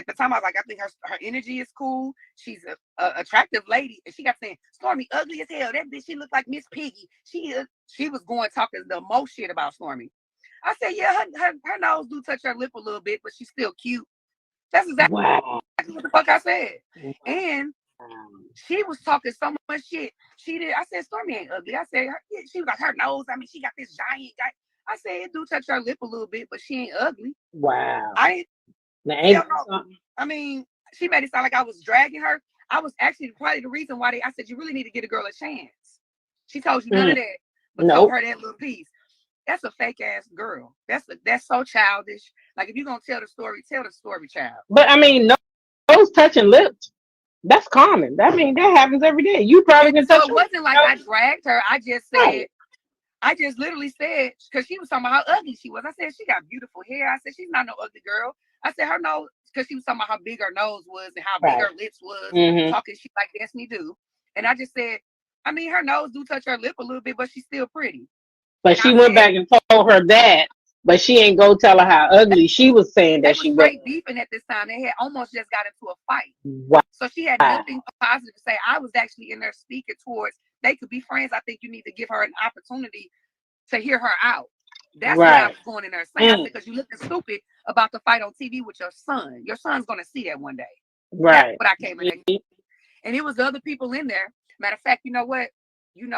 the time, I was like, I think her energy is cool. She's a attractive lady. And she got saying, Stormy ugly as hell. That bitch, she looked like Miss Piggy. She was going talking the most shit about Stormy. I said, yeah, her nose do touch her lip a little bit, but she's still cute. That's exactly what the fuck I said. And she was talking so much shit. I said, Stormy ain't ugly. I said, she was like, her nose. I mean, she got this giant guy. I said, it do touch her lip a little bit, but she ain't ugly. Wow. I mean, she made it sound like I was dragging her. I was actually probably the reason why I said, you really need to get a girl a chance. She told you none of that, but told her that little piece. That's a fake ass girl. That's so childish. Like, if you're gonna tell the story, child. But I mean, nose touching lips, that's common. I mean, that happens every day. You probably can touch. So it wasn't like I dragged her. I just said, I just literally said, because she was talking about how ugly she was. I said, she got beautiful hair. I said, she's not no ugly girl. I said, her nose, because she was talking about how big her nose was and how big her lips was, talking shit like Destiny do. And I just said, I mean, her nose do touch her lip a little bit, but she's still pretty. But and she went back and told her that, but she ain't go tell her how ugly she was saying that she was. Straight beefing at this time. They had almost just got into a fight. Wow. So she had nothing positive to say. I was actually in there speaking towards, they could be friends. I think you need to give her an opportunity to hear her out. That's what I was going in there saying. I said, because you looking stupid about the fight on TV with your son. Your son's going to see that one day. Right. That's what I came in there. And it was the other people in there. Matter of fact, you know what? I'm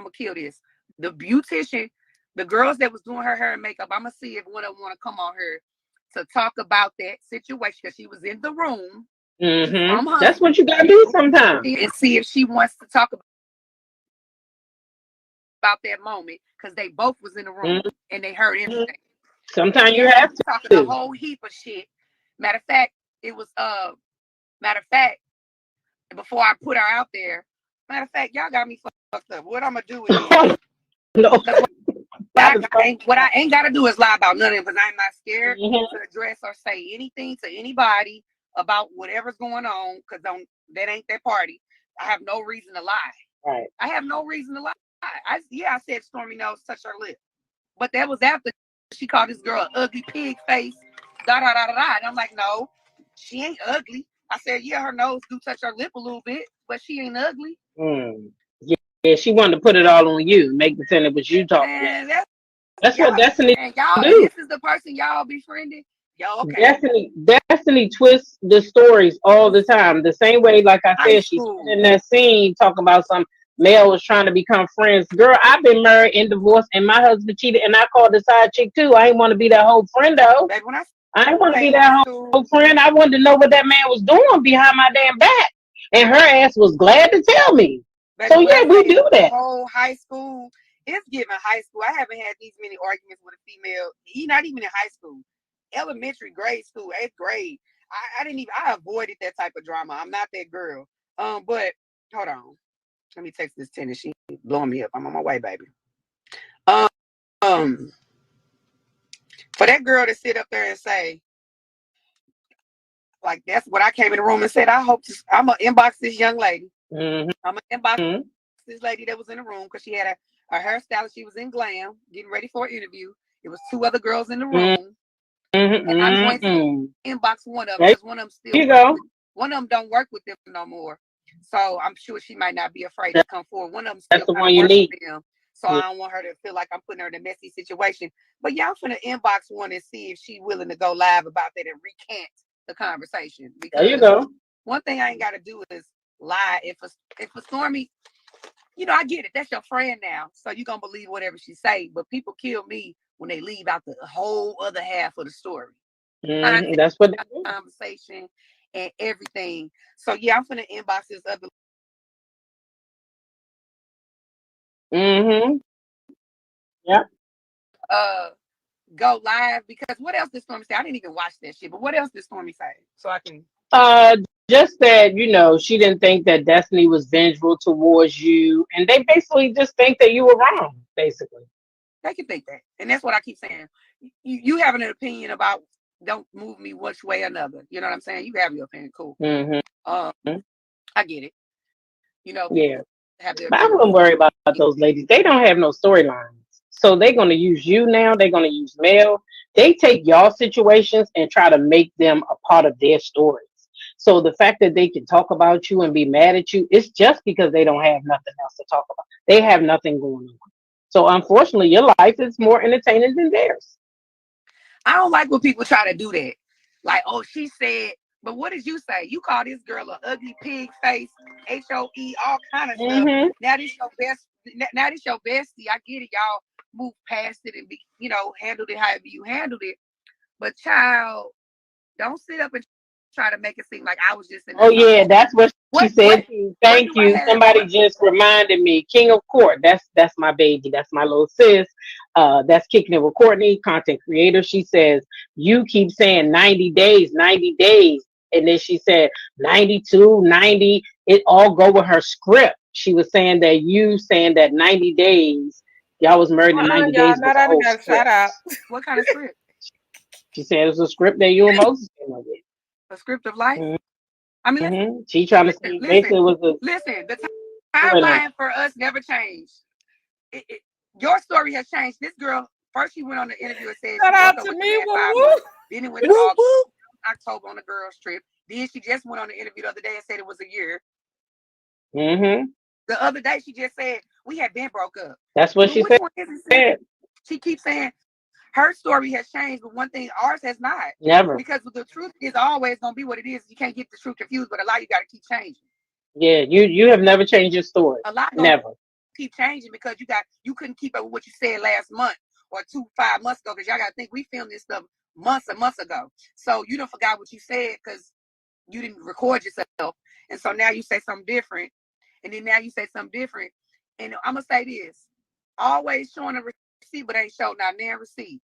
going to kill this. The beautician, the girls that was doing her hair and makeup, I'm going to see if one of them want to come on here to talk about that situation, because she was in the room. That's what you got to do sometimes. And see if she wants to talk about that moment, because they both was in the room and they heard everything. Sometimes you have to talking a whole heap of shit. Matter of fact, before I put her out there, y'all got me fucked up. What I'm gonna do is what I ain't gotta do is lie about none of it, because I'm not scared to address or say anything to anybody about whatever's going on, because that ain't their party. I have no reason to lie. Right. I have no reason to lie. I said Stormy nose touched her lip, but that was after she called this girl an ugly pig face. And I'm like, no, she ain't ugly. I said, yeah, her nose do touch her lip a little bit, but she ain't ugly. Yeah, she wanted to put it all on you, make the sense it was you talking. That's what Destiny y'all do. This is the person y'all befriended. Y'all okay? Destiny twists the stories all the time. The same way, like I said, she's in that scene talking about some Mel was trying to become friends. Girl, I've been married and divorced, and my husband cheated, and I called the side chick too. I ain't want to be that whole friend though. I didn't want to be that whole friend. I wanted to know what that man was doing behind my damn back, and her ass was glad to tell me. So yeah, we do that. Whole high school, it's giving high school. I haven't had these many arguments with a female. Not even in high school, elementary, grade school, 8th grade. I avoided that type of drama. I'm not that girl. But hold on. Let me text this tennis. She blowing me up. I'm on my way, baby. For that girl to sit up there and say, like, that's what I came in the room and said, I'm gonna inbox this young lady. I'm gonna inbox this lady that was in the room, because she had a hairstylist. She was in glam, getting ready for an interview. It was 2 other girls in the room. And I'm going to inbox one of them because one of them still one of them don't work with them no more. So I'm sure she might not be afraid to come forward. One of them still kind of works with them. So I don't want her to feel like I'm putting her in a messy situation. But y'all finna inbox one and see if she's willing to go live about that and recant the conversation. Because there you go. One thing I ain't got to do is lie. If a Stormy, you know, I get it. That's your friend now, so you're gonna believe whatever she say. But people kill me when they leave out the whole other half of the story. That's what conversation and everything. So yeah, I'm finna inbox this other. Yep. Go live because what else did Stormy say? I didn't even watch that shit. But what else did Stormy say? So I can. Just that, you know, she didn't think that Destiny was vengeful towards you, and they basically just think that you were wrong. Basically, they can think that, and that's what I keep saying. You have an opinion about. Don't move me which way or another. You know what I'm saying? You have your opinion, cool. I get it. You know, yeah. But I wouldn't worry about those ladies. They don't have no storylines. So they're going to use you now. They're going to use Mel. They take y'all situations and try to make them a part of their stories. So the fact that they can talk about you and be mad at you, it's just because they don't have nothing else to talk about. They have nothing going on. So unfortunately, your life is more entertaining than theirs. I don't like when people try to do that. Like, oh, she said, but what did you say? You call this girl an ugly pig face, HOE, all kind of stuff. Now this your best. Now this your bestie. I get it. Y'all move past it and be, you know, handled it however you handled it. But child, don't sit up and try to make it seem like I was just in. Oh yeah, that's what she said. Thank you. Somebody just reminded me. King of Court. That's my baby. That's my little sis. That's Kicking It with Courtney, content creator. She says you keep saying 90 days, 90 days, and then she said 92, 90. It all go with her script. She was saying that you saying that 90 days. Y'all was married in 90 days. Was a whole script. Shout out. What kind of script? She said it was a script that you and Moses came up with. A script of life. I mean, she trying to say basically it was a the timeline for us never changed. Your story has changed. This girl first she went on the interview and said shout she out broke to up with me. the man 5 months. Then it went to October on the girls trip. Then she just went on the interview the other day and said it was a year. The other day she just said we had been broke up. That's what she said. She keeps saying her story has changed, but one thing ours has not. Never. Because the truth is always gonna be what it is. You can't get the truth confused, but a lot you gotta keep changing. Yeah, you have never changed your story. A lot never keep changing because you couldn't keep up with what you said last month or 5 months ago. Because y'all gotta think we filmed this stuff months and months ago. So you don't forgot what you said because you didn't record yourself. And so now you say something different. And then now you say something different. And I'm gonna say this. Always showing a receipt, but ain't showing not damn receipt.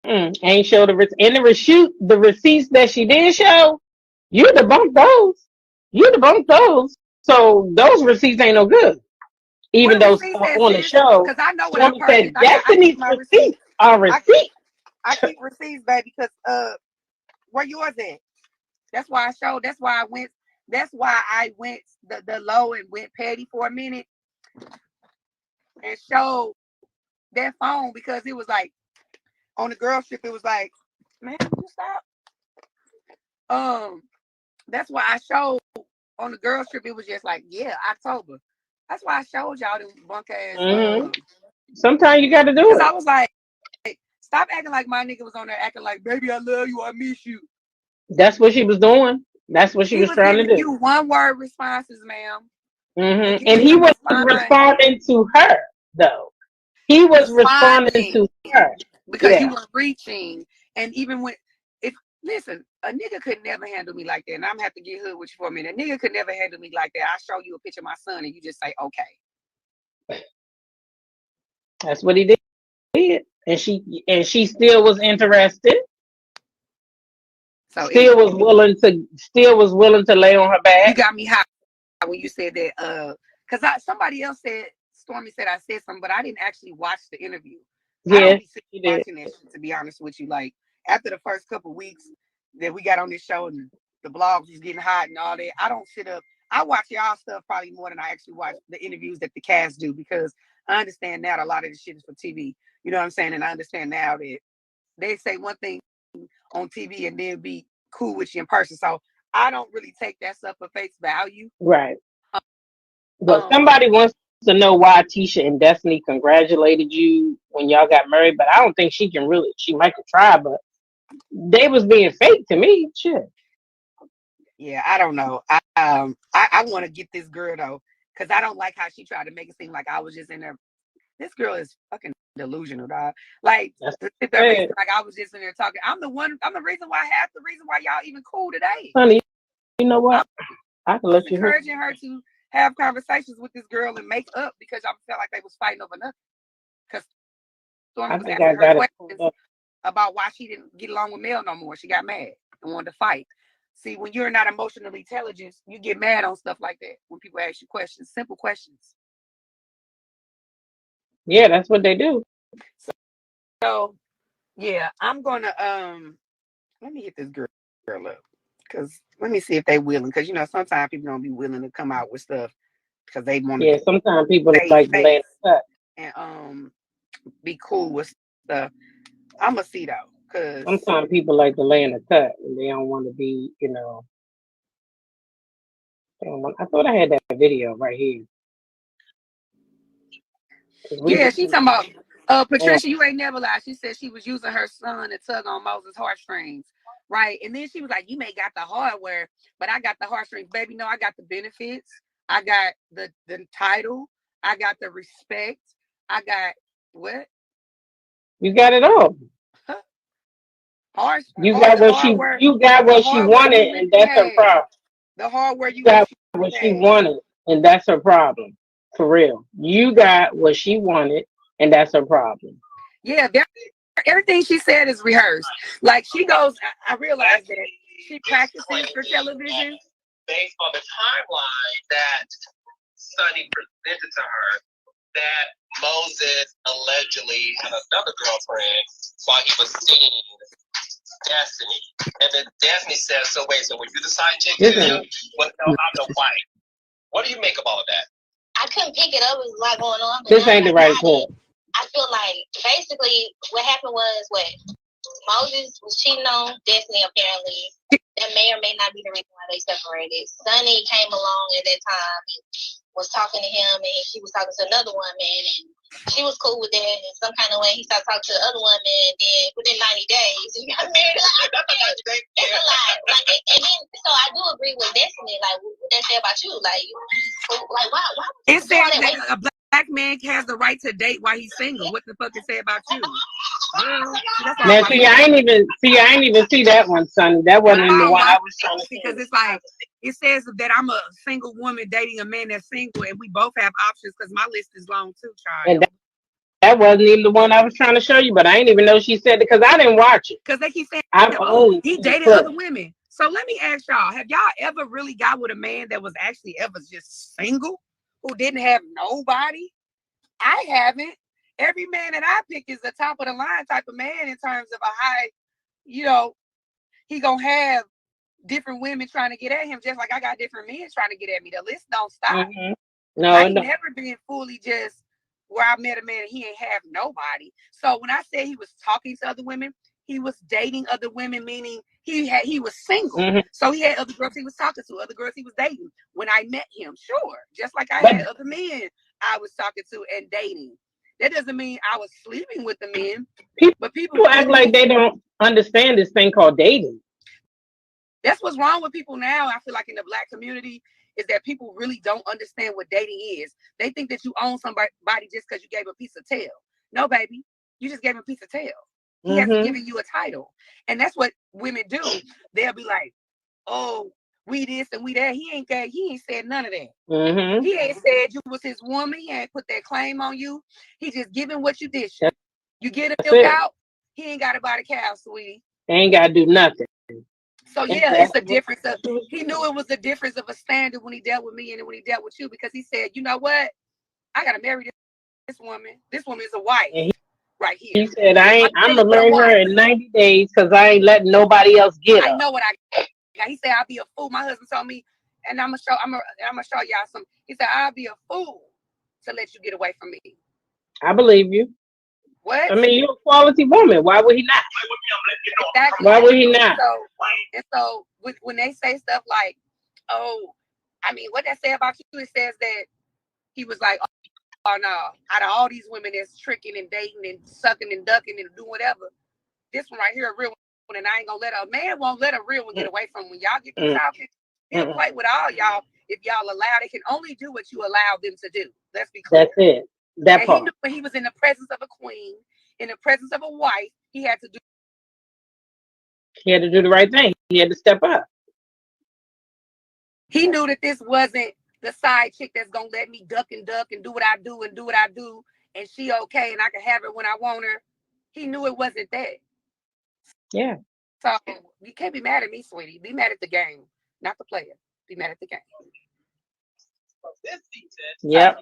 Ain't show the receipts that she did show. You debunked those. So those receipts ain't no good. Even though on the show, because I know what I said Destiny's receipts are receipts. I keep receipts, baby, because where yours at? That's why I showed. That's why I went. That's why I went the low and went petty for a minute and showed that phone because it was like on the girl trip. It was like, man, you stop. That's why I showed on the girl trip. It was just like, yeah, October. That's why I showed y'all them bunk ass. Sometimes you got to do it. Because I was like, stop acting like my nigga was on there acting like, baby, I love you, I miss you. That's what she was doing. That's what she was trying to do. You 1-word responses, ma'am. And he was responding to her, though. He was responding to her because you were reaching, and even when listen, a nigga could never handle me like that, and I'm gonna have to get hood with you for a minute. A nigga could never handle me like that. I show you a picture of my son, and you just say, okay. That's what he did, and she still was interested. So still was willing to lay on her back. You got me hot when you said that. Because somebody else said, Stormy said I said something, but I didn't actually watch the interview. Yeah, I don't be watching that shit, to be honest with you. Like after the first couple of weeks that we got on this show and the blogs was getting hot and all that, I don't sit up. I watch y'all stuff probably more than I actually watch the interviews that the cast do because I understand now a lot of the shit is for TV. You know what I'm saying? And I understand now that they say one thing on TV and then be cool with you in person. So I don't really take that stuff for face value. Right. But somebody wants to know why Tisha and Destiny congratulated you when y'all got married, but I don't think she can really. She might could try, but they was being fake to me. Shit. Yeah, I don't know. I want to get this girl though, because I don't like how she tried to make it seem like I was just in there. This girl is fucking delusional, dog. Like, like I was just in there talking. I'm the reason why y'all even cool today. Honey, you know what? I can let you encouraging her to have conversations with this girl and make up because I felt like they was fighting over nothing. Because Stormy was asking her questions about why she didn't get along with Mel no more. She got mad and wanted to fight. See, when you're not emotionally intelligent, you get mad on stuff like that when people ask you questions, simple questions. Yeah, that's what they do. So yeah, I'm gonna let me hit this girl up because let me see if they willing, because you know sometimes people don't be willing to come out with stuff because they want to. Yeah, sometimes people like to lay cut and be cool with stuff. I'm gonna see though, because sometimes people like to lay in the cut and they don't want to be, you know. I thought I had that video right here. Yeah, she talking about Patricia. You ain't never lied. She said she was using her son to tug on Moses' heartstrings, right? And then she was like, "You may got the hardware, but I got the heartstrings, baby. No, I got the benefits. I got the title. I got the respect. I got what? You got it all. You got what she wanted, and that's her problem. The hardware you got what she wanted, and that's her problem. For real, you got what she wanted, and that's her problem. Yeah, everything she said is rehearsed. Like she goes, I realized that she practices for television. Based on the timeline that Sonny presented to her, that Moses allegedly had another girlfriend while he was seeing Destiny. And then Destiny says, so wait, so when you decide to take him, well, no, I'm the wife. What do you make of all of that? I couldn't pick it up. It was a lot going on. This ain't the right point. I feel like basically what happened was Moses was cheating on Destiny apparently. That may or may not be the reason why they separated. Sonny came along at that time and was talking to him, and she was talking to another woman, and she was cool with that. And in some kind of way, he started talking to the other woman, and then within 90 days, he got married. It's a lot. And then, so I do agree with Destiny. Like, what they say about you? Like why? It says that a black man has the right to date while he's single. What the fuck it say about you? Now, see, I ain't even see that one, Sonny. That wasn't in the one I was trying to see. Because it's like, it says that I'm a single woman dating a man that's single, and we both have options because my list is long too, child. And that wasn't even the one I was trying to show you, but I ain't even know she said it because I didn't watch it. Because they keep saying, he dated clip. Other women. So let me ask y'all, have y'all ever really got with a man that was actually ever just single, who didn't have nobody? I haven't. Every man that I pick is the top of the line type of man in terms of a high, you know, he gonna have different women trying to get at him, just like I got different men trying to get at me. The list don't stop. Mm-hmm. No, I ain't never been fully just where I met a man and he ain't have nobody. So when I said he was talking to other women, he was dating other women, meaning he was single. Mm-hmm. So he had other girls he was talking to, other girls he was dating. When I met him, sure, just like I had other men I was talking to and dating. That doesn't mean I was sleeping with the men. But people act like they don't understand this thing called dating. That's what's wrong with people now. I feel like in the black community is that people really don't understand what dating is. They think that you own somebody just because you gave a piece of tail. No, baby, you just gave him a piece of tail. He hasn't given you a title. And that's what women do. They'll be like, oh, we this and we that. He ain't said none of that. Mm-hmm. He ain't said you was his woman. He ain't put that claim on you. He just giving what you dish. You get a milk out, he ain't got to buy the cow, sweetie. They ain't got to do nothing. So yeah, it's a difference of, he knew it was a difference of a standard when he dealt with me and when he dealt with you, because he said, you know what? I gotta marry this woman. This woman is a wife right here. He said, I'm gonna marry her in 90 days because I ain't letting nobody else get her. I know what I got. He said, I'll be a fool. My husband told me, and I'm gonna show y'all some. He said, I'll be a fool to let you get away from me. I believe you. What? I mean, you're a quality woman. Why would he not? Exactly. Why would he not? So when they say stuff like, oh, I mean, what that say about you, it says that he was like, oh no, out of all these women that's tricking and dating and sucking and ducking and doing whatever, this one right here, a real one, and I ain't gonna let a man won't let a real one get away from him. When y'all get to talking, he'll play with all y'all if y'all allow. They can only do what you allow them to do. Let's be clear. That's it. That and part. he knew when he was in the presence of a queen, in the presence of a wife, he had to do. He had to do the right thing. He had to step up. He knew that this wasn't the side chick that's gonna let me duck and do what I do and do what I do, and she okay, and I can have her when I want her. He knew it wasn't that. Yeah. So you can't be mad at me, sweetie. Be mad at the game, not the player. Be mad at the game. Yep.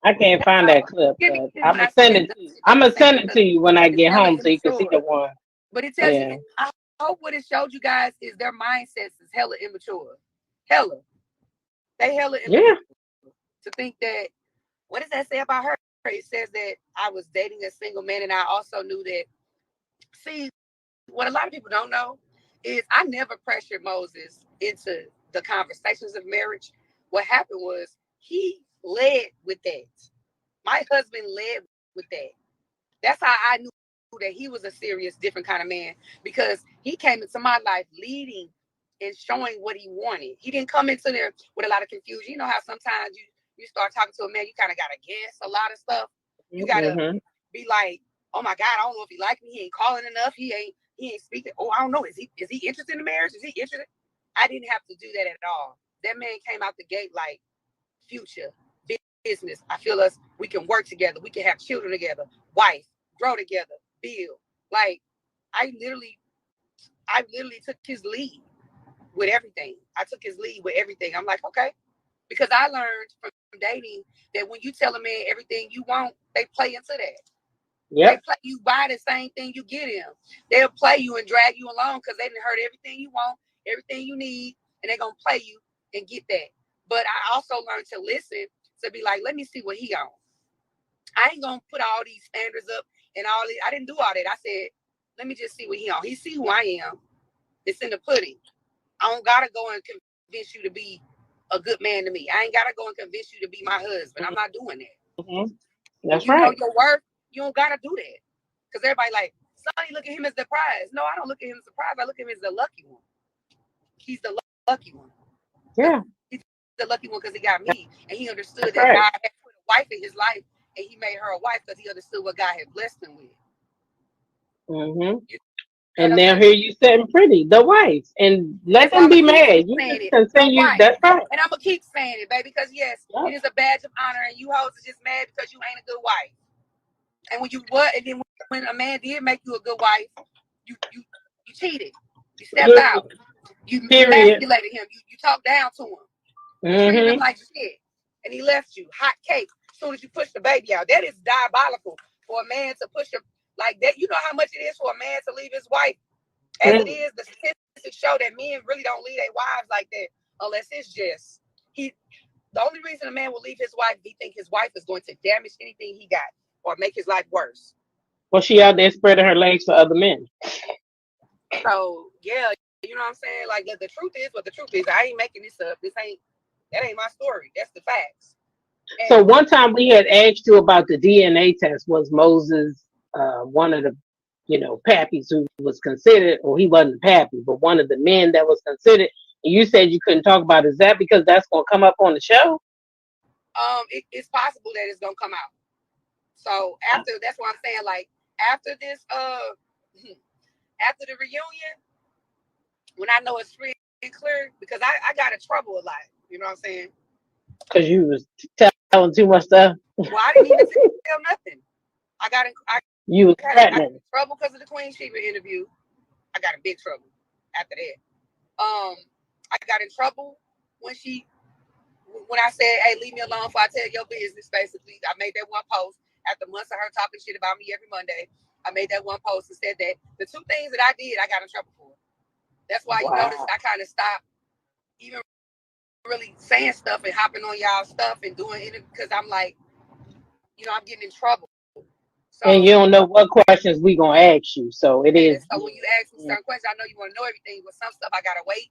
I can't find that clip, but I'm gonna send it to you. I'm gonna send it to you when I get home so you can see the one. But it tells you, I hope what it showed you guys is their mindsets is hella immature. Hella. They hella immature. Yeah. To think that, what does that say about her? It says that I was dating a single man, and I also knew that. See, what a lot of people don't know is I never pressured Moses into the conversations of marriage. What happened was he led with that. My husband led with that. That's how I knew that he was a serious, different kind of man, because he came into my life leading and showing what he wanted. He didn't come into there with a lot of confusion. You know how sometimes you start talking to a man, you kind of got to guess a lot of stuff. You got to be like, oh my God, I don't know if he like me. He ain't calling enough. He ain't speaking. Oh, I don't know. Is he interested in the marriage? Is he interested? I didn't have to do that at all. That man came out the gate like, future, business. I feel we can work together. We can have children together, wife, grow together, build. Like, I literally took his lead with everything. I took his lead with everything. I'm like, okay. Because I learned from dating that when you tell a man everything you want, they play into that. Yep. They play you buy the same thing you get him. They'll play you and drag you along because they done heard everything you want, everything you need, and they're going to play you and get that. But I also learned to listen, to be like, let me see what he on. I ain't going to put all these standards up and all this. I didn't do all that. I said, let me just see what he on. He see who I am. It's in the pudding. I don't got to go and convince you to be a good man to me. I ain't got to go and convince you to be my husband. I'm not doing that. Mm-hmm. That's you right. know your worth, you don't got to do that. Because everybody like, Sonny, look at him as the prize. No, I don't look at him as the prize. I look at him as the lucky one. He's the lucky one. Yeah. He's the lucky one because he got me. And he understood That's that right. God had put a wife in his life, and he made her a wife because he understood what God had blessed him with. Mm-hmm. And now here you sitting pretty, the wife, and let them be mad. You just continue. That's right. And I'm gonna keep saying it, baby, because yes, it is a badge of honor, and you hoes are just mad because you ain't a good wife. And and then when a man did make you a good wife, you cheated. You stepped out. You emasculated him. You talked down to him. You treated him like shit, and he left you hot cake as soon as you push the baby out. That is diabolical for a man to push him like that. You know how much it is for a man to leave his wife. As it is, the statistics show that men really don't leave their wives like that unless it's just the only reason a man will leave his wife, he think his wife is going to damage anything he got or make his life worse. Well, she out there spreading her legs for other men. So yeah, you know what I'm saying? Like the truth is what the truth is. I ain't making this up. That ain't my story. That's the facts. And so one time we had asked you about the DNA test. Was Moses one of the pappies who was considered, or he wasn't pappy, but one of the men that was considered? And you said you couldn't talk about it. Is that because that's going to come up on the show? It's possible that it's going to come out. So that's what I'm saying. Like after this, after the reunion, when I know it's free and clear, because I got in trouble a lot. You know what I'm saying? Because you was telling too much stuff. Well, I didn't even tell nothing. I got in trouble because of the Queen Sheba interview. I got in big trouble after that. I got in trouble when I said, hey, leave me alone before I tell your business, basically. I made that one post after months of her talking shit about me every Monday. I made that one post and said that the two things that I did, I got in trouble for. That's why you notice I kind of stopped even really saying stuff and hopping on y'all stuff and doing it because I'm like, I'm getting in trouble. So, and you don't know what questions we gonna ask you. So it is. So when you ask me certain questions, I know you want to know everything, but some stuff I gotta wait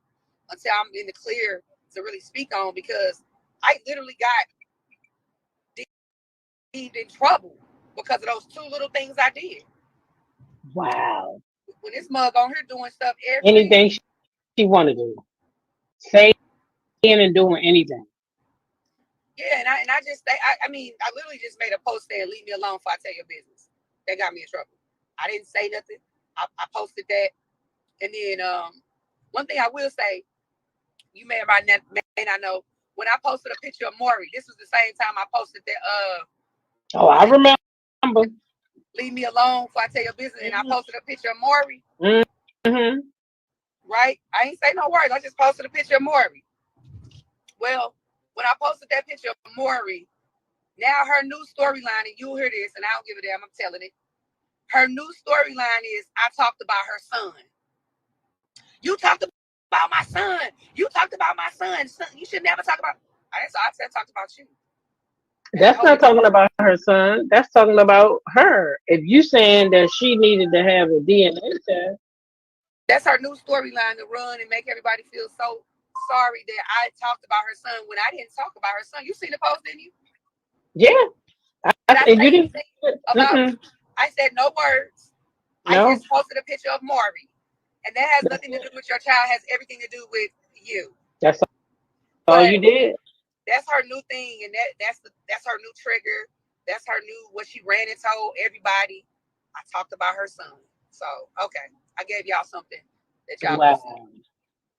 until I'm in the clear to really speak on, because I literally got deep in trouble because of those 2 little things I did. Wow. When this mug on here doing stuff Anything she want to do, saying and doing anything. Yeah, and I just I mean, I literally just made a post saying, "Leave me alone before I tell your business." That got me in trouble. I didn't say nothing. I posted that, and then one thing I will say, you may not know, when I posted a picture of Maury, this was the same time I posted that Oh, I remember. Leave me alone before I tell your business, and I posted a picture of Maury. Mm-hmm. Right? I ain't say no words. I just posted a picture of Maury. Well, when I posted that picture of Maury, now her new storyline, and you'll hear this, and I don't give a damn, I'm telling it. Her new storyline is, I talked about her son. You talked about my son. You talked about my son. You should never talk about. I said talked about you. That's not talking about her son. That's talking about her. If you saying that she needed to have a DNA test, that's her new storyline to run and make everybody feel so sorry that I talked about her son when I didn't talk about her son. You seen the post, didn't you? Yeah. And you didn't about. I said no words. No. I just posted a picture of Maury, and that has nothing to do with your child. Has everything to do with you. That's all you did. That's her new thing, and that's her new trigger. That's her new what she ran and told everybody. I talked about her son. So okay, I gave y'all something that y'all. Wow.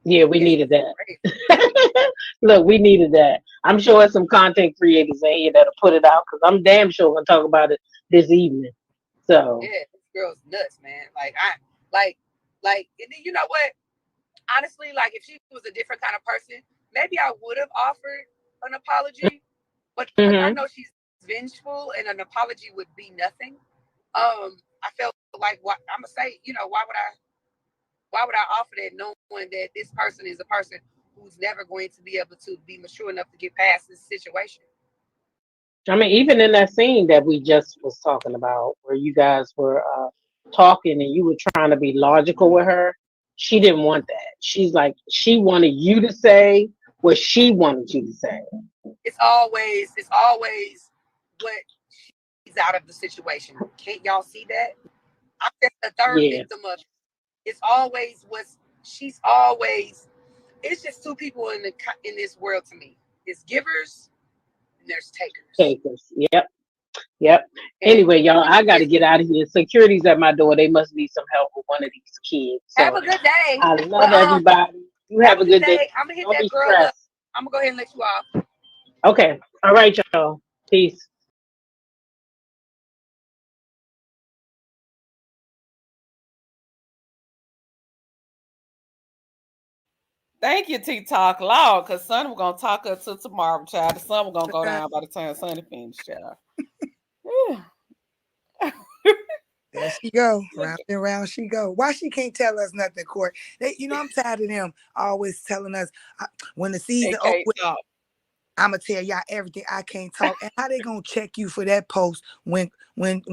Yeah, we needed that. Look, we needed that. I'm sure there's some content creators in here that'll put it out, because I'm damn sure gonna talk about it this evening. So yeah, this girl's nuts, man. Like and then you know what? Honestly, like if she was a different kind of person, maybe I would have offered an apology. But I know she's vengeful, and an apology would be nothing. I felt like what I'm gonna say. You know, why would I offer that, knowing that this person is a person who's never going to be able to be mature enough to get past this situation? I mean, even in that scene that we just was talking about, where you guys were talking and you were trying to be logical with her, she didn't want that. She's like, she wanted you to say what she wanted you to say. It's always what she's out of the situation. Can't y'all see that? I'm just the third victim of it. It's always she's always. It's just 2 people in this world to me. It's givers and there's takers. Yep. Anyway, y'all, I got to get out of here. Security's at my door. They must need some help with one of these kids. So have a good day. I love everybody. You have a good day. I'm gonna hit that girl up. I'm gonna go ahead and let you off. Okay. All right, y'all. Peace. Thank you, TikTok Law, because Sonny was gonna talk us till tomorrow, child. The sun was gonna go down by the time Sonny finished, child. There she go. Round and round she go. Why she can't tell us nothing, Court? I'm tired of them always telling us when the season over. I'm gonna tell y'all everything. I can't talk. And how they gonna check you for that post when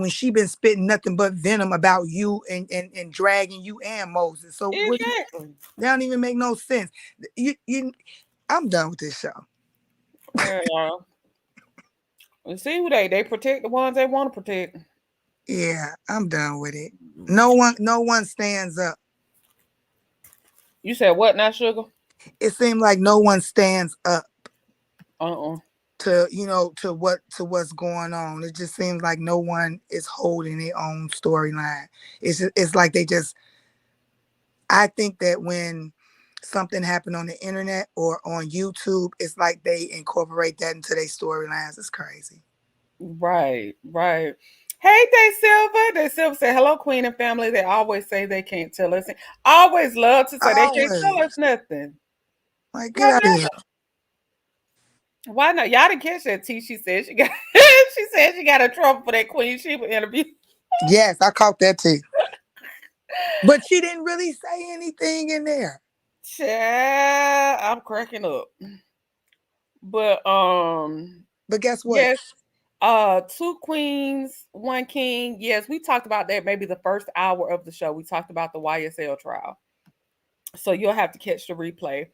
she been spitting nothing but venom about you and dragging you and Moses? So exactly. That don't even make no sense. I'm done with this show. Yeah. You see who they protect the ones they want to protect. Yeah, I'm done with it. No one stands up. You said what now, Sugar? It seemed like no one stands up. To what's going on. It just seems like no one is holding their own storyline. It's like they just. I think that when something happened on the internet or on YouTube, it's like they incorporate that into their storylines. It's crazy. Right. Hey, Day Silva said, hello, Queen and family. They always say they can't tell us. Always love to say they can't tell us nothing. Like, get out of here. Why not? Y'all didn't catch that T. She said she got in trouble for that Queen Sheba interview. Yes, I caught that too. But she didn't really say anything in there. Yeah, I'm cracking up. But guess what? Yes. 2 queens, 1 king. Yes, we talked about that maybe the first hour of the show. We talked about the YSL trial. So you'll have to catch the replay.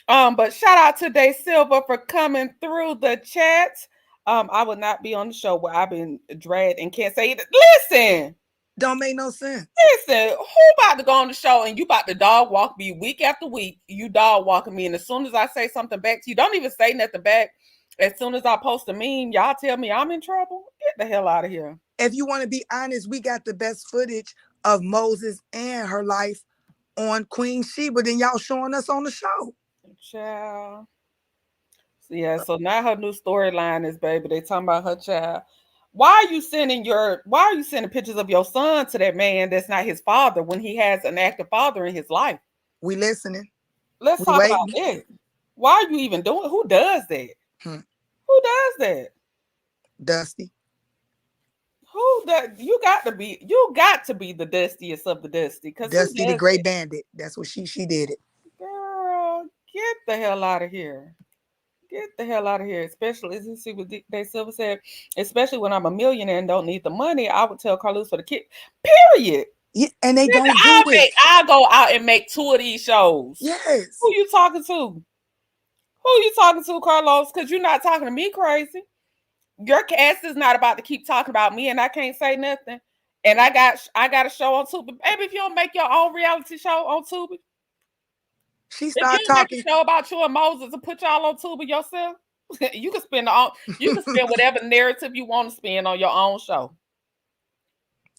But shout out to Day Silver for coming through the chat. I would not be on the show where I've been dragged and can't say it. Listen. Don't make no sense. Listen, who about to go on the show and you about to dog walk me week after week? You dog walking me, and as soon as I say something back to you, don't even say nothing back. As soon as I post a meme, y'all tell me I'm in trouble. Get the hell out of here. If you want to be honest, we got the best footage of Moses and her life on Queen Sheba than y'all showing us on the show. Child. Yeah, so now her new storyline is, baby, they talking about her child. Why are you sending pictures of your son to that man that's not his father when he has an active father in his life? We listening. Let's talk about it. Why are you even doing it? Who does that? Who does that? Dusty. Who does? You got to be the dustiest of the dusty. Dusty the Great Bandit. That's what she did it. Girl, get the hell out of here. Get the hell out of here. Especially, as you see what Day Silver said, especially when I'm a millionaire and don't need the money, I would tell Carlos for the kid. Period. Yeah, and they don't do it. I'll go out and make 2 of these shows. Yes. Who you talking to? Who you talking to, Carlos? Because you're not talking to me crazy. Your cast is not about to keep talking about me and I can't say nothing. And I got a show on Tubi. Baby, if you don't make your own reality show on Tubi, she started talking. Make a show about you and Moses and put y'all on Tubi yourself. You can spend whatever narrative you want to spend on your own show.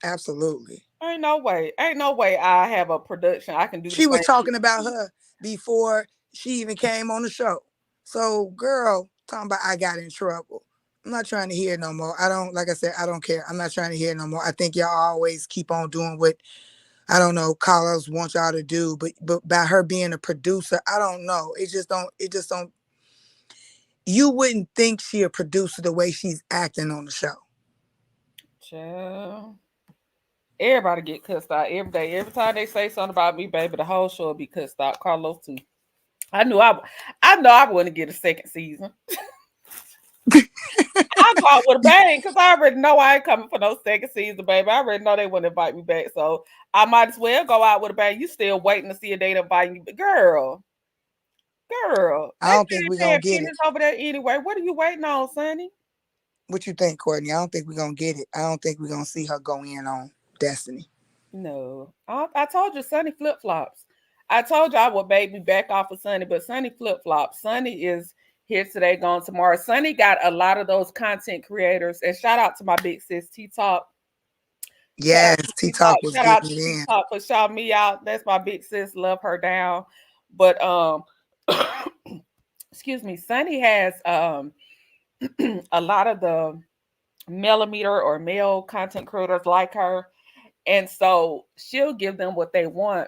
Absolutely. Ain't no way I have a production. I can do. She was talking about her before she even came on the show. So, girl, talking about I got in trouble. I'm not trying to hear it no more. I don't care. I'm not trying to hear it no more. I think y'all always keep on doing what, I don't know, Carlos wants y'all to do. But by her being a producer, I don't know. It just don't. You wouldn't think she a producer the way she's acting on the show. Child. Everybody get cussed out every day. Every time they say something about me, baby, the whole show will be cussed out. Carlos too. I know I wouldn't get a second season. I go out with a bang because I already know I ain't coming for no second season, baby. I already know they wouldn't invite me back, so I might as well go out with a bang. You still waiting to see a date inviting you, but girl. I don't think we're gonna get it over there anyway. What are you waiting on, Sonny? What you think, Courtney? I don't think we're gonna get it. I don't think we're gonna see her go in on Destiny. No, I told you, Sonny flip flops. I told you I would baby back off of Sonny, but Sonny flip flops. Sonny is here today, gone tomorrow. Sonny got a lot of those content creators, and shout out to my big sis T Talk. Yes, T Talk was getting it in. T Talk for shout me out. That's my big sis. Love her down. But excuse me, Sonny has a lot of the millimeter or male content creators like her, and so she'll give them what they want.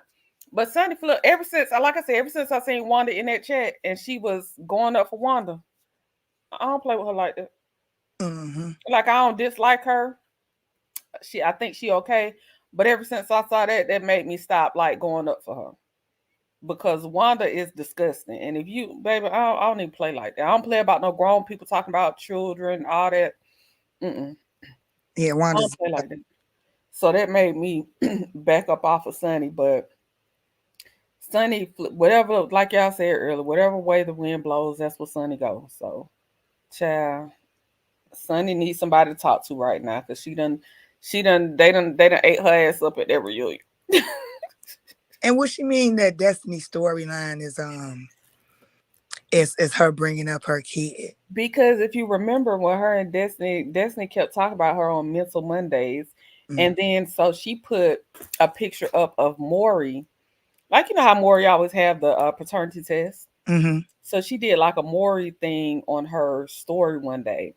But Sonny flip ever since I seen Wanda in that chat and she was going up for Wanda. I don't play with her like that. Mm-hmm. Like I don't dislike her. I think she okay. But ever since I saw that made me stop like going up for her. Because Wanda is disgusting. And if you, baby, I don't even play like that. I don't play about no grown people talking about children, all that. Yeah, Wanda's I don't play like that. So that made me back up off of Sonny, but Sonny, whatever, like y'all said earlier, whatever way the wind blows, that's where Sonny goes. So, child, Sonny needs somebody to talk to right now because they done ate her ass up at that reunion. And what she mean that Destiny storyline is her bringing up her kid? Because if you remember when her and Destiny kept talking about her on Mental Mondays, and then so she put a picture up of Maury. Like, you know how Maury always have the paternity test? Mm-hmm. So she did like a Maury thing on her story one day.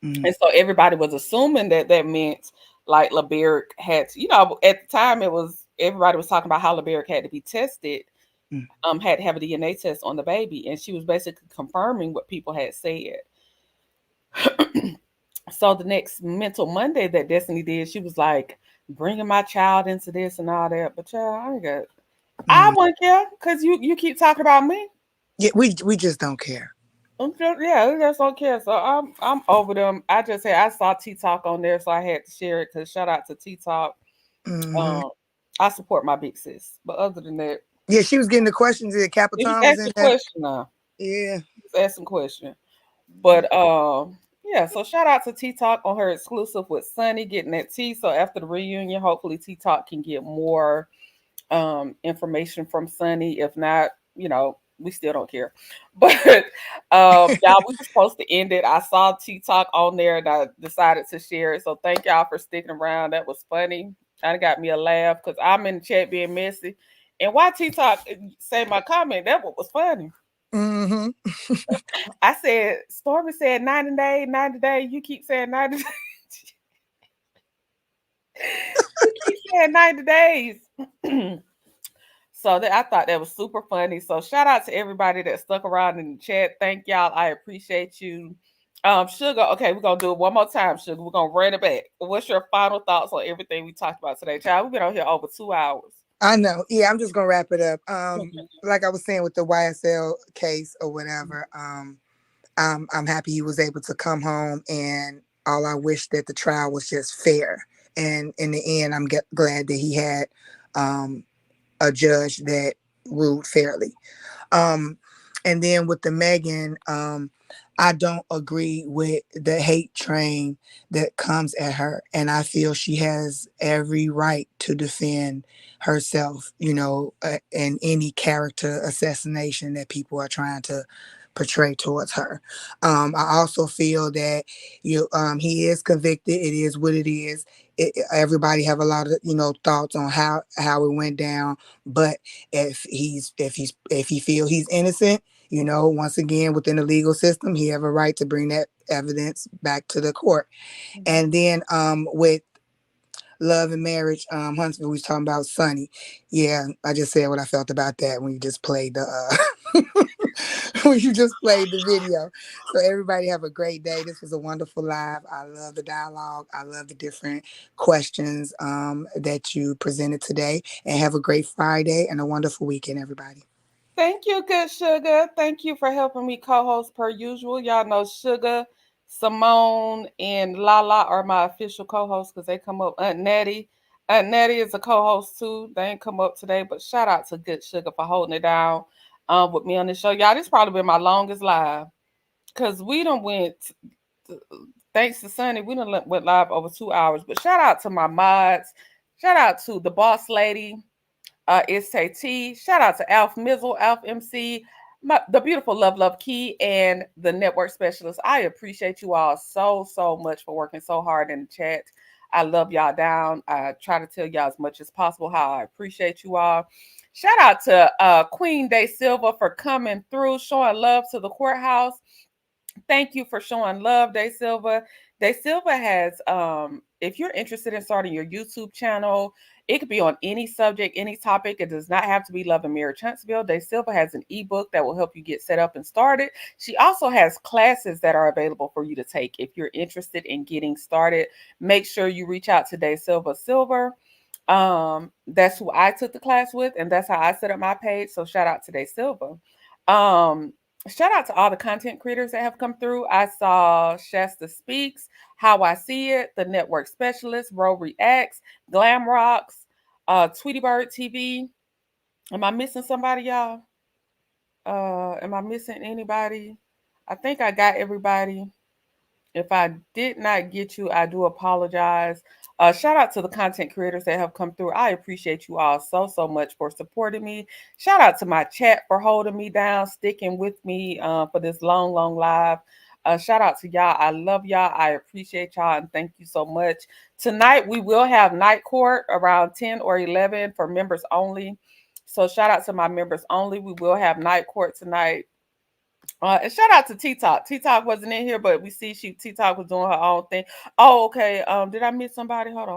Mm-hmm. And so everybody was assuming that meant like LeBerick had to, at the time everybody was talking about how LeBerick had to be tested, had to have a DNA test on the baby. And she was basically confirming what people had said. So the next Mental Monday that Destiny did, she was like, bringing my child into this and all that. But child, I ain't got I wouldn't care because you keep talking about me. Yeah, we just don't care. Yeah, we just don't care. So I'm over them. I just said I saw T Talk on there, so I had to share it. Cause shout out to T Talk. Hmm. Um, I support my big sis, but other than that, Yeah, she was getting the questions. he was Capitan was in asking there. question now. Yeah. He was asking question. But yeah, so shout out to T Talk on her exclusive with Sunny getting that tea. So after the reunion, hopefully T Talk can get more information from Sunny. If not, we still don't care. But y'all, we were supposed to end it. I saw T Talk on there and I decided to share it. So thank y'all for sticking around. That was funny. That got me a laugh because I'm in the chat being messy. And why T Talk say my comment? That was funny. Hmm. I said, Stormy said 90 days, 90 days. You keep saying 90 days. You keep saying 90 days. So I thought that was super funny. So shout out to everybody that stuck around in the chat. Thank y'all. I appreciate you. Sugar, okay, we're gonna do it one more time, Sugar. We're gonna run it back. What's your final thoughts on everything we talked about today, child? We've been on here over 2 hours. I know. Yeah, I'm just gonna wrap it up. Like I was saying with the YSL case or whatever. I'm happy he was able to come home, and all I wish that the trial was just fair. And in the end, I'm glad that he had um, a judge that ruled fairly. Um, and then with the Megan, I don't agree with the hate train that comes at her. And I feel she has every right to defend herself, in any character assassination that people are trying to portray towards her. I also feel that he is convicted. It is what it is. Everybody have a lot of thoughts on how it went down, but if he feel he's innocent, once again within the legal system, he have a right to bring that evidence back to the court. And then with Love and Marriage, Huntsville, we was talking about Sunny. Yeah, I just said what I felt about that when you just played the when you just played the video. So everybody have a great day. This was a wonderful live. I love the dialogue. I love the different questions that you presented today. And have a great Friday and a wonderful weekend, everybody. Thank you, good Sugar. Thank you for helping me co-host per usual. Y'all know Sugar, Simone, and Lala are my official co-hosts because they come up. Aunt Nettie. Aunt Nettie is a co-host too. They ain't come up today, but shout out to Good Sugar for holding it down with me on the show. Y'all, this probably been my longest live because we done went, thanks to Sunny, we done went live over 2 hours. But shout out to my mods. Shout out to the boss lady. It's T. Shout out to Alf Mizzle, Alf MC, the beautiful Love Key, and the network specialist. I appreciate you all so much for working so hard in the chat. I love y'all down. I try to tell y'all as much as possible how I appreciate you all. Shout out to Queen Day Silva for coming through, showing love to the courthouse. Thank you for showing love, Day Silva. Day Silva has, if you're interested in starting your YouTube channel, it could be on any subject, any topic. It does not have to be Love and Marriage Huntsville. Day Silva has an ebook that will help you get set up and started. She also has classes that are available for you to take. If you're interested in getting started, make sure you reach out to Day Silva Silver. That's who I took the class with, and that's how I set up my page. So shout out to Day Silva. Shout out to all the content creators that have come through. I saw Shasta Speaks, How I See It, The Network Specialist, Ro Reacts, Glam Rocks, Tweety Bird TV. Am I missing somebody, y'all? Am I missing anybody? I think I got everybody. If I did not get you, I do apologize. Shout out to the content creators that have come through. I appreciate you all so much for supporting me. Shout out to my chat for holding me down, sticking with me for this long live. Shout out to y'all. I love y'all. I appreciate y'all and thank you so much. Tonight we will have night court around 10 or 11 for members only. So shout out to my members only. We will have night court tonight. And shout out to T Talk. T Talk wasn't in here, but we see T Talk was doing her own thing. Oh, okay. Did I miss somebody? Hold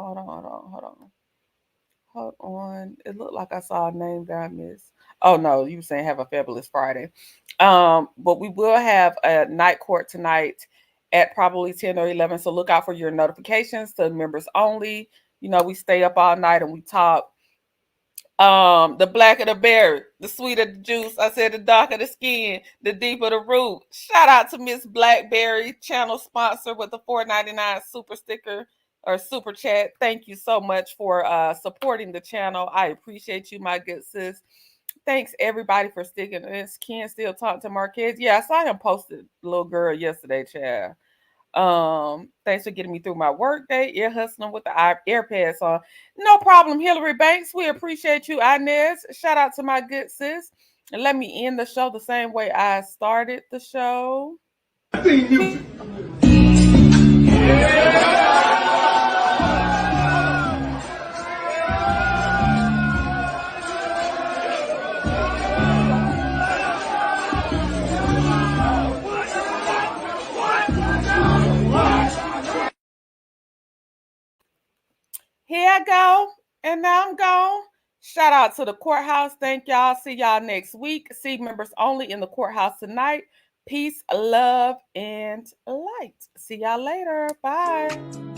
on. It looked like I saw a name that I missed. Oh no, you were saying have a fabulous Friday. But we will have a night court tonight at probably 10 or 11. So look out for your notifications to members only. We stay up all night and we talk. The blacker the berry, the sweeter the juice. I said the darker the skin, the deeper the root. Shout out to Miss Blackberry, channel sponsor with the $4.99 super sticker or super chat. Thank you so much for supporting the channel. I appreciate you, my good sis. Thanks everybody for sticking this. Ken still talk to Marquez. Yeah, I saw him posted little girl yesterday, child. Thanks for getting me through my work day. Ear hustling with the AirPods on. No problem, Hillary Banks. We appreciate you, Inez. Shout out to my good sis. And let me end the show the same way I started the show. Here I go, and now I'm gone. Shout out to the courthouse. Thank y'all. See y'all next week. See members only in the courthouse tonight. Peace, love, and light. See y'all later. Bye.